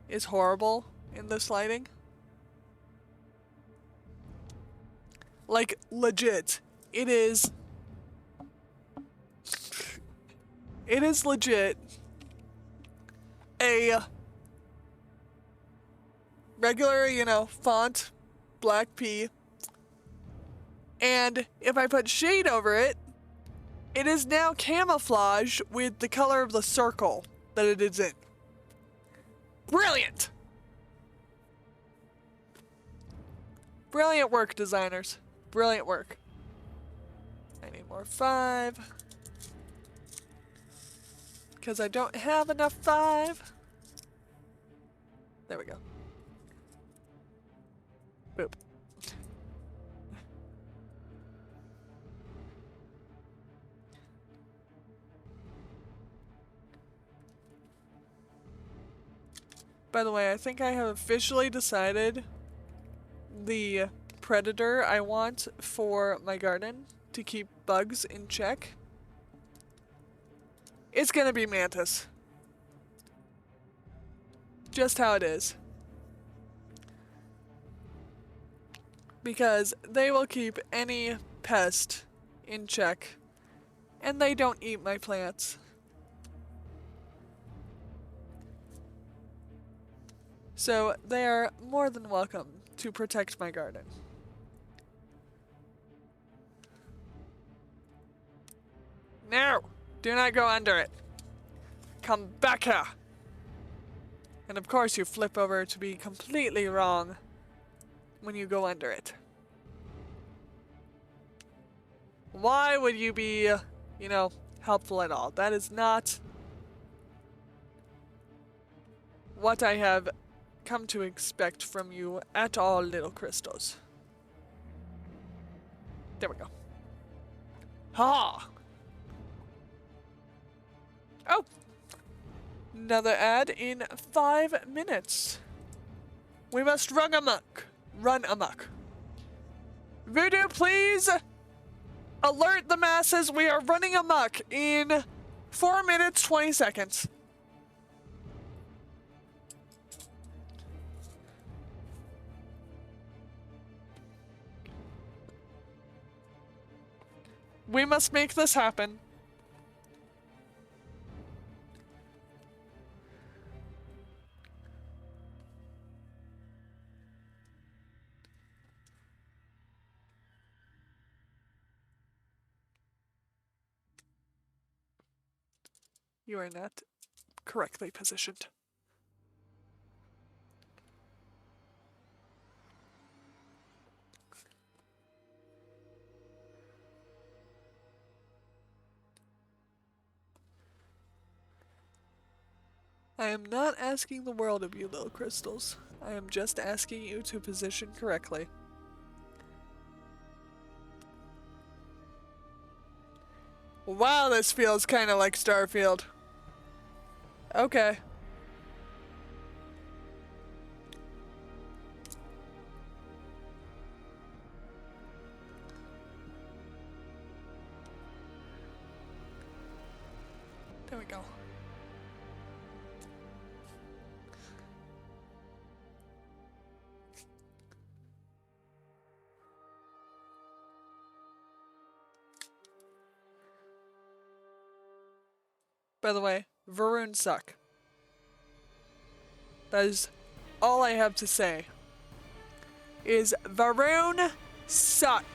is horrible in this lighting. Like, legit. It is legit a regular, you know, font, black P. And if I put shade over it, it is now camouflaged with the color of the circle that it is in. Brilliant! Brilliant work, designers. Brilliant work. I need more 5. Because I don't have enough 5. There we go. Boop. By the way, I think I have officially decided the predator I want for my garden to keep bugs in check. It's gonna be mantis. Just how it is. Because they will keep any pest in check. And they don't eat my plants. So they are more than welcome to protect my garden. No! Do not go under it. Come back here. And of course you flip over to be completely wrong when you go under it. Why would you be, you know, helpful at all? That is not what I have come to expect from you at all, little crystals. There we go. Ha! Oh! Another ad in 5 minutes. We must run amok. Run amok. Voodoo, please alert the masses. We are running amok in 4 minutes, 20 seconds. We must make this happen. You are not correctly positioned. I am not asking the world of you, little crystals. I am just asking you to position correctly. Wow, this feels kind of like Starfield. Okay. we go. By the way, Varoons suck. That is all I have to say. Is Varoon suck.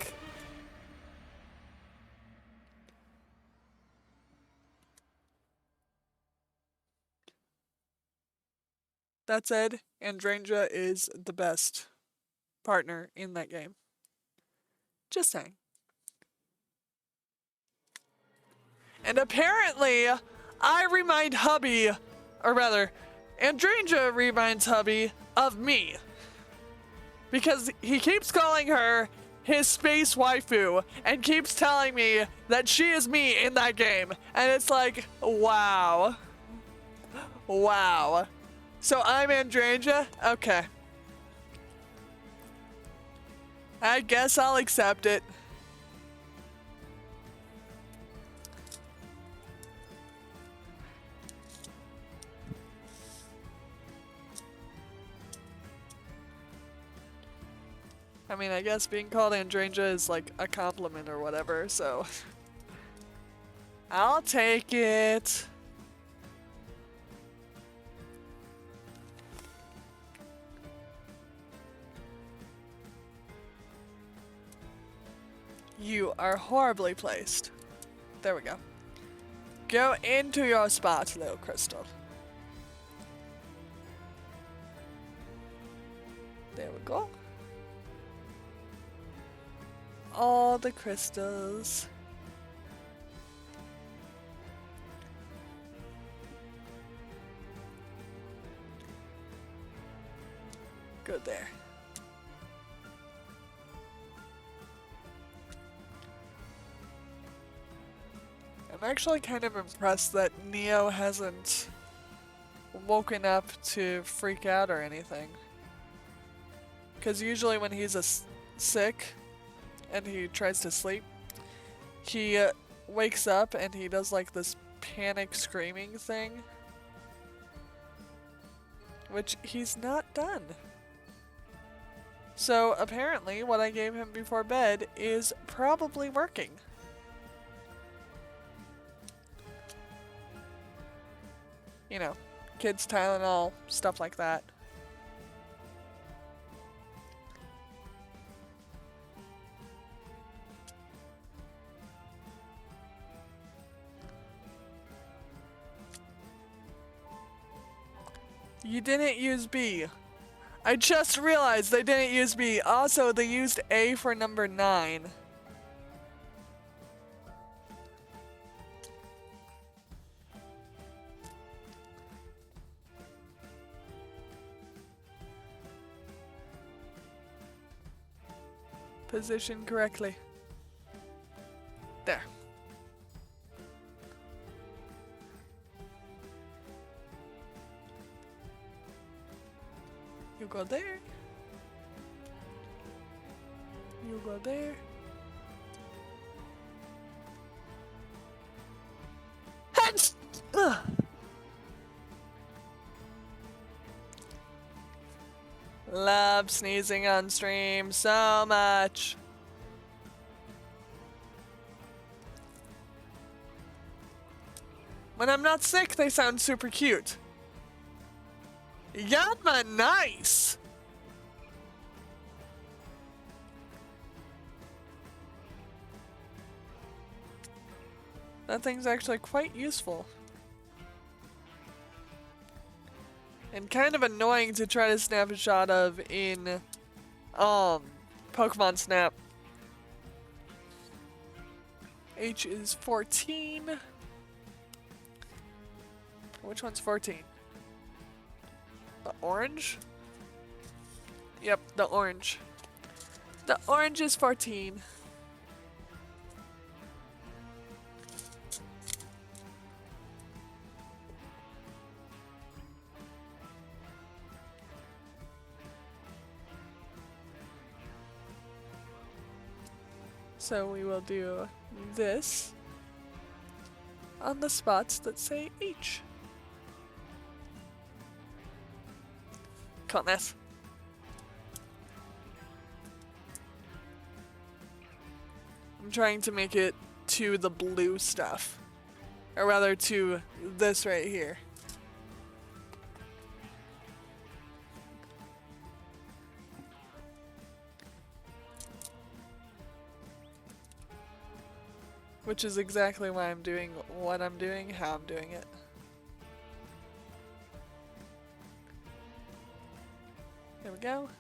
That said, Andrangia is the best partner in that game. Just saying. And apparently, I remind hubby, or rather, Andrangia reminds hubby of me. Because he keeps calling her his space waifu and keeps telling me that she is me in that game. And it's like, wow. Wow. So I'm Andrangia? Okay. I guess I'll accept it. I mean, I guess being called Andrangia is like a compliment or whatever, so I'll take it. You are horribly placed. There we go. Go into your spot, little crystal. There we go. All the crystals. Good there. I'm actually kind of impressed that Neo hasn't woken up to freak out or anything. Because usually when he's sick and he tries to sleep, he wakes up and he does like this panic screaming thing. Which he's not done. So apparently what I gave him before bed is probably working. You know, kids Tylenol, stuff like that. You didn't use B. I just realized they didn't use B. Also, they used A for number 9. Position correctly. There. You go there. You go there. Ugh. Love sneezing on stream so much. When I'm not sick, they sound super cute. Yamma, nice! That thing's actually quite useful. And kind of annoying to try to snap a shot of in Pokemon Snap. H is 14. Which one's 14? The orange? Yep, the orange. The orange is 14. So we will do this. on the spots that say H. Coolness. I'm trying to make it to the blue stuff. Or rather to this right here. Which is exactly why I'm doing what I'm doing, how I'm doing it. There we go.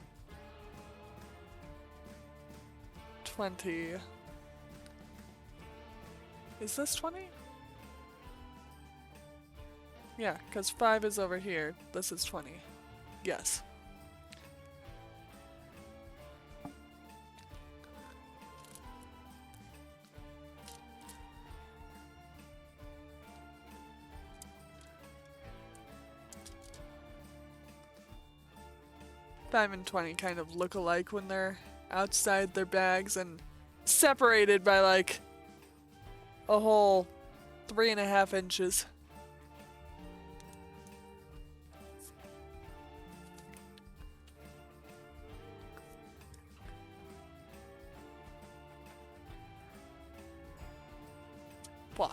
20. Is this 20? Yeah, because 5 is over here. This is 20. Yes. Five and 20 kind of look alike when they're outside their bags and separated by like a whole 3.5 inches. Blah.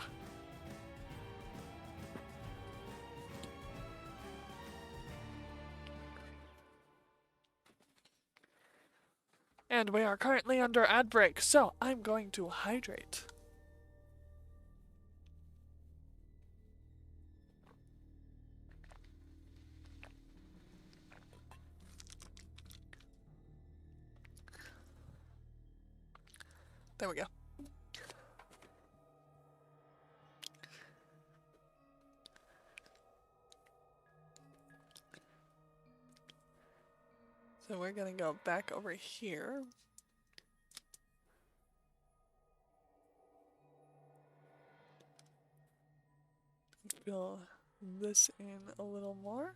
And we are currently under ad break, so I'm going to hydrate. There we go. So we're gonna go back over here. Fill this in a little more.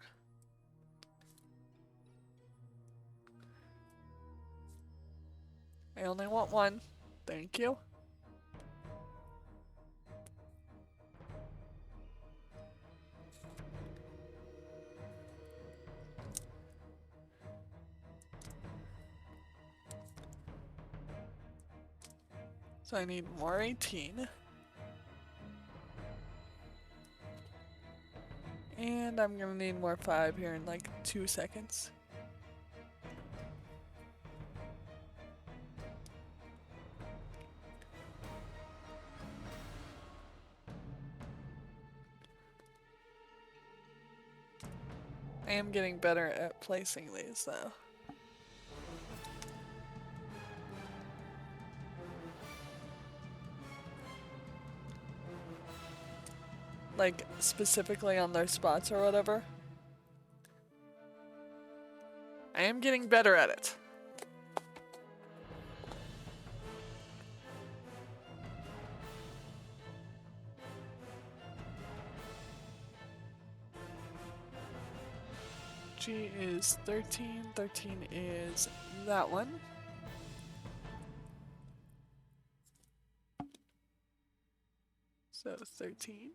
I only want one. Thank you. So I need more 18. And I'm gonna need more 5 here in like 2 seconds. I am getting better at placing these though. Like specifically on their spots or whatever. I am getting better at it. G is 13, 13 is that one. So 13.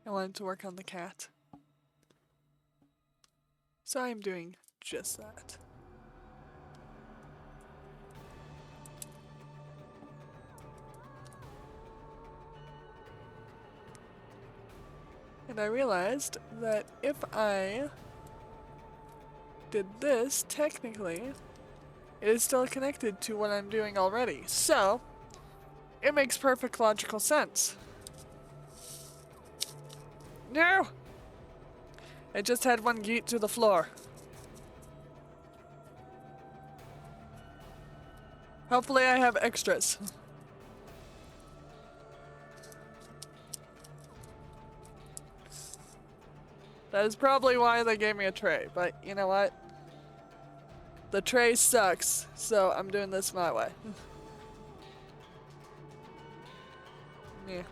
I wanted to work on the cat. So I'm doing just that. And I realized that if I did this, technically, it is still connected to what I'm doing already. So, it makes perfect logical sense. No! I just had one yeet to the floor. Hopefully I have extras. That is probably why they gave me a tray, but you know what? The tray sucks, so I'm doing this my way. Yeah.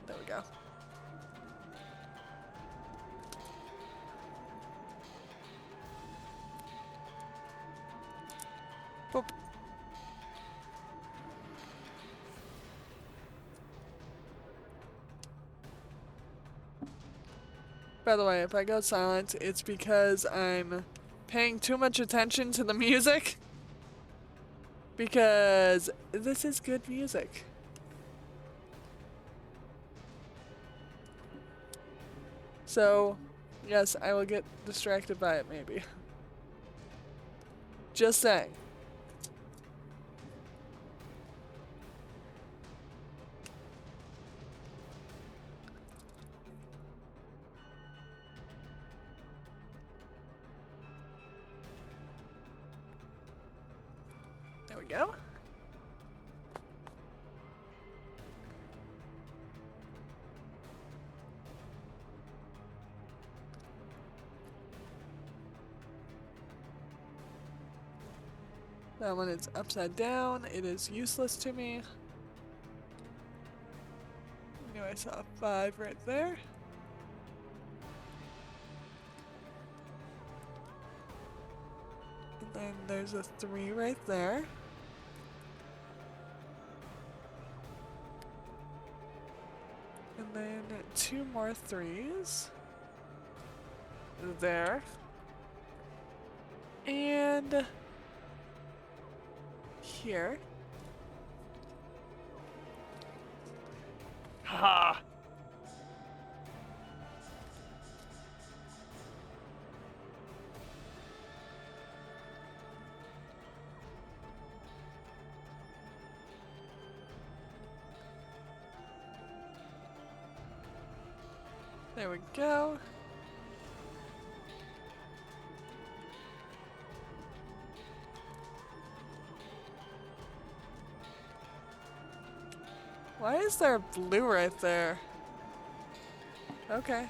There we go. Boop. By the way, if I go silent, it's because I'm paying too much attention to the music. Because this is good music. So, yes, I will get distracted by it maybe. Just saying. There we go. That one is upside down. It is useless to me. I knew I saw a 5 right there. And then there's a 3 right there. And then 2 more 3s. There. And here. Ha! There we go. Why is there blue right there? Okay.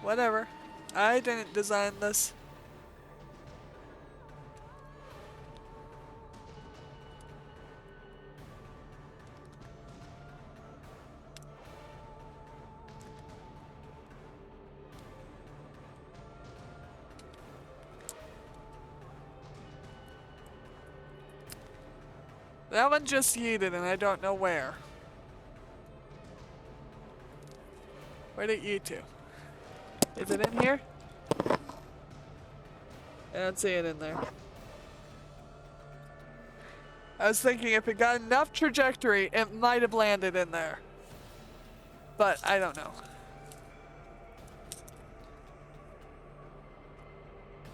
Whatever. I didn't design this. That one just yeeted and I don't know where. Where'd it yeet to? Is it in here? I don't see it in there. I was thinking if it got enough trajectory, it might have landed in there. But I don't know.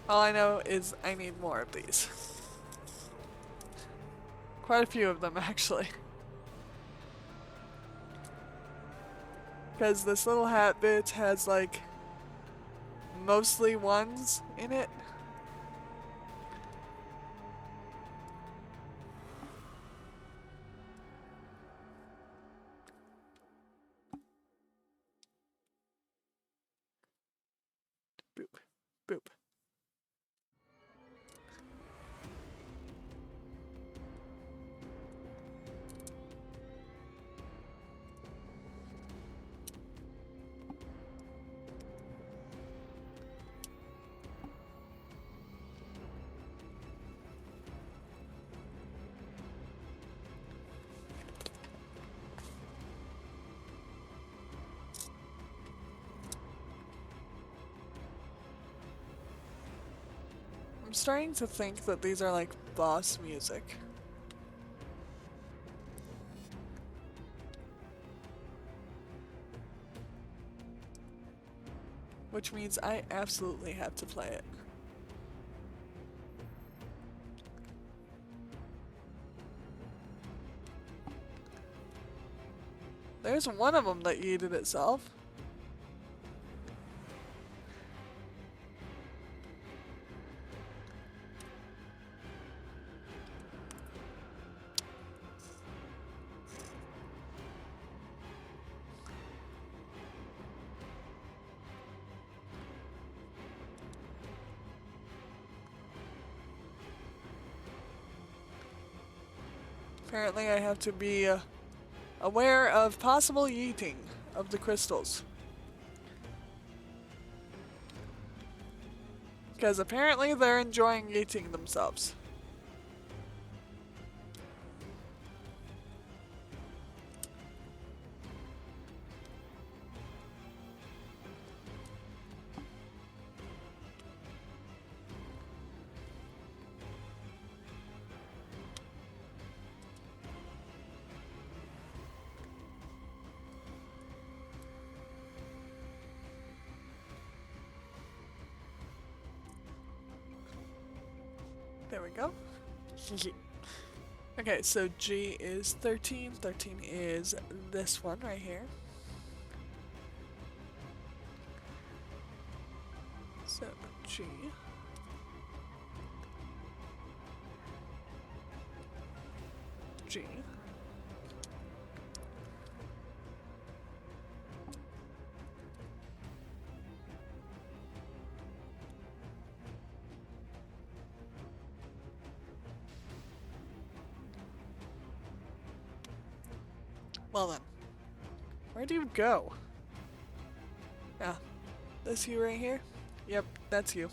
All I know is I need more of these. Quite a few of them, actually. Because this little hat bit has, like, mostly ones in it. Boop. Boop. I'm starting to think that these are like boss music. Which means I absolutely have to play it. There's one of them that yeeted itself. Apparently I have to be aware of possible yeeting of the crystals. Because apparently they're enjoying yeeting themselves. There we go. Okay, so G is 13. 13 is this one right here. So G. G. Well then, where do you go? Ah, this you right here? Yep, that's you.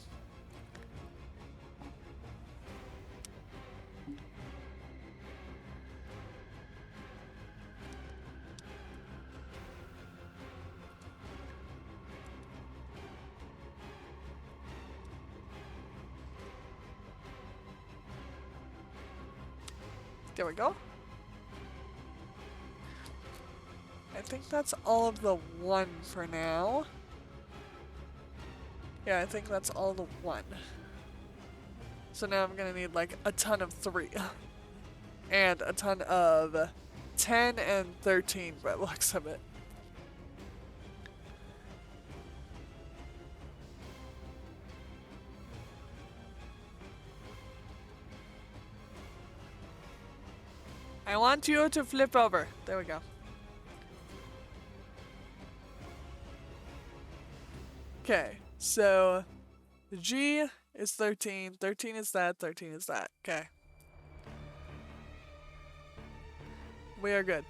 There we go. I think that's all of the one for now. Yeah, I think that's all the one. So now I'm gonna need like a ton of 3. And a ton of 10 and 13 by the looks of it. I want you to flip over. There we go. Okay, so G is 13, 13 is that, 13 is that. Okay. We are good.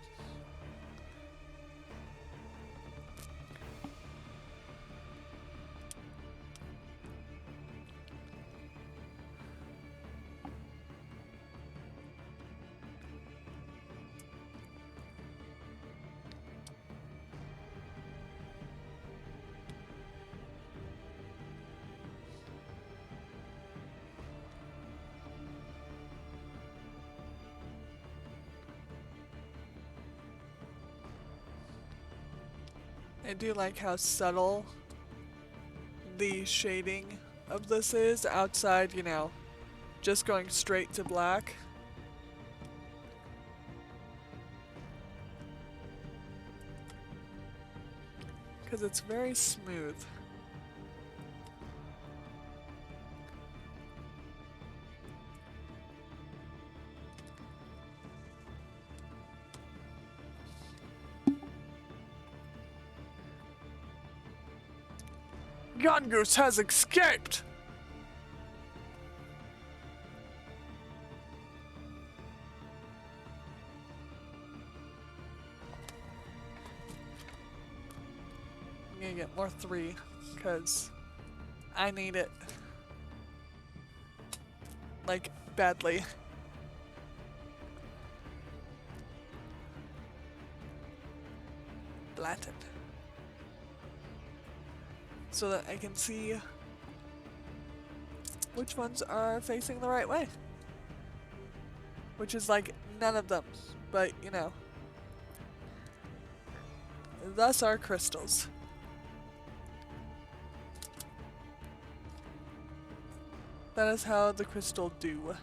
I do like how subtle the shading of this is. Outside, you know, just going straight to black. Because it's very smooth. Yongoose has escaped! I'm gonna get more 3, because I need it. Like, badly. Latin. So that I can see which ones are facing the right way. Which is like none of them, but you know. Thus are crystals. That is how the crystal do.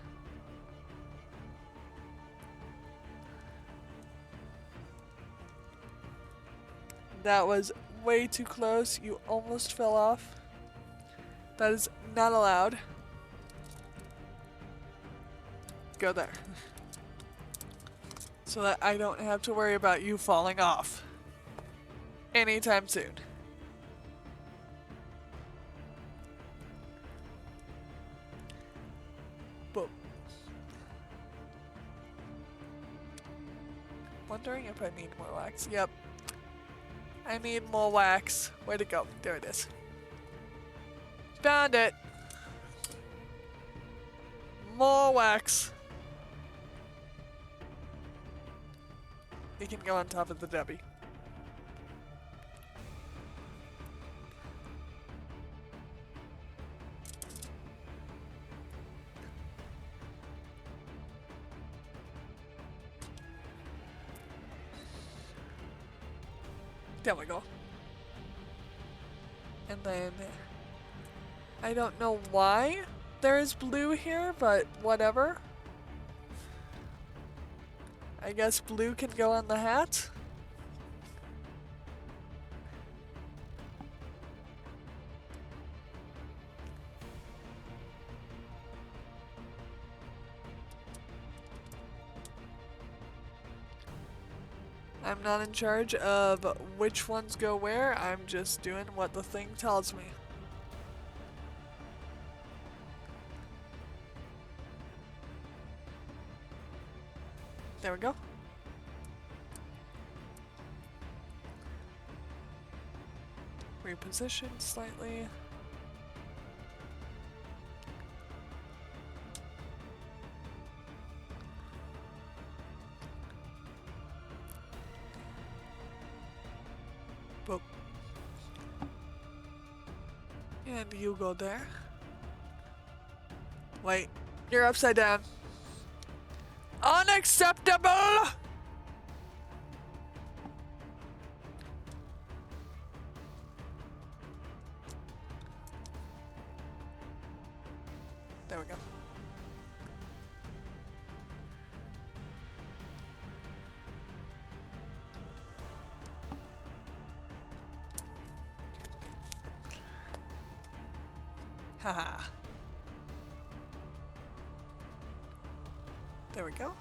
That was way too close. You almost fell off. That is not allowed. Go there. So that I don't have to worry about you falling off anytime soon. Boom. wondering if I need more wax. Yep. I need more wax. Where'd it go? There it is. Found it. More wax. You can go on top of the Debbie. There we go. And then I don't know why there is blue here, but whatever. I guess blue can go on the hat. I'm not in charge of which ones go where. I'm just doing what the thing tells me. There we go. Reposition slightly. Boop. And you go there. Wait, you're upside down. Unacceptable! There we go. Haha. There we go.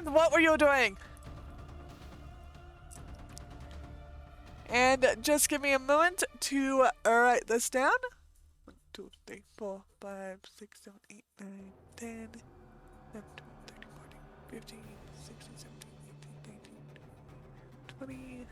What were you doing? And just give me a moment to write this down. 1, 2, 3, 4, 5, 6, 7, 8, 9, 10, 11, 12, 13, 14, 15, 16, 17, 18, 19, 20.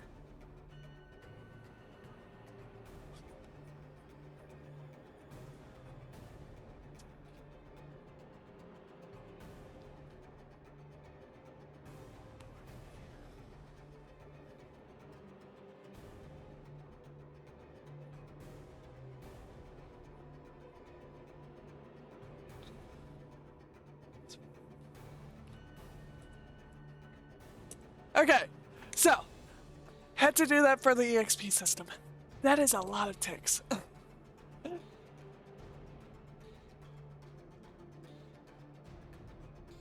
Okay, so, had to do that for the EXP system. That is a lot of ticks.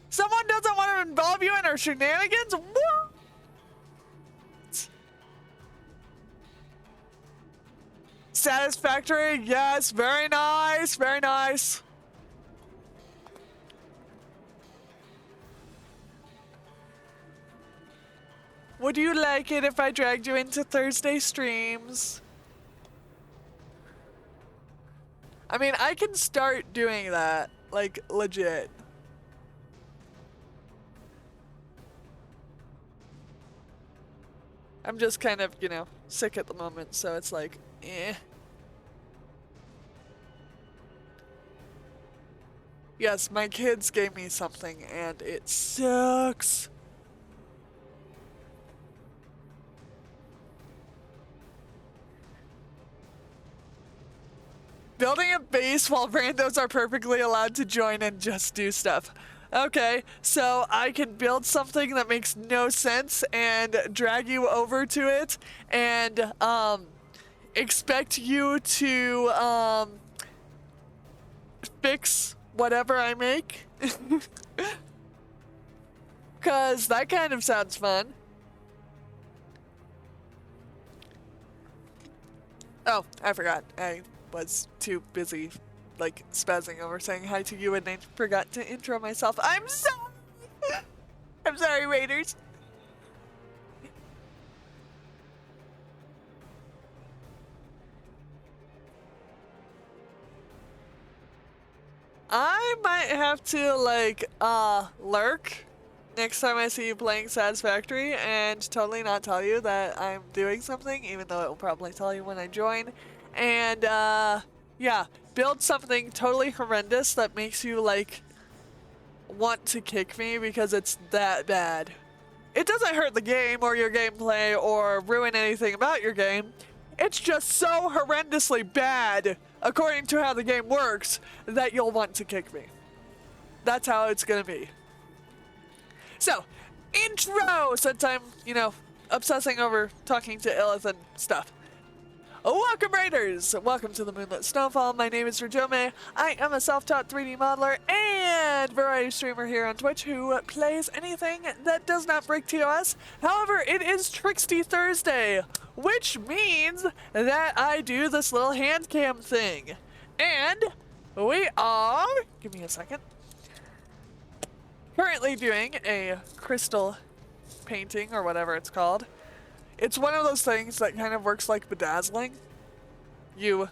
Someone doesn't want to involve you in our shenanigans? What? Satisfactory, yes, very nice, very nice. Would you like it if I dragged you into Thursday streams? I mean, I can start doing that, like, legit. I'm just kind of, you know, sick at the moment, so it's like, eh. Yes, my kids gave me something, and it sucks. Building a base while randos are perfectly allowed to join and just do stuff. Okay, so I can build something that makes no sense and drag you over to it and expect you to fix whatever I make. Cause that kind of sounds fun. Oh, I forgot. I was too busy, like, spazzing over saying hi to you and I forgot to intro myself. I'm sorry! I'm sorry, Raiders. I might have to, like, lurk next time I see you playing Satisfactory and totally not tell you that I'm doing something, even though it will probably tell you when I join. And, yeah, build something totally horrendous that makes you, like, want to kick me because it's that bad. It doesn't hurt the game or your gameplay or ruin anything about your game. It's just so horrendously bad, according to how the game works, that you'll want to kick me. That's how it's gonna be. So, intro! Since I'm, you know, obsessing over talking to Illith and stuff. Welcome, Raiders! Welcome to the Moonlit Snowfall. My name is Rajome. I am a self-taught 3D modeler and variety streamer here on Twitch who plays anything that does not break TOS. However, it is Trixty Thursday, which means that I do this little hand cam thing. And we are, give me a second, currently doing a crystal painting or whatever it's called. It's one of those things that kind of works like bedazzling. You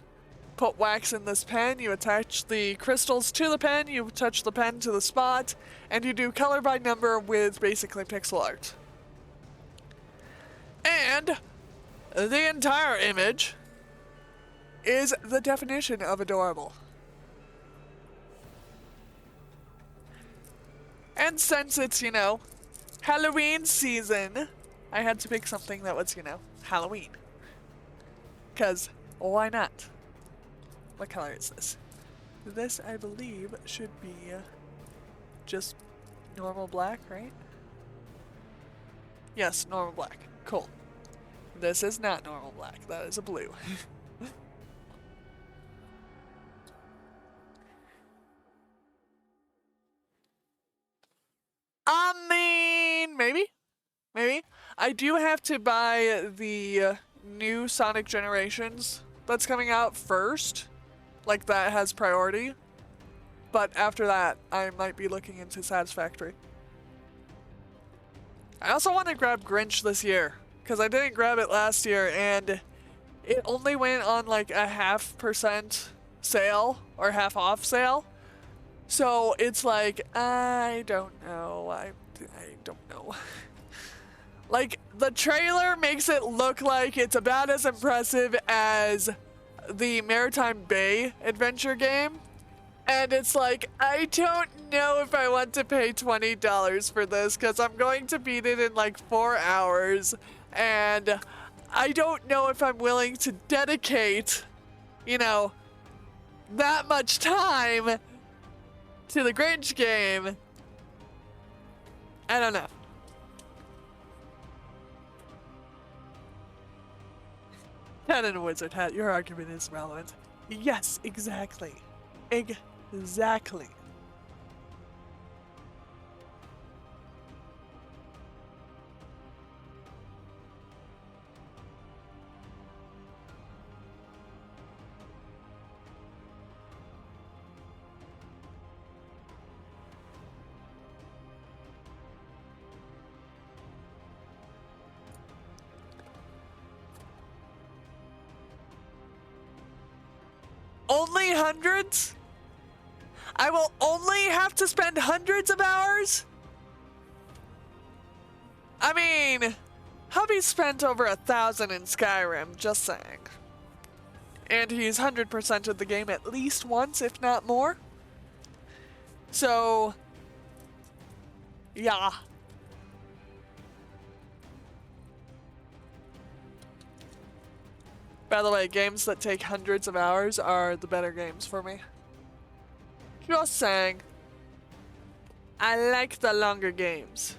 put wax in this pen, you attach the crystals to the pen, you touch the pen to the spot, and you do color by number with basically pixel art. And the entire image is the definition of adorable. And since it's, you know, Halloween season, I had to pick something that was, you know, Halloween. Because, why not? What color is this? This, I believe, should be just normal black, right? Yes, normal black. Cool. This is not normal black. That is a blue. I mean, maybe? Maybe? I do have to buy the new Sonic Generations that's coming out first. Like, that has priority. But after that, I might be looking into Satisfactory. I also want to grab Grinch this year, because I didn't grab it last year, and it only went on like a 0.5% sale, or half off sale. So it's like, I don't know. I don't know. Like, the trailer makes it look like it's about as impressive as the Maritime Bay adventure game. And it's like, I don't know if I want to pay $20 for this, because I'm going to beat it in like 4 hours. And I don't know if I'm willing to dedicate, you know, that much time to the Grinch game. I don't know. Cat in a wizard hat, your argument is relevant. Yes, exactly. Exactly. Only hundreds? I will only have to spend hundreds of hours? I mean, hubby spent over 1,000 in Skyrim, just saying. And he's 100%ed the game at least once, if not more. So, yeah. By the way, games that take hundreds of hours are the better games for me. Just saying. I like the longer games.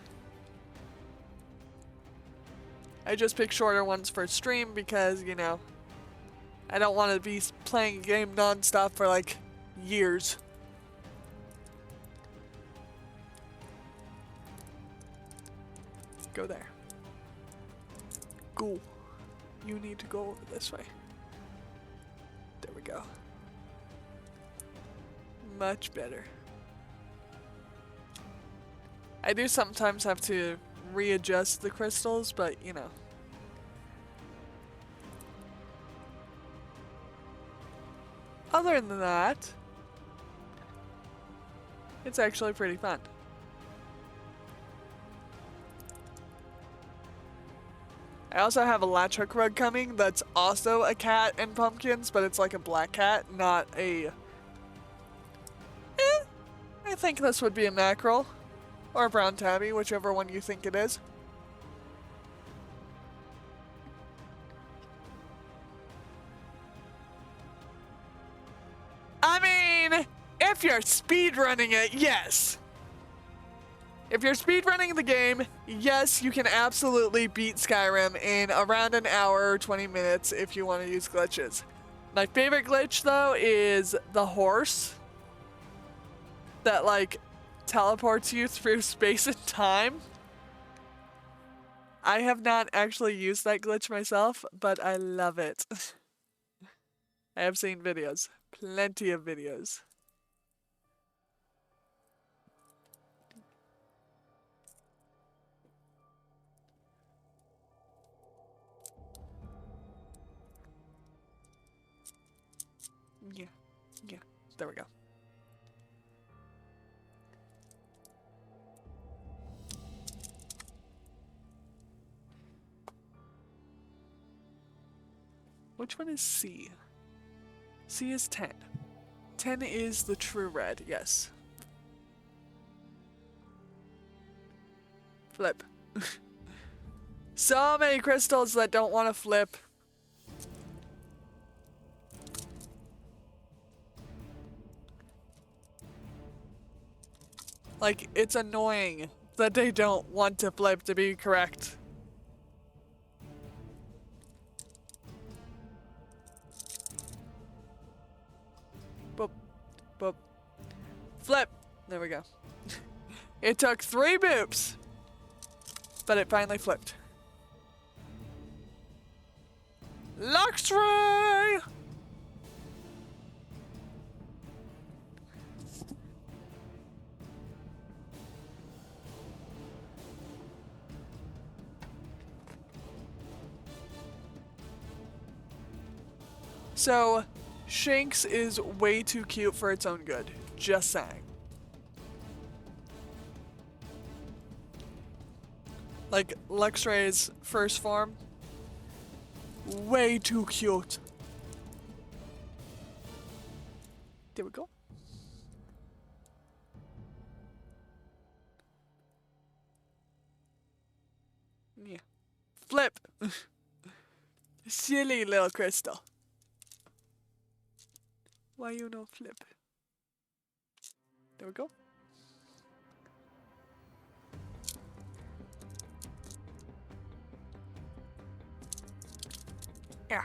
I just pick shorter ones for stream because, you know, I don't want to be playing a game non-stop for like years. Go there. Go. You need to go over this way. There we go. Much better. I do sometimes have to readjust the crystals, but you know. Other than that, it's actually pretty fun. I also have a latch hook rug coming that's also a cat and pumpkins, but it's like a black cat, not a... I think this would be a mackerel. Or a brown tabby, whichever one you think it is. I mean, if you're speedrunning it, yes. If you're speedrunning the game, yes, you can absolutely beat Skyrim in around an hour or 20 minutes if you want to use glitches. My favorite glitch, though, is the horse that, like, teleports you through space and time. I have not actually used that glitch myself, but I love it. I have seen videos. Plenty of videos. Yeah. Yeah. There we go. Which one is C? C is 10. 10 is the true red, yes. Flip. So many crystals that don't want to flip. Like, it's annoying that they don't want to flip to be correct. Boop. Boop. Flip. There we go. It took 3 boops, but it finally flipped. Luxray! So, Shanks is way too cute for its own good. Just saying. Like, Luxray's first form, way too cute. There we go. Yeah. Flip! Silly little crystal. Why you no flip? There we go. Yeah.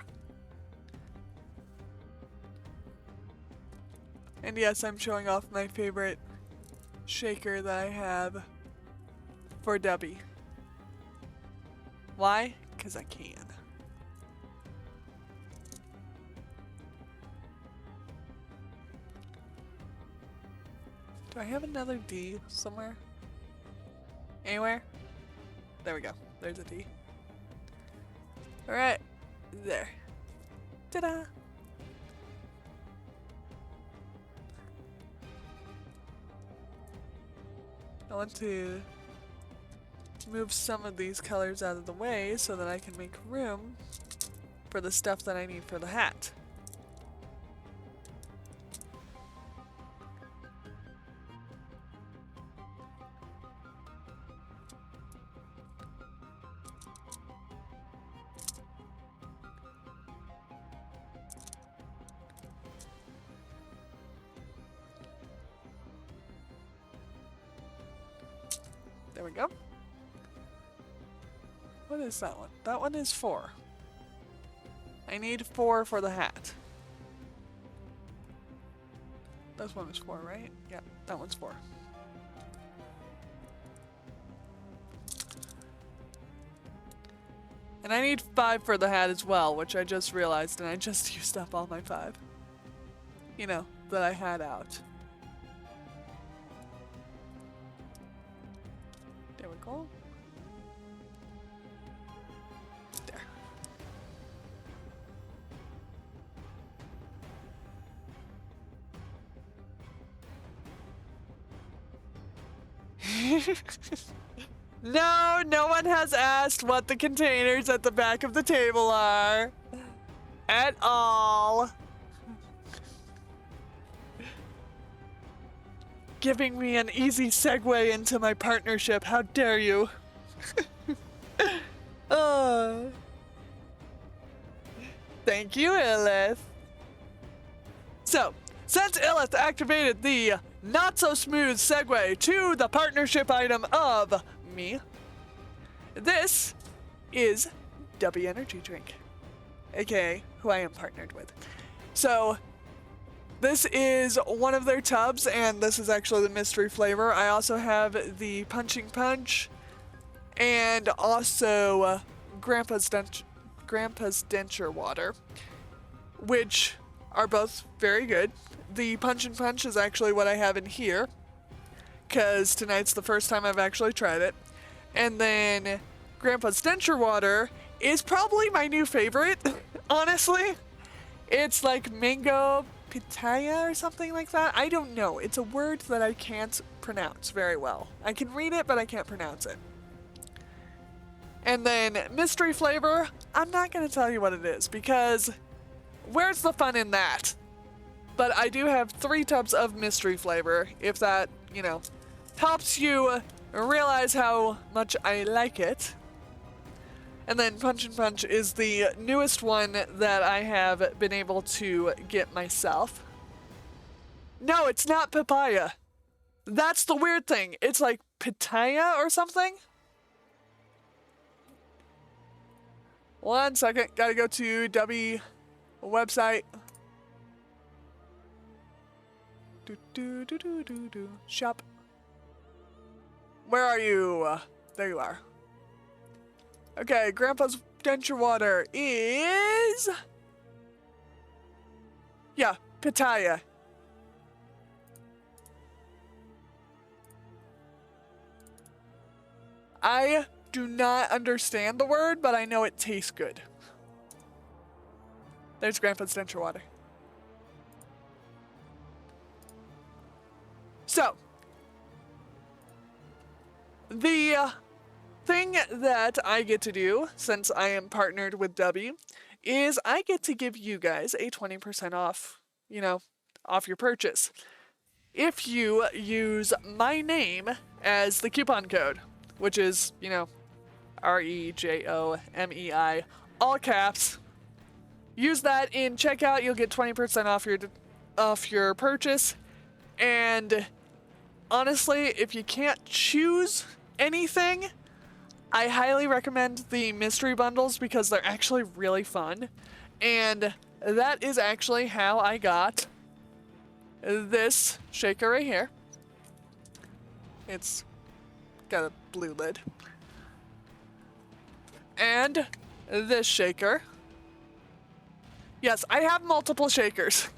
And yes, I'm showing off my favorite shaker that I have for Debbie. Why? Because I can. Do I have another D somewhere? Anywhere? There we go. There's a D. Alright. There. Ta-da! I want to move some of these colors out of the way so that I can make room for the stuff that I need for the hat. There we go. What is that one? That one is 4. I need 4 for the hat. This one is 4, right? Yeah, that one's 4. And I need 5 for the hat as well, which I just realized, and I just used up all my 5. You know, that I had out. There we go. There. No, no one has asked what the containers at the back of the table are. At all. Giving me an easy segue into my partnership. How dare you? Oh. Thank you, Illith. So, since Illith activated the not-so-smooth segue to the partnership item of me, this is W Energy Drink, aka who I am partnered with. So, this is one of their tubs, and this is actually the mystery flavor. I also have the Punching Punch, and also Grandpa's Denture Water, which are both very good. The Punch and Punch is actually what I have in here, because tonight's the first time I've actually tried it. And then Grandpa's Denture Water is probably my new favorite, honestly. It's like mango pitaya or something like that. I don't know. It's a word that I can't pronounce very well. I can read it, but I can't pronounce it. And then mystery flavor, I'm not going to tell you what it is, because where's the fun in that? But I do have 3 tubs of mystery flavor, if that, you know, helps you realize how much I like it. And then Punch and Punch is the newest one that I have been able to get myself. No, it's not papaya. That's the weird thing. It's like pitaya or something. 1 second, gotta go to W website. Shop. Where are you? There you are. Okay, Grandpa's Denture Water is... yeah, pitaya. I do not understand the word, but I know it tastes good. There's Grandpa's Denture Water. So, the thing that I get to do, since I am partnered with W, is I get to give you guys a 20% off, you know, off your purchase. If you use my name as the coupon code, which is, you know, REJOMEI, all caps. Use that in checkout, you'll get 20% off your purchase. And honestly, if you can't choose anything, I highly recommend the mystery bundles because they're actually really fun. And that is actually how I got this shaker right here. It's got a blue lid. And this shaker. Yes, I have multiple shakers.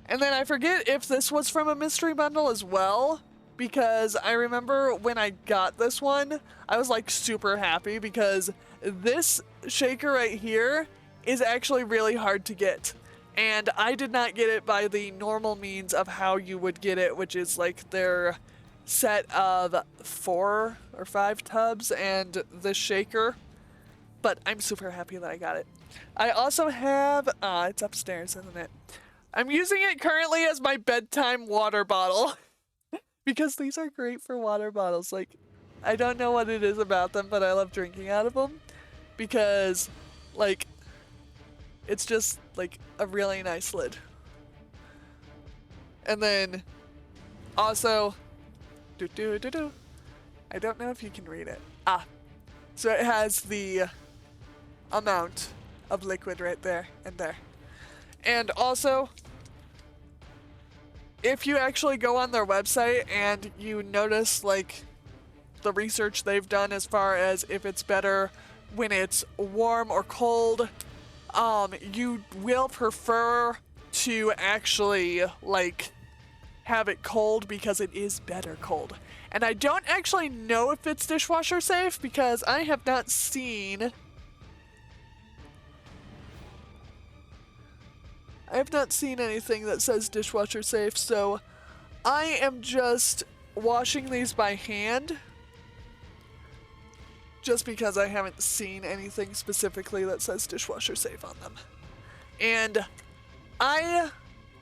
And then I forget if this was from a mystery bundle as well, because I remember when I got this one, I was like super happy because this shaker right here is actually really hard to get. And I did not get it by the normal means of how you would get it, which is like their set of 4 or 5 tubs and this shaker. But I'm super happy that I got it. I also have, it's upstairs, isn't it? I'm using it currently as my bedtime water bottle because these are great for water bottles. Like, I don't know what it is about them, but I love drinking out of them because, like, it's just like a really nice lid. And then also Do do do do. I don't know if you can read it. Ah, so it has the amount of liquid right there and there. And also, if you actually go on their website and you notice like the research they've done as far as if it's better when it's warm or cold, you will prefer to actually like have it cold because it is better cold. And I don't actually know if it's dishwasher safe because I have not seen anything that says dishwasher safe, so I am just washing these by hand just because I haven't seen anything specifically that says dishwasher safe on them. And I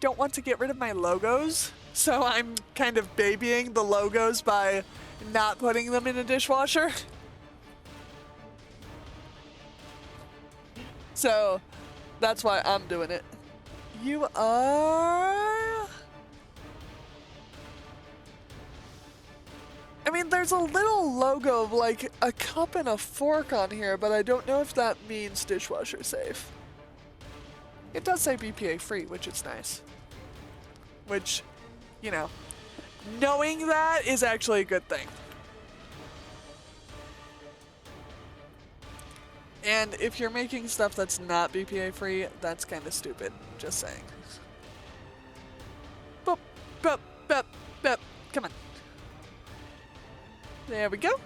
don't want to get rid of my logos, so I'm kind of babying the logos by not putting them in a dishwasher. So that's why I'm doing it. You are... I mean, there's a little logo of like a cup and a fork on here, but I don't know if that means dishwasher safe. It does say BPA free, which is nice. Which, you know, knowing that is actually a good thing. And if you're making stuff that's not BPA free, that's kind of stupid. Just saying. Boop, boop, boop, boop. Come on. There we go.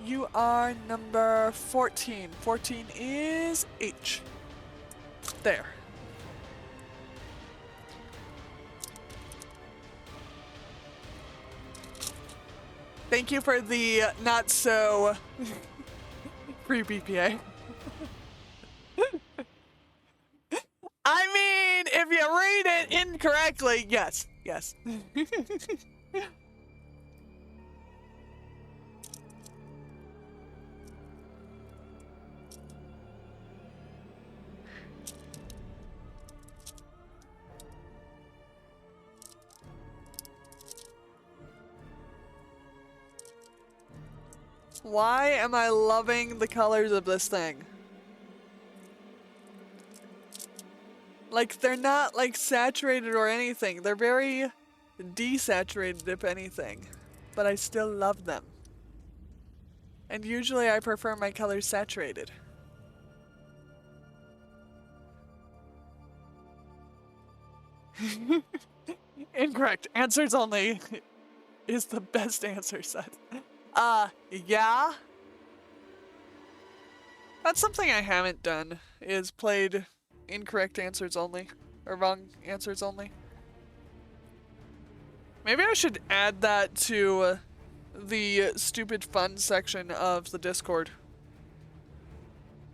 You are number 14. 14 is H. There. Thank you for the not so free BPA. I mean, if you read it incorrectly, yes, yes. Why am I loving the colors of this thing? Like, they're not, like, saturated or anything. They're very desaturated, if anything. But I still love them. And usually I prefer my colors saturated. Incorrect. Answers only is the best answer set. Yeah. That's something I haven't done, is played incorrect answers only, or wrong answers only. Maybe I should add that to the stupid fun section of the Discord.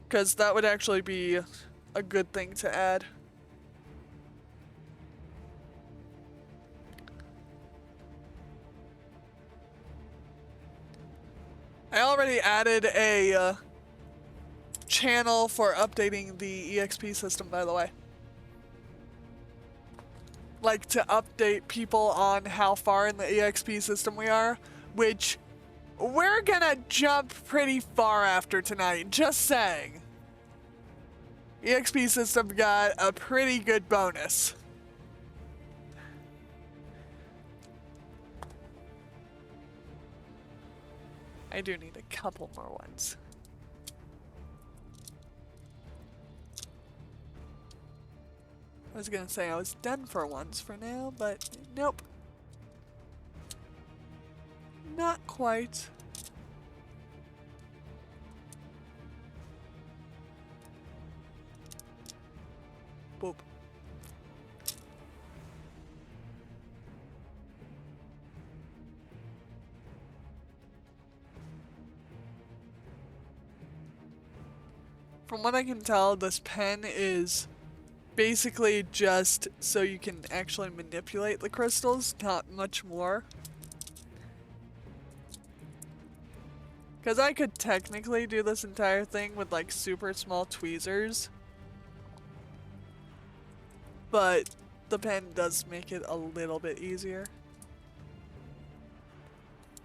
Because that would actually be a good thing to add. I already added a channel for updating the EXP system, by the way. Like, to update people on how far in the EXP system we are, which we're gonna jump pretty far after tonight, just saying. EXP system got a pretty good bonus. I do need a couple more ones. I was gonna say I was done for once for now, but nope. Not quite. Boop. From what I can tell, this pen is basically just so you can actually manipulate the crystals, not much more. Because I could technically do this entire thing with like super small tweezers, but the pen does make it a little bit easier.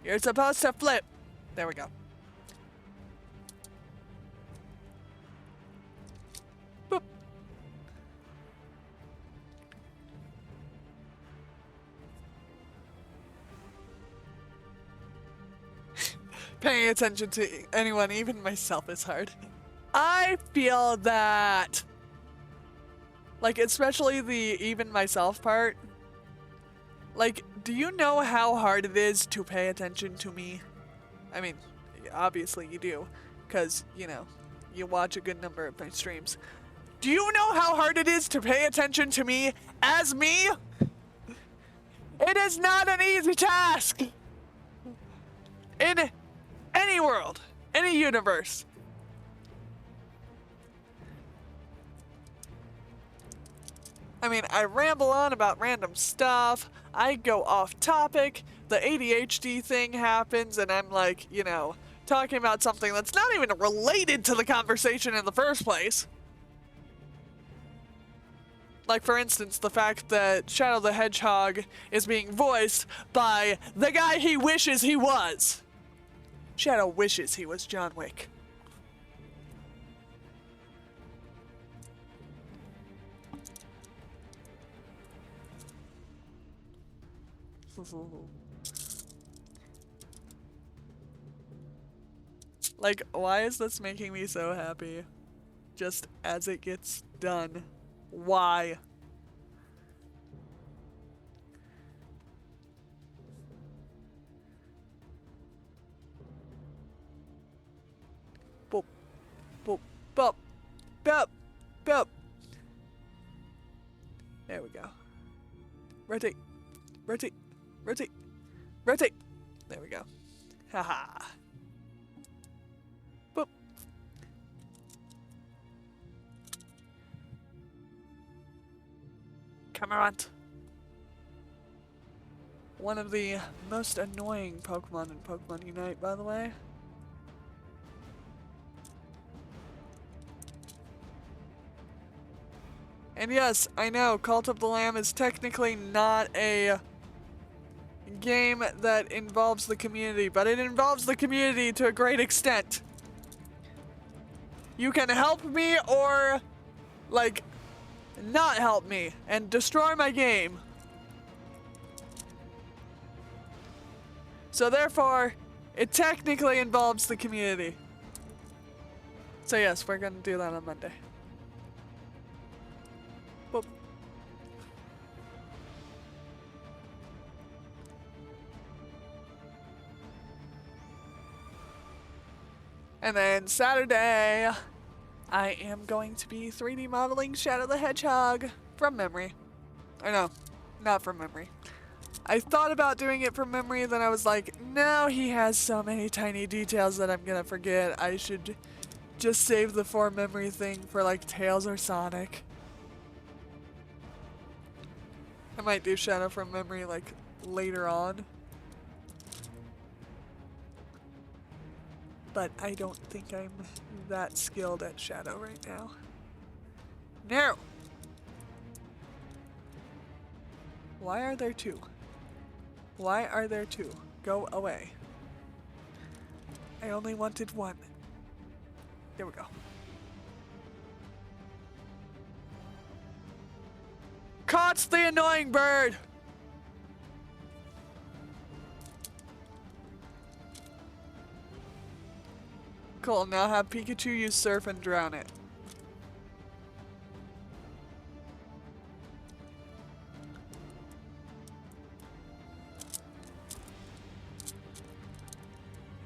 You're supposed to flip. There we go. Boop. Paying attention to anyone, even myself, is hard. I feel that, like, especially the even myself part, like, do you know how hard it is to pay attention to me? I mean, obviously you do, because, you know, you watch a good number of my streams. Do you know how hard it is to pay attention to me as me? It is not an easy task! In any world, any universe. I mean, I ramble on about random stuff, I go off topic, the ADHD thing happens, and I'm like, you know, talking about something that's not even related to the conversation in the first place. Like, for instance, the fact that Shadow the Hedgehog is being voiced by the guy he wishes he was. Shadow wishes he was John Wick. Like, why is this making me so happy? Just as it gets done. Why? Boop. Boop. Boop. Boop. Boop. There we go. Rotate. Rotate. Rotate. Rotate. There we go. Haha. Boop. Camarant. One of the most annoying Pokemon in Pokemon Unite, by the way. And yes, I know, Cult of the Lamb is technically not a game that involves the community, but it involves the community to a great extent. You can help me or, like, not help me and destroy my game. So therefore, it technically involves the community. So yes, we're gonna do that on Monday. Boop. And then Saturday, I am going to be 3D modeling Shadow the Hedgehog from memory. Or no, not from memory. I thought about doing it from memory, then I was like, no, he has so many tiny details that I'm gonna forget. I should just save the for memory thing for like Tails or Sonic. I might do Shadow from memory like later on. But I don't think I'm that skilled at Shadow right now. No! Why are there two? Why are there two? Go away. I only wanted one. There we go. Caught the annoying bird! Cool, now have Pikachu use Surf and drown it.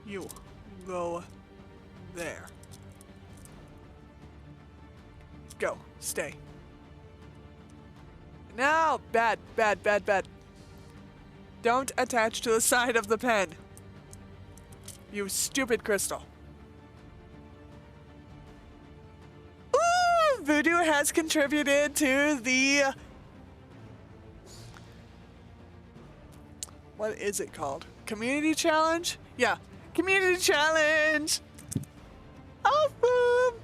You go there. Go. Stay. No! Bad, bad, bad, bad. Don't attach to the side of the pen. You stupid crystal. Ooh! Voodoo has contributed to the... What is it called? Community challenge? Yeah. Community challenge! Awesome!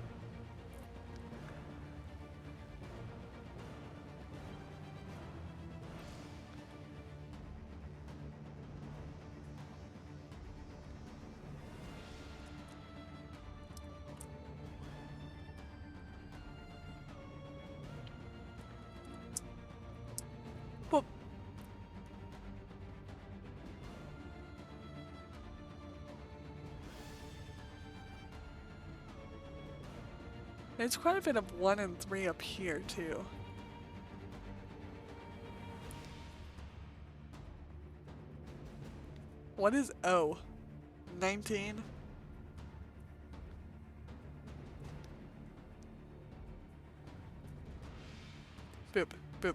There's quite a bit of 1 and 3 up here, too. What is O? 19? Boop, boop.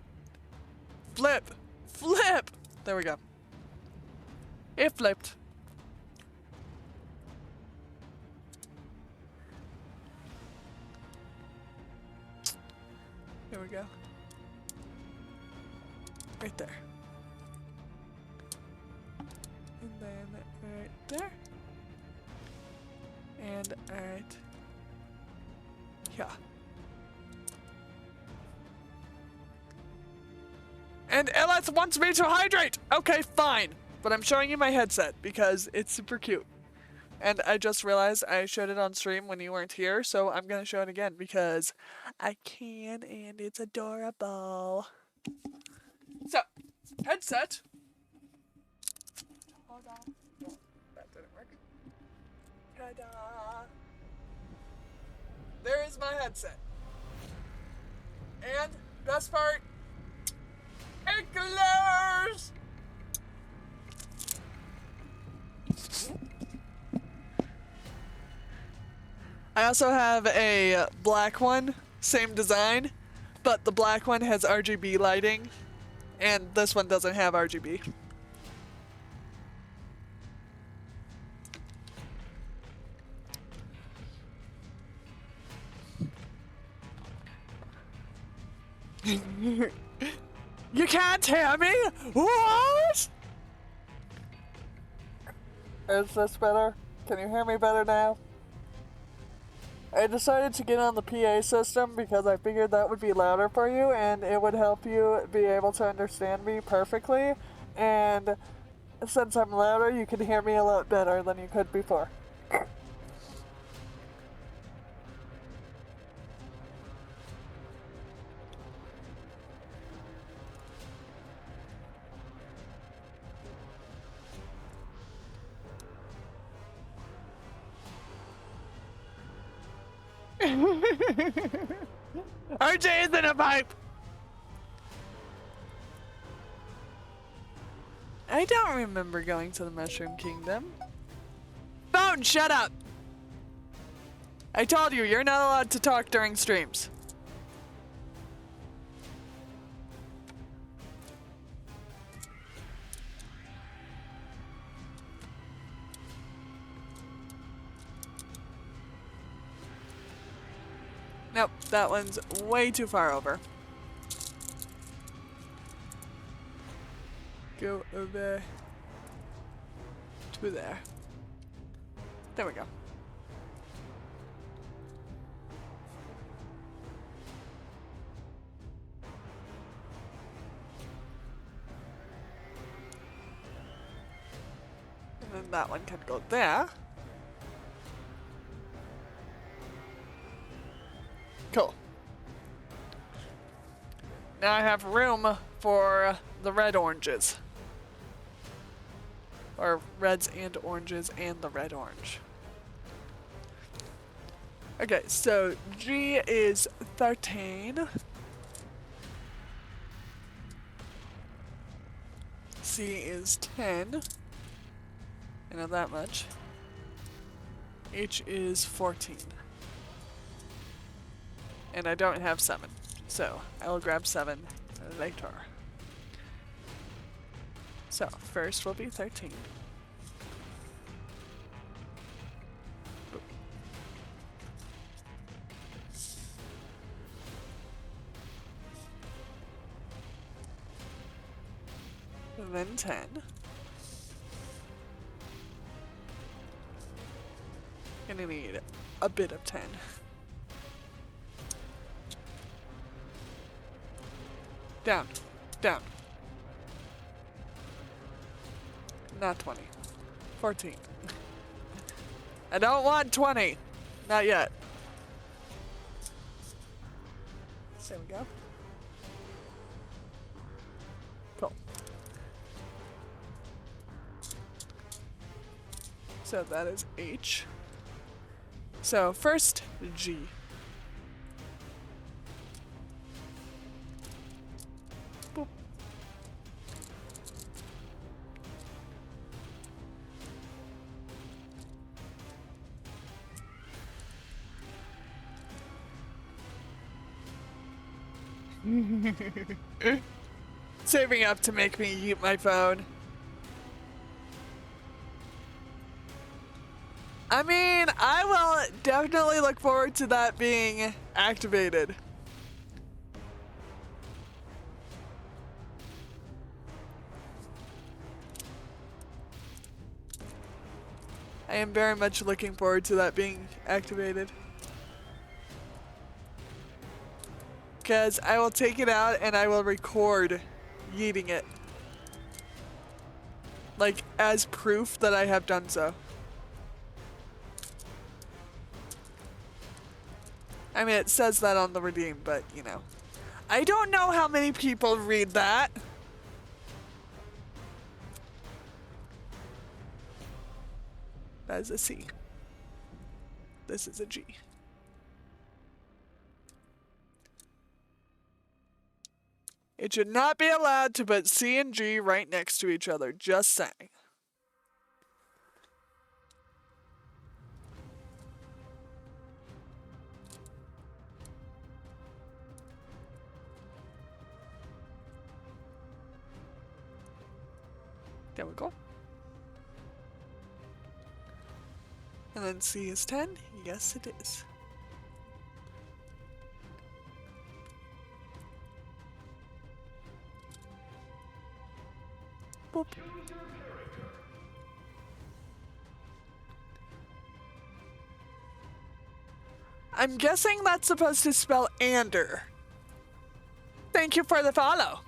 Flip! Flip! There we go. It flipped. There we go. Right there. And then right there. And right here. And LS wants me to hydrate! Okay, fine. But I'm showing you my headset because it's super cute. And I just realized I showed it on stream when you weren't here, so I'm gonna show it again because I can and it's adorable. So, headset. Hold on. No, that didn't work. Ta-da! There is my headset. And, best part, it glows! I also have a black one, same design, but the black one has RGB lighting, and this one doesn't have RGB. You can't hear me? What? Is this better? Can you hear me better now? I decided to get on the PA system because I figured that would be louder for you and it would help you be able to understand me perfectly. And since I'm louder, you can hear me a lot better than you could before. RJ is in a pipe! I don't remember going to the Mushroom Kingdom. Phone, shut up! I told you, you're not allowed to talk during streams. Nope, that one's way too far over. Go over to there. There we go. And then that one can go there. Cool. Now I have room for the red oranges. Or reds and oranges and the red orange. Okay, so G is 13. C is 10. I know that much. H is 14. And I don't have 7, so I will grab 7 later. So, first will be 13. Then 10. Gonna need a bit of 10. Down. Down. Not 20. 14. I don't want 20. Not yet. There we go. Cool. So that is H. So first G. Saving up to make me eat my phone. I mean, I will definitely look forward to that being activated. I am very much looking forward to that being activated. Because I will take it out and I will record yeeting it. Like, as proof that I have done so. I mean, it says that on the redeem, but, you know. I don't know how many people read that. That is a C. This is a G. It should not be allowed to put C and G right next to each other, just saying. There we go. And then C is 10? Yes, it is. Boop. I'm guessing that's supposed to spell Ander. Thank you for the follow.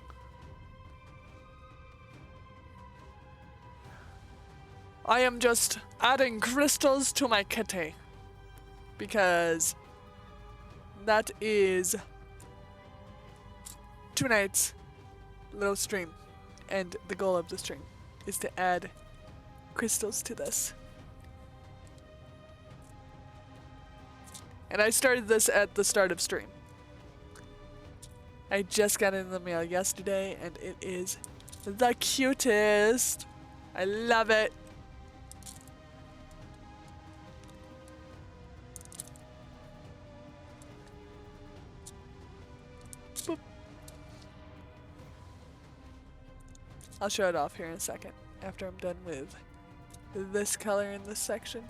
I am just adding crystals to my kitty. Because that is tonight's little stream. And the goal of the stream is to add crystals to this. And I started this at the start of stream. I just got it in the mail yesterday and it is the cutest. I love it. Boop. I'll show it off here in a second after I'm done with this color in this section.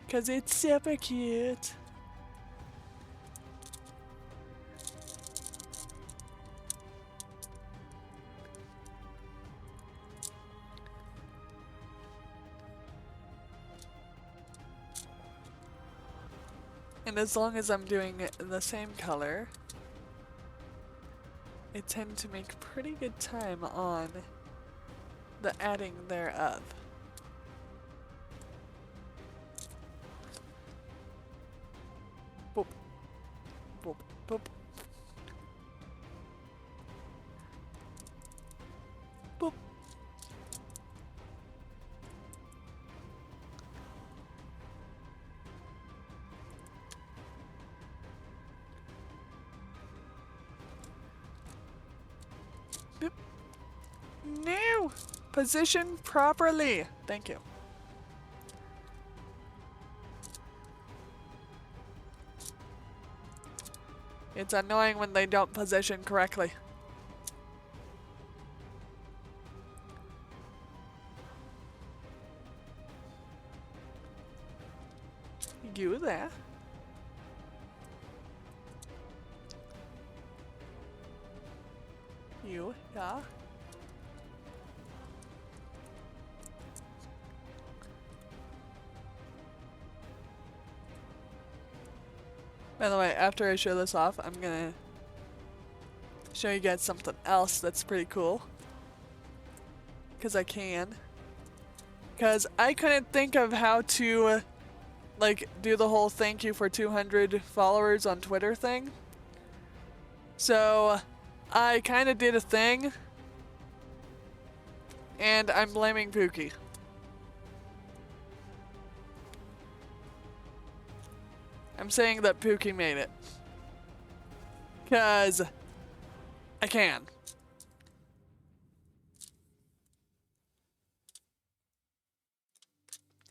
Cause it's super cute. And as long as I'm doing it in the same color, I tend to make pretty good time on the adding thereof. Boop. Boop. Boop. Boop. Boop. No! Position properly. Thank you. It's annoying when they don't position correctly. You there. You, yeah. By the way, after I show this off, I'm gonna show you guys something else that's pretty cool. Because I can. Because I couldn't think of how to, like, do the whole thank you for 200 followers on Twitter thing. So, I kind of did a thing. And I'm blaming Pookie. I'm saying that Pookie made it. Because I can.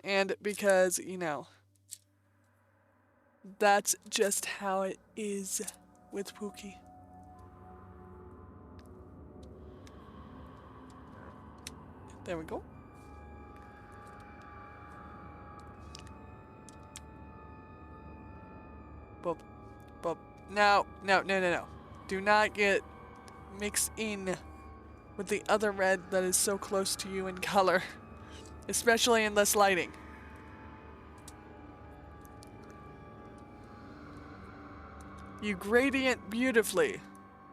And because, you know, that's just how it is with Pookie. There we go. Boop, boop. No, no, no, no, no. Do not get mixed in with the other red that is so close to you in color, especially in this lighting. You gradient beautifully,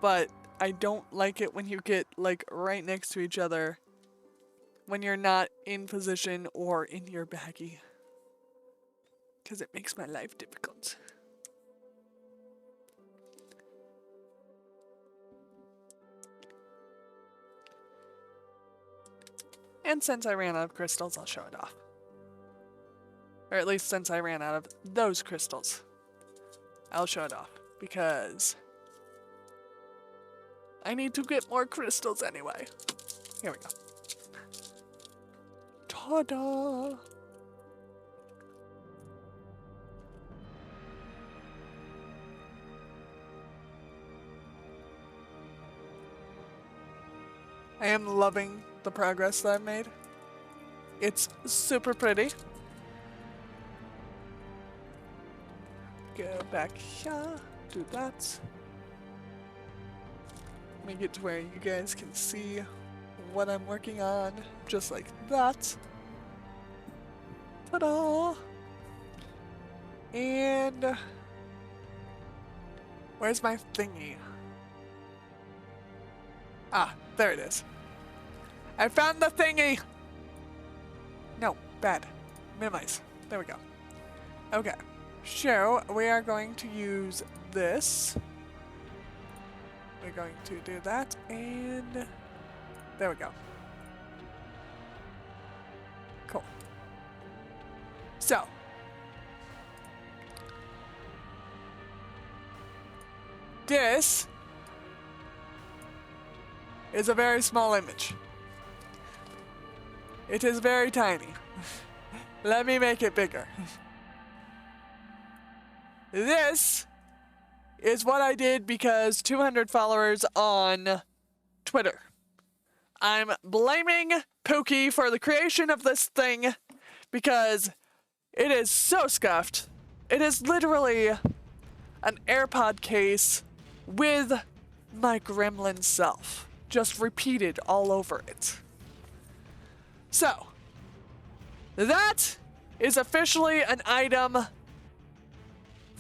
but I don't like it when you get like right next to each other when you're not in position or in your baggie, because it makes my life difficult. And since I ran out of crystals, I'll show it off. Or at least since I ran out of those crystals, I'll show it off. Because I need to get more crystals anyway. Here we go. Ta-da! I am loving the progress that I've made. It's super pretty. Go back here, do that. Make it to where you guys can see what I'm working on, just like that. Ta-da! And where's my thingy? Ah, there it is. I found the thingy! No, bad. Minimize. There we go. Okay. So, we are going to use this. We're going to do that, and there we go. Cool. So, this is a very small image. It is very tiny. Let me make it bigger. This is what I did because 200 followers on Twitter. I'm blaming Pookie for the creation of this thing because it is so scuffed. It is literally an AirPod case with my gremlin self just repeated all over it. So, that is officially an item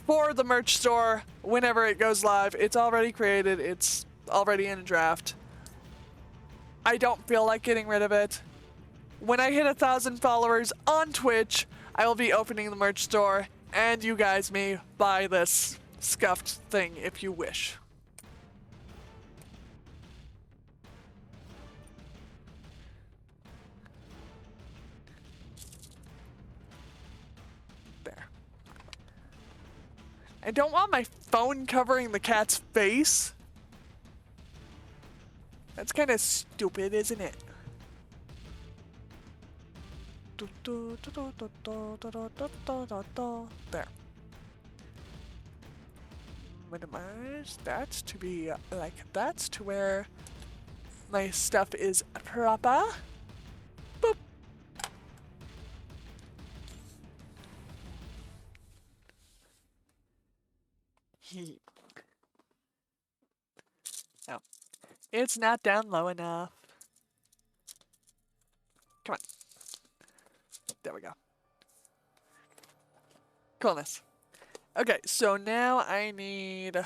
for the merch store whenever it goes live. It's already created. It's already in a draft. I don't feel like getting rid of it. When I hit 1,000 followers on Twitch, I will be opening the merch store, and you guys may buy this scuffed thing if you wish. There. I don't want my phone covering the cat's face. That's kind of stupid, isn't it? There. Minimize that to be like that, to where my stuff is proper. Boop. Oh. It's not down low enough. Come on. There we go. Coolness. Okay, so now I need...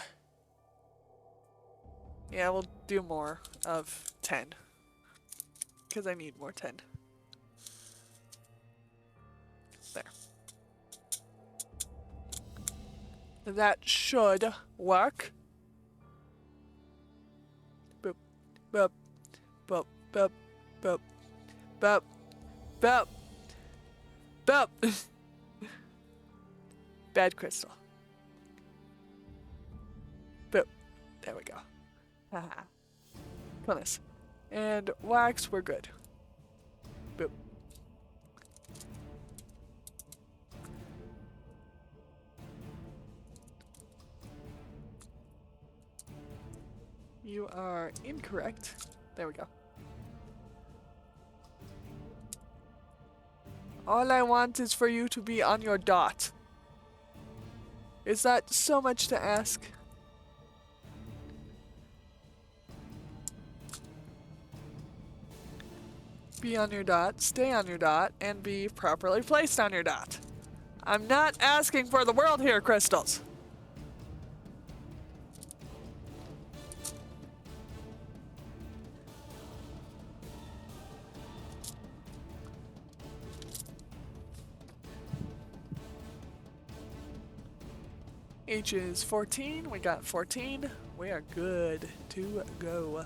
Yeah, we'll do more of 10. Because I need more 10. There. That should work. Boop, boop, boop, boop, boop, boop, boop, boop. Bad crystal. Boop. There we go. Haha. Coolness. And wax, we're good. Boop. You are incorrect. There we go. All I want is for you to be on your dot. Is that so much to ask? Be on your dot, stay on your dot, and be properly placed on your dot. I'm not asking for the world here, Crystals. H is 14. We got 14. We are good to go.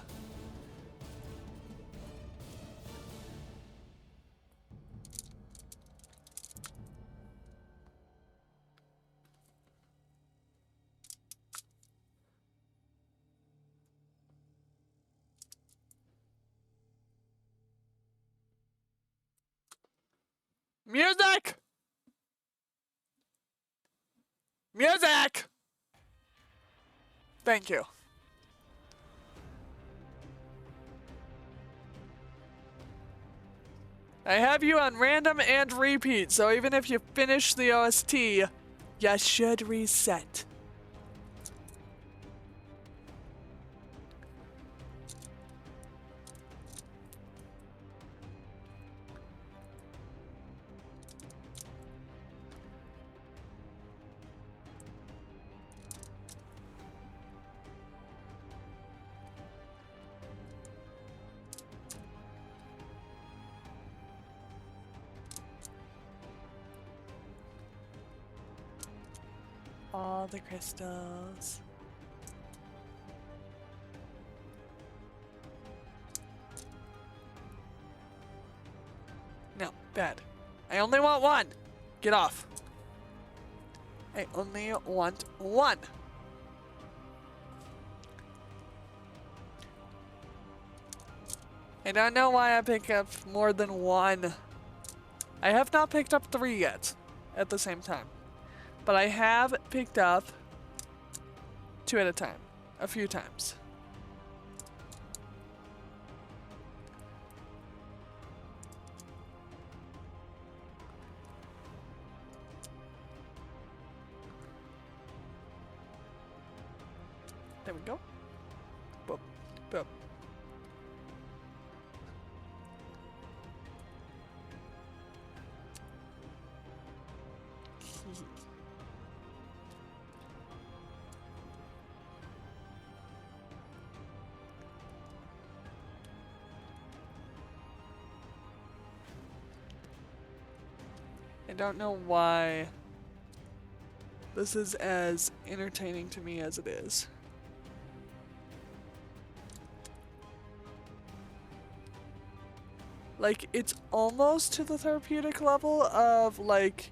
Music! Music! Thank you. I have you on random and repeat, so even if you finish the OST, you should reset. All the crystals. No, bad. I only want one. Get off. I only want one. I don't know why I pick up more than one. I have not picked up 3 yet at the same time. But I have picked up 2 at a time, a few times. There we go. Boop, boop. I don't know why this is as entertaining to me as it is. Like, it's almost to the therapeutic level of, like,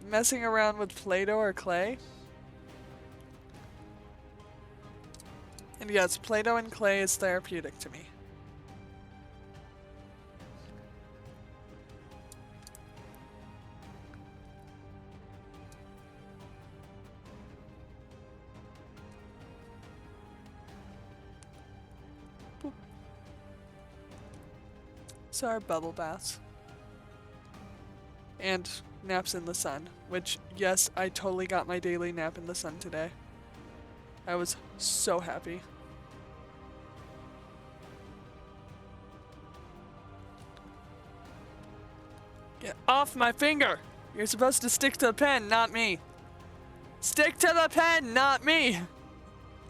messing around with Play-Doh or clay. And yes, Play-Doh and clay is therapeutic to me. So are bubble baths. And naps in the sun, which, yes, I totally got my daily nap in the sun today. I was so happy. Get off my finger! You're supposed to stick to the pen, not me. Stick to the pen, not me!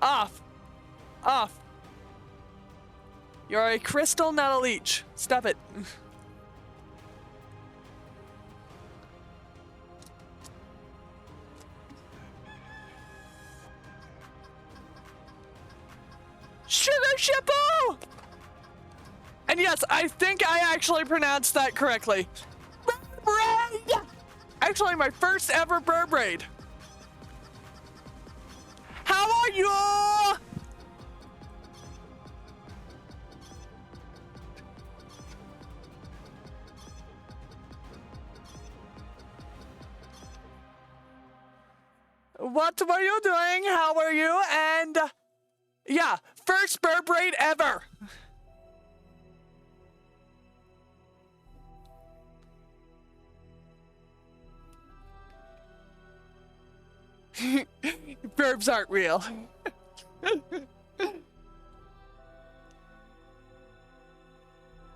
Off! Off! You're a crystal, not a leech. Stop it. Sugar Shippo! And yes, I think I actually pronounced that correctly. Burbraid! Actually, my first ever Burbraid. How are you? What were you doing? How were you? And yeah, first burp rate ever. Burps aren't real.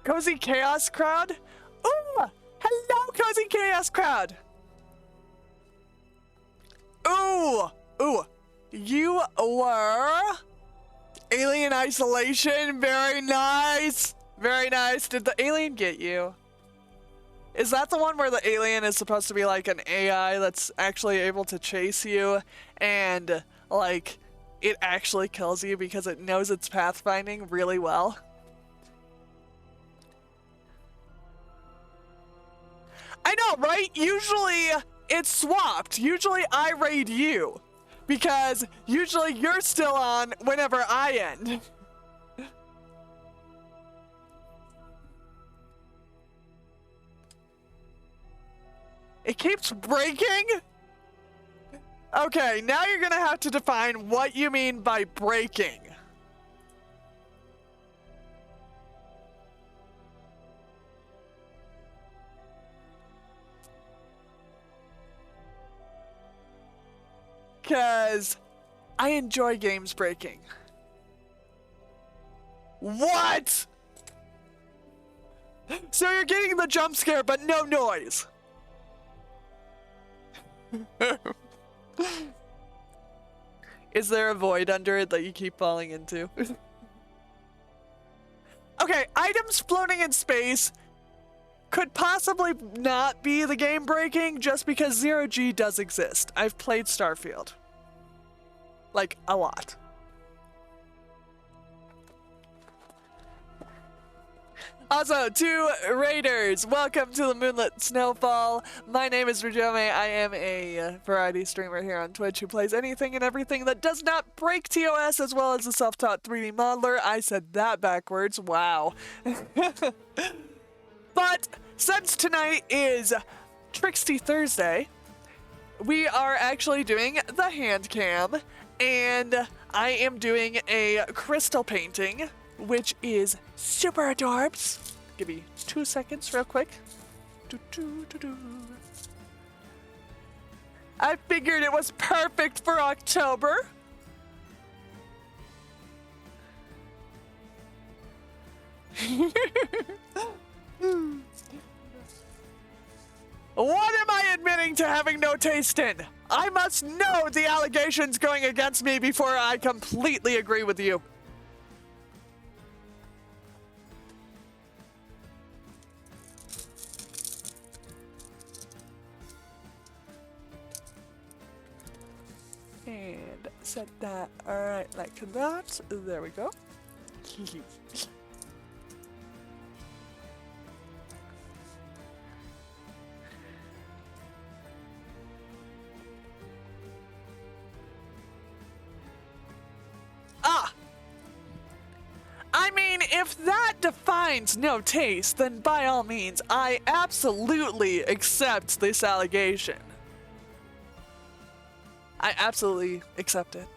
Cozy Chaos Crowd? Ooh! Hello, Cozy Chaos Crowd! Ooh! Ooh! You were... Alien Isolation, very nice! Very nice. Did the alien get you? Is that the one where the alien is supposed to be like an AI that's actually able to chase you and like it actually kills you because it knows its pathfinding really well? I know, right? Usually it's swapped. Usually I raid you because usually you're still on whenever I end. It keeps breaking? Okay, now you're gonna have to define what you mean by breaking. Because I enjoy games breaking. What? So you're getting the jump scare, but no noise. Is there a void under it that you keep falling into? Okay, items floating in space could possibly not be the game breaking just because 0G does exist. I've played Starfield. Like, a lot. Also, to Raiders, welcome to the Moonlit Snowfall. My name is Rajome. I am a variety streamer here on Twitch who plays anything and everything that does not break TOS, as well as a self-taught 3D modeler. I said that backwards. Wow. But since tonight is Trixty Thursday, we are actually doing the hand cam, and I am doing a crystal painting, which is super adorbs. Give me 2 seconds real quick. I figured it was perfect for October. What am I admitting to having no taste in? I must know the allegations going against me before I completely agree with you. And set that right like that. There we go. Ah! I mean, if that defines no taste, then by all means, I absolutely accept this allegation. I absolutely accept it.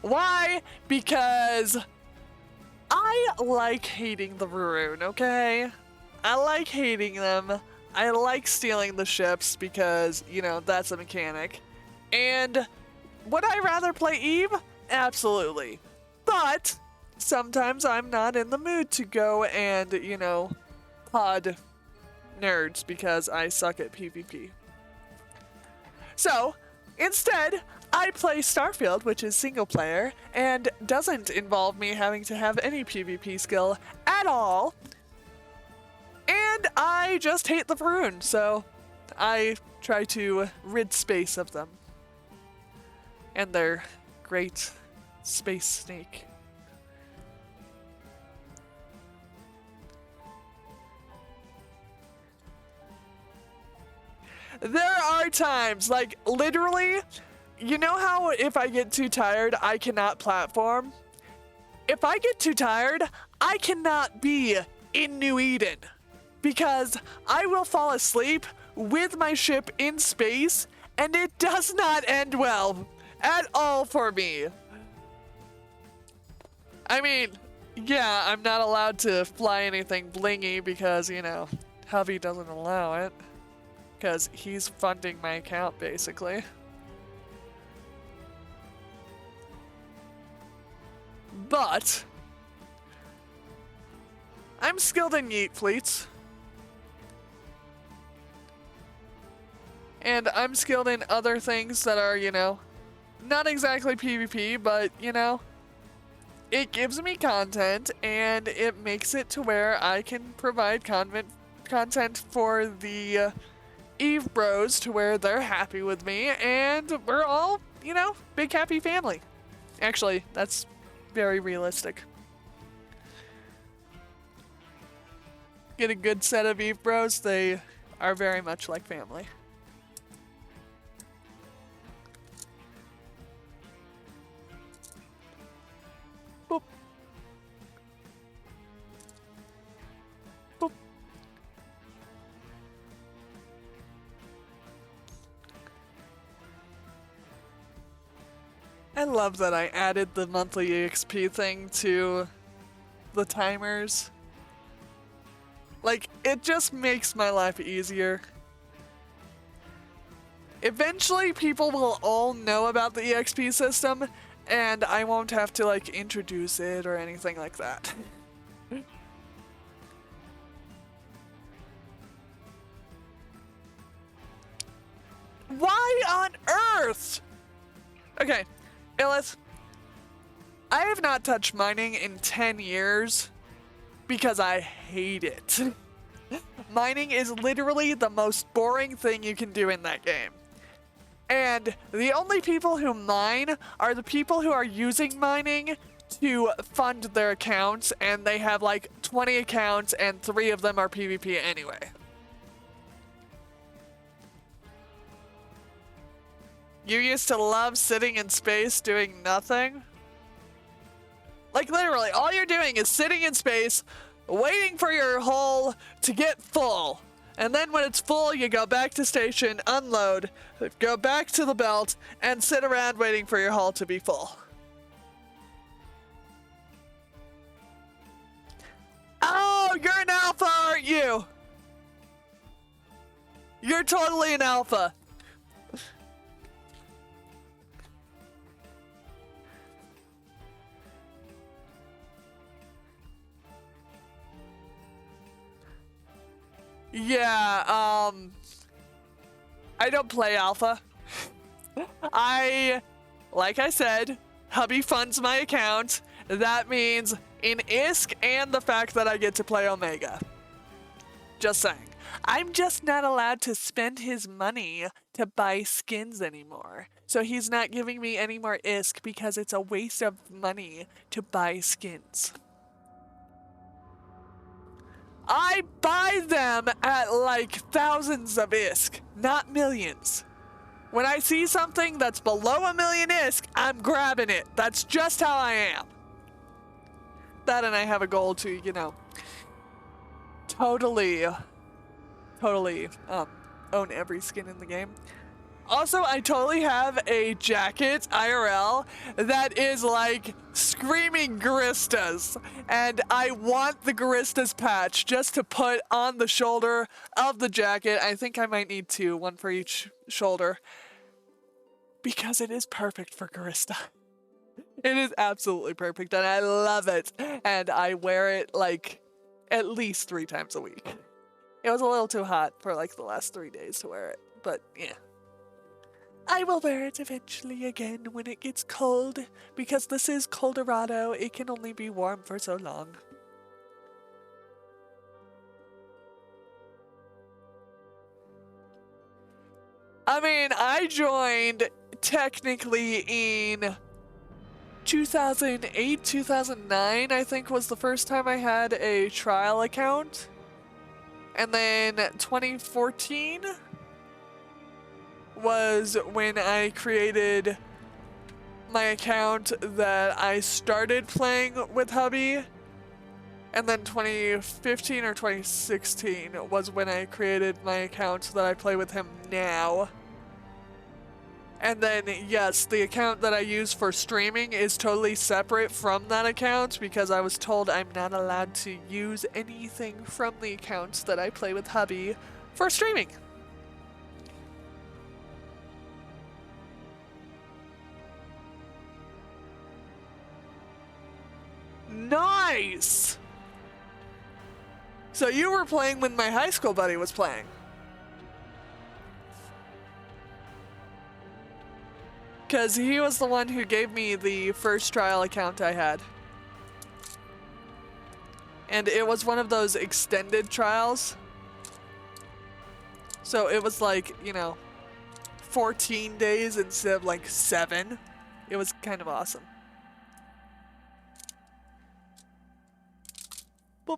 Why? Because I like hating the Varun, okay? I like hating them. I like stealing the ships because, you know, that's a mechanic. And would I rather play Eve? Absolutely. But sometimes I'm not in the mood to go and, you know, pod nerds because I suck at PvP. So, instead, I play Starfield, which is single player, and doesn't involve me having to have any PvP skill at all. And I just hate the Varun, so I try to rid space of them. And their great space snake. There are times, like, literally, you know how if I get too tired, I cannot platform? If I get too tired, I cannot be in New Eden. Because I will fall asleep with my ship in space, and it does not end well at all for me. I mean, yeah, I'm not allowed to fly anything blingy because, you know, hubby doesn't allow it. Because he's funding my account, basically. But I'm skilled in yeet fleets. And I'm skilled in other things that are, you know, not exactly PvP, but, you know, it gives me content and it makes it to where I can provide content for the Eve Bros to where they're happy with me and we're all, you know, big happy family. Actually, that's very realistic. Get a good set of Eve Bros, they are very much like family. Boop. Boop. I love that I added the monthly EXP thing to the timers. Like, it just makes my life easier. Eventually, people will all know about the EXP system, and I won't have to, like, introduce it or anything like that. Why on earth? Okay, Illith, I have not touched mining in 10 years because I hate it. Mining is literally the most boring thing you can do in that game. And the only people who mine are the people who are using mining to fund their accounts, and they have like 20 accounts and 3 of them are PvP anyway. You used to love sitting in space doing nothing? Like literally, all you're doing is sitting in space, waiting for your hull to get full. And then when it's full, you go back to station, unload, go back to the belt, and sit around waiting for your hull to be full. Oh, you're an alpha, aren't you? You're totally an alpha. Yeah, I don't play alpha. Like I said, hubby funds my account. That means in ISK and the fact that I get to play Omega. Just saying. I'm just not allowed to spend his money to buy skins anymore. So he's not giving me any more ISK because it's a waste of money to buy skins. I buy them at like thousands of ISK, not millions. When I see something that's below 1 million ISK, I'm grabbing it. That's just how I am. That, and I have a goal to, you know, totally own every skin in the game. Also, I totally have a jacket, IRL, that is like screaming Garistas. And I want the Garistas patch just to put on the shoulder of the jacket. I think I might need 2, 1 for each shoulder. Because it is perfect for Garista. It is absolutely perfect and I love it. And I wear it like at least 3 times a week. It was a little too hot for like the last 3 days to wear it, but yeah. I will wear it eventually again when it gets cold, because this is Colorado, it can only be warm for so long. I mean, I joined technically in 2008, 2009, I think was the first time I had a trial account. And then 2014 was when I created my account that I started playing with hubby. And then 2015 or 2016 was when I created my account that I play with him now. And then, yes, the account that I use for streaming is totally separate from that account because I was told I'm not allowed to use anything from the accounts that I play with hubby for streaming. Nice! So you were playing when my high school buddy was playing. Because he was the one who gave me the first trial account I had. And it was one of those extended trials. So it was like, you know, 14 days instead of like 7. It was kind of awesome. Boop.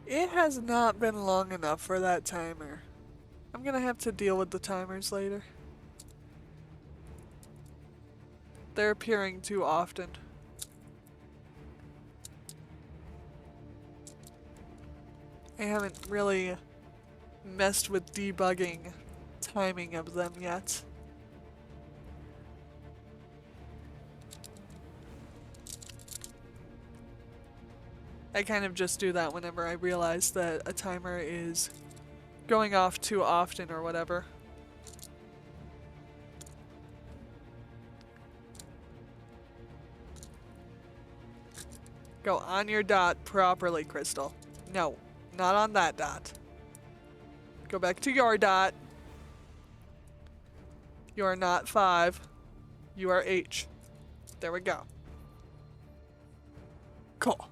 It has not been long enough for that timer. I'm gonna have to deal with the timers later. They're appearing too often. I haven't really messed with debugging timing of them yet. I kind of just do that whenever I realize that a timer is going off too often or whatever. Go on your dot properly, Crystal. No, not on that dot. Go back to your dot. You are not 5. You are H. There we go. Cool.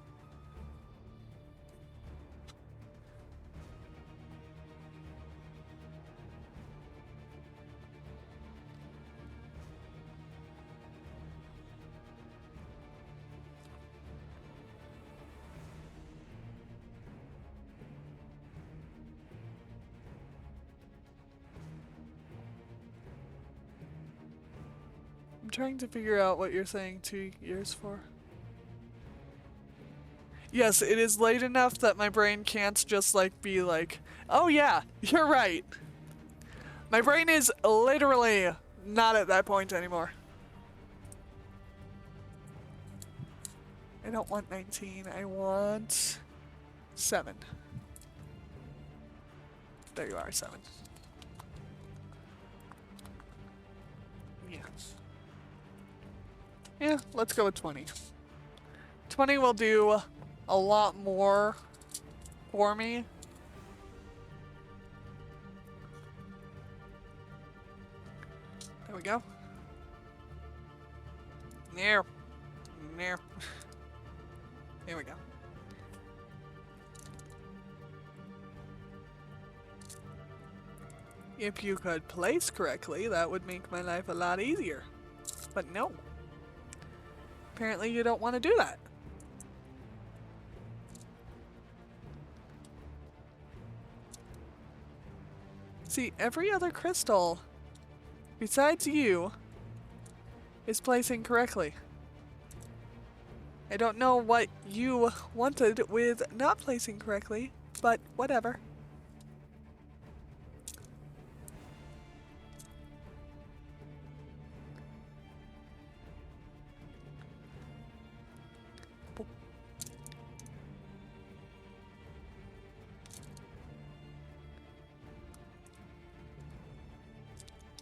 I'm trying to figure out what you're saying 2 years for. Yes, it is late enough that my brain can't just like be like, oh yeah, you're right. My brain is literally not at that point anymore. I don't want 19, I want 7. There you are, 7. Yes. Yeah, let's go with 20. 20 will do a lot more for me. There we go. There. There. There we go. If you could place correctly, that would make my life a lot easier. But no. Apparently you don't want to do that. See, every other crystal, besides you, is placing correctly. I don't know what you wanted with not placing correctly, but whatever.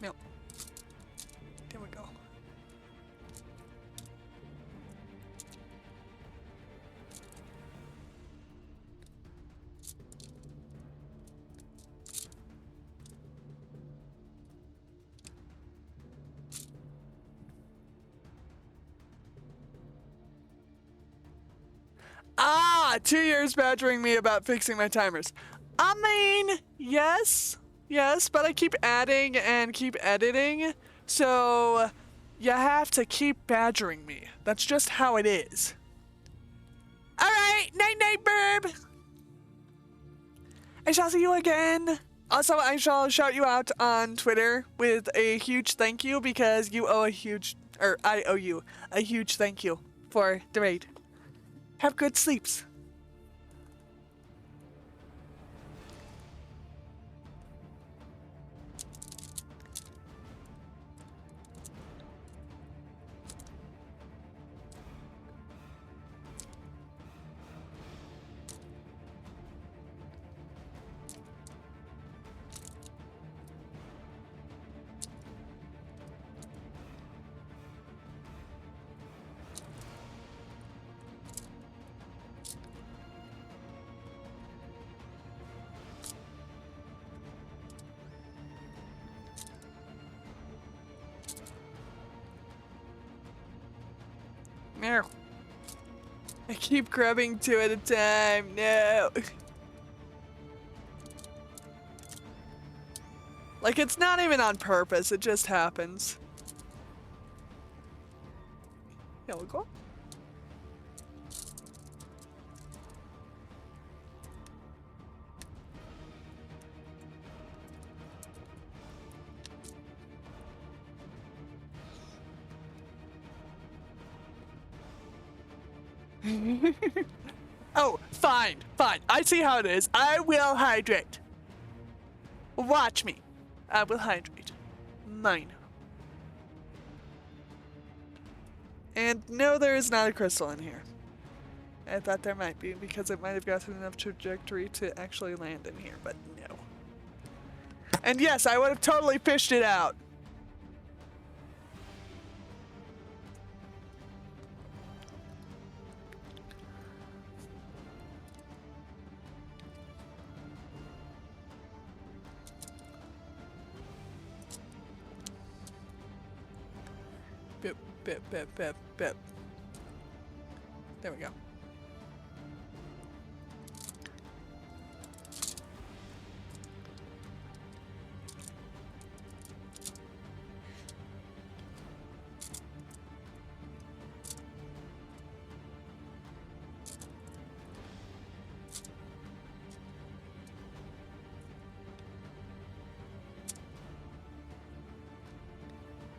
No. There we go. Ah, 2 years badgering me about fixing my timers. I mean, yes, but I keep adding and keep editing, so you have to keep badgering me. That's just how it is. Alright, night-night, burb! I shall see you again. Also, I shall shout you out on Twitter with a huge thank you because you owe a huge, or I owe you a huge thank you for the raid. Have good sleeps. No. I keep grabbing two at a time. No. Like, it's not even on purpose. It just happens. Here we go. Oh, fine, fine. I see how it is. I will hydrate. Watch me. I will hydrate. Mine. And no, there is not a crystal in here. I thought there might be because it might have gotten enough trajectory to actually land in here, but no. And yes, I would have totally fished it out. Bip, bip, bip, bip, bip. There we go.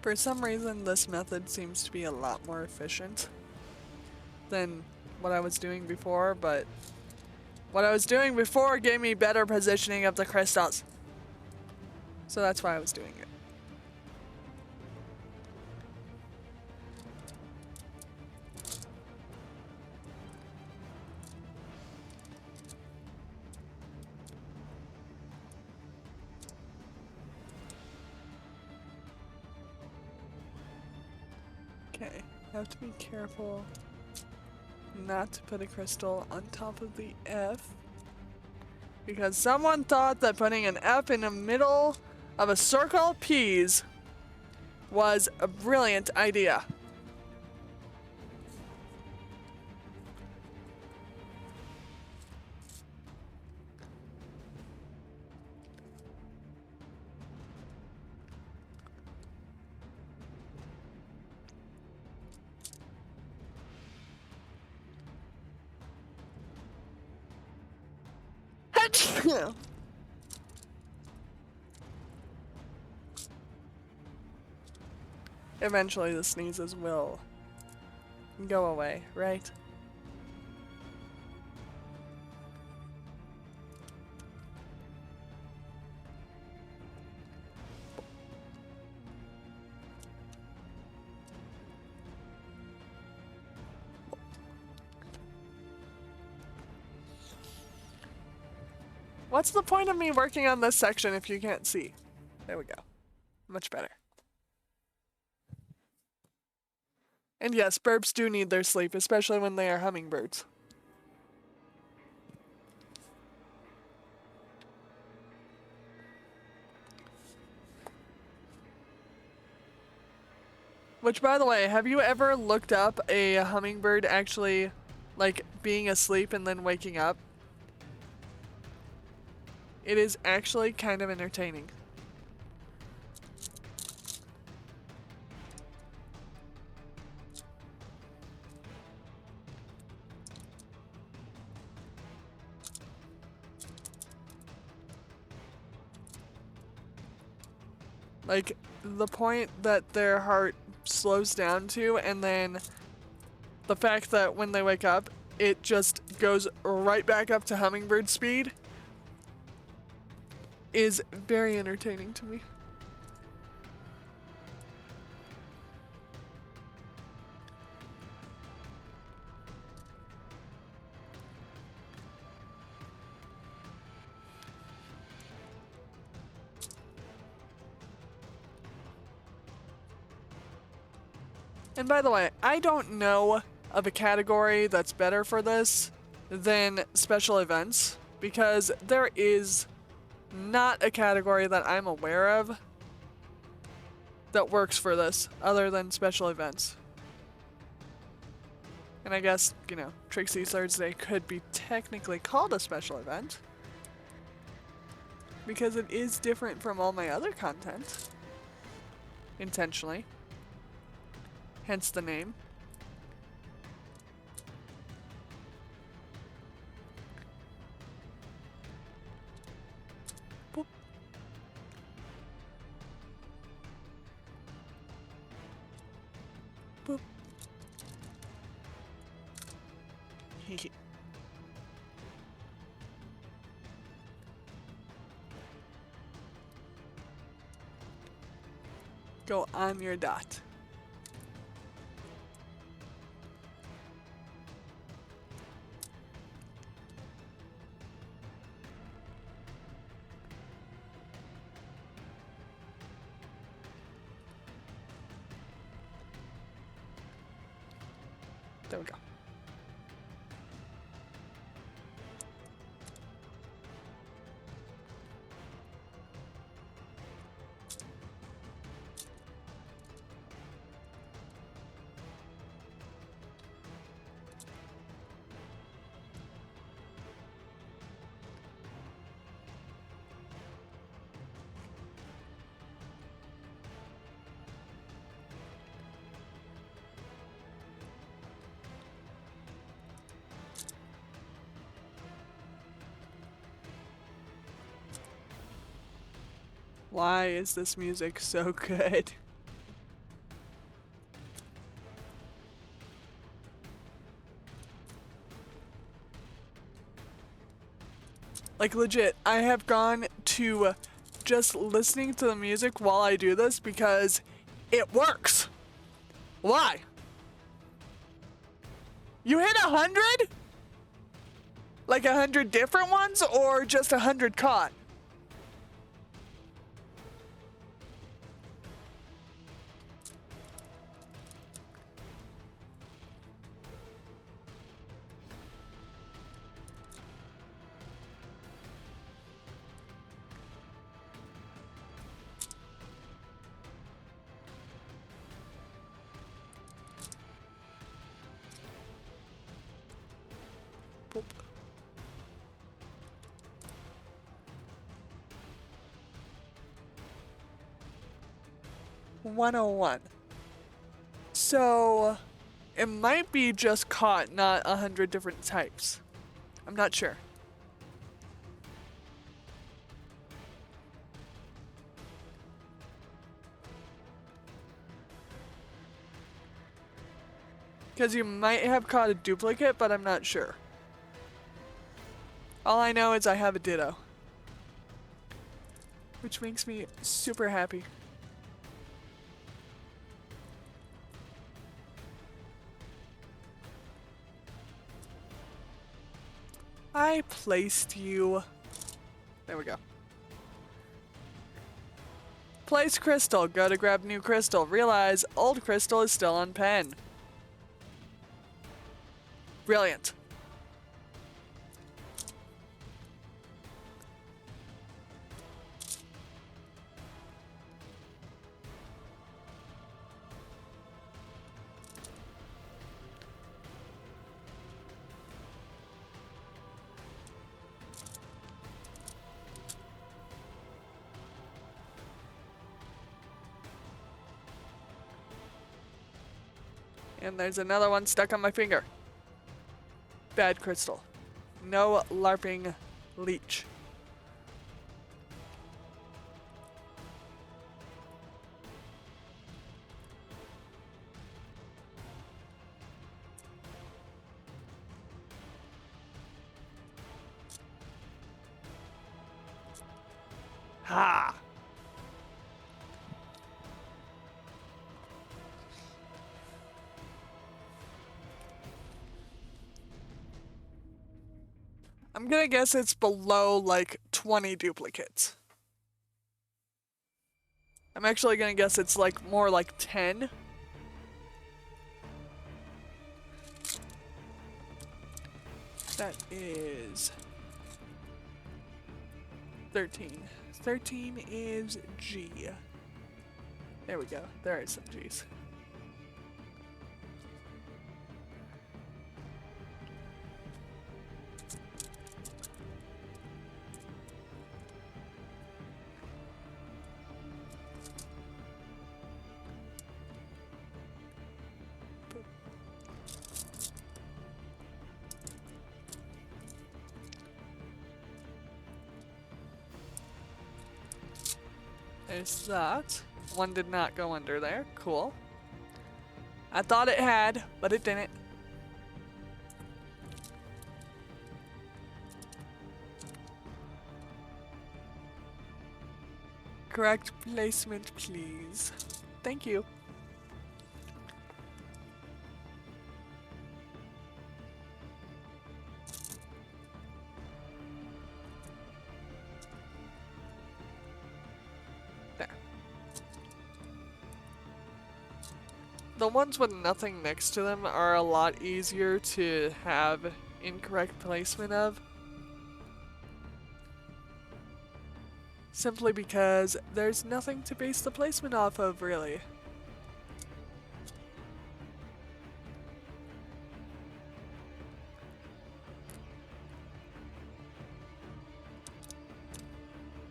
For some reason, this method seems to be a lot more efficient than what I was doing before, but what I was doing before gave me better positioning of the crystals. So that's why I was doing it. Okay, I have to be careful not to put a crystal on top of the F, because someone thought that putting an F in the middle of a circle of P's was a brilliant idea. Eventually the sneezes will go away, right? What's the point of me working on this section if you can't see? There we go. Much better. And yes, birds do need their sleep, especially when they are hummingbirds. Which, by the way, have you ever looked up a hummingbird actually, like, being asleep and then waking up? It is actually kind of entertaining. Like, the point that their heart slows down to, and then the fact that when they wake up, it just goes right back up to hummingbird speed is very entertaining to me. And by the way, I don't know of a category that's better for this than special events, because there is not a category that I'm aware of that works for this other than special events. And I guess, you know, Trixie's Thursday could be technically called a special event because it is different from all my other content. Intentionally. Hence the name. Boop. Boop. Go on your dot. There we go. Why is this music so good? Like legit, I have gone to just listening to the music while I do this because it works. Why? You hit 100? Like 100 different ones or just 100 caught? Boop. $101. So it might be just caught, not 100 different types. I'm not sure. Because you might have caught a duplicate, but I'm not sure. All I know is I have a ditto. Which makes me super happy. I placed you. There we go. Place crystal. Go to grab new crystal. Realize old crystal is still on pen. Brilliant. And there's another one stuck on my finger. Bad crystal. No LARPing leech. Ha! I'm gonna guess it's below like 20 duplicates. I'm actually gonna guess it's like more like 10. That is 13. 13 is G. There we go. There are some G's. There's that. One did not go under there. Cool. I thought it had, but it didn't. Correct placement, please. Thank you. There. The ones with nothing next to them are a lot easier to have incorrect placement of. Simply because there's nothing to base the placement off of, really.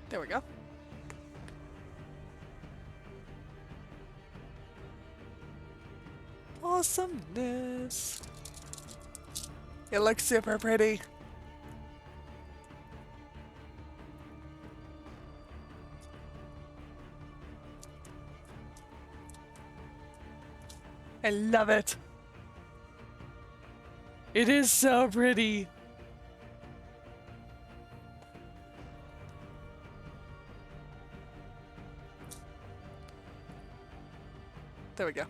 There we go. Awesomeness. It looks super pretty. I love it. It is so pretty. There we go.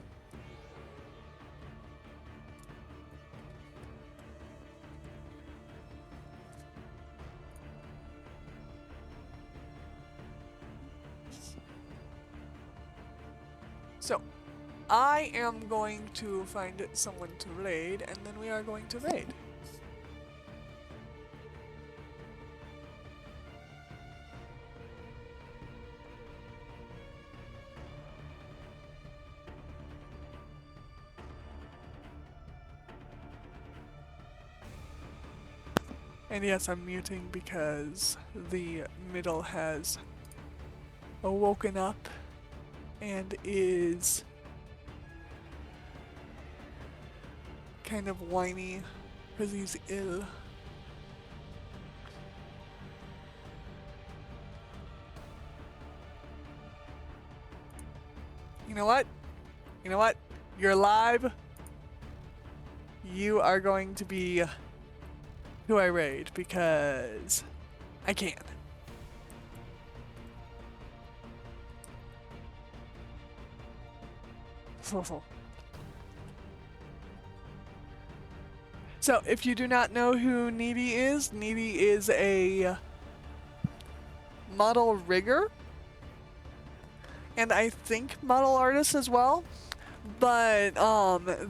So, I am going to find someone to raid, and then we are going to raid. And yes, I'm muting because the middle has woken up and is kind of whiny because he's ill. You know what? You know what? You're live. You are going to be who I raid because I can. So, if you do not know who Needy is a model rigger, and I think model artist as well. But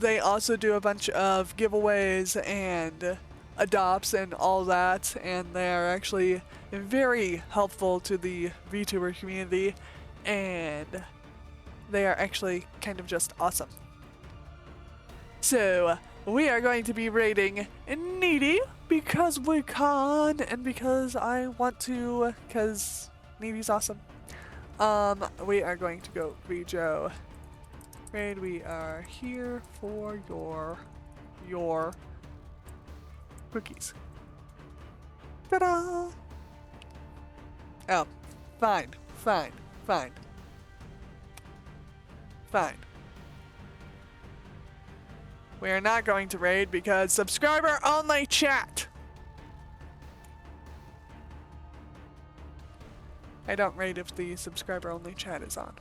they also do a bunch of giveaways and adopts and all that, and they are actually very helpful to the VTuber community, and they are actually kind of just awesome. So, we are going to be raiding Needy because we can, and because I want to, because Needy's awesome. We are going to go Rejo raid. We are here for your cookies. Ta-da! Oh, fine. We are not going to raid because subscriber only chat. I don't raid if the subscriber-only chat is on.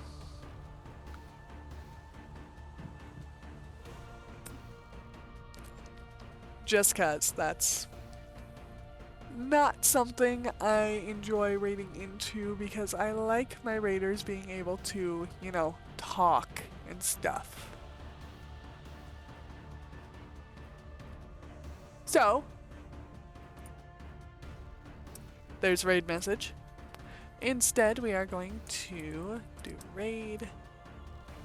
Just 'cause that's not something I enjoy raiding into, because I like my raiders being able to, you know, talk and stuff. So, there's raid message. Instead, we are going to do raid,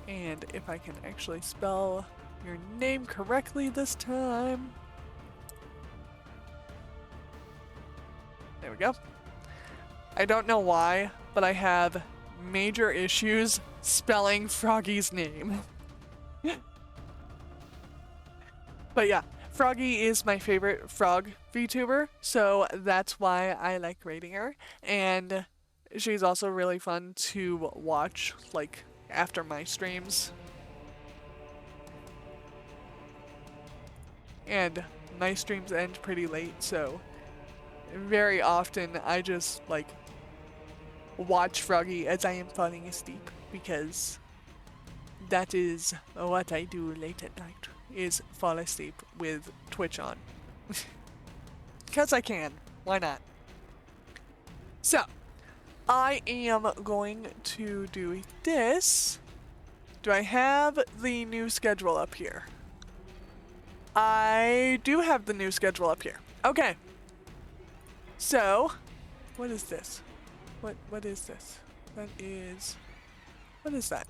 and if I can actually spell your name correctly this time. There we go. I don't know why, but I have major issues spelling Froggy's name. But yeah, Froggy is my favorite frog VTuber, so that's why I like raiding her. And she's also really fun to watch, like, after my streams. And my streams end pretty late, so very often I just, like, watch Froggy as I am falling asleep, because that is what I do late at night, is fall asleep with Twitch on. Because I can. Why not? So, I am going to do this. Do I have the new schedule up here? I do have the new schedule up here. Okay. So, what is this? What is this? That is... What is that?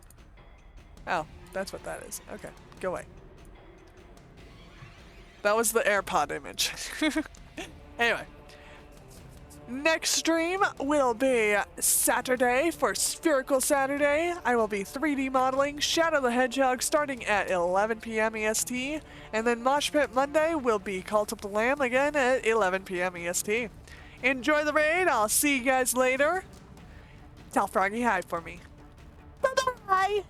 Oh, that's what that is. Okay, go away. That was the AirPod image. Anyway. Next stream will be Saturday for Spherical Saturday. I will be 3D modeling Shadow the Hedgehog starting at 11 p.m. EST. And then Mosh Pit Monday will be Cult of the Lamb again at 11 p.m. EST. Enjoy the raid. I'll see you guys later. Tell Froggy hi for me. Bye-bye.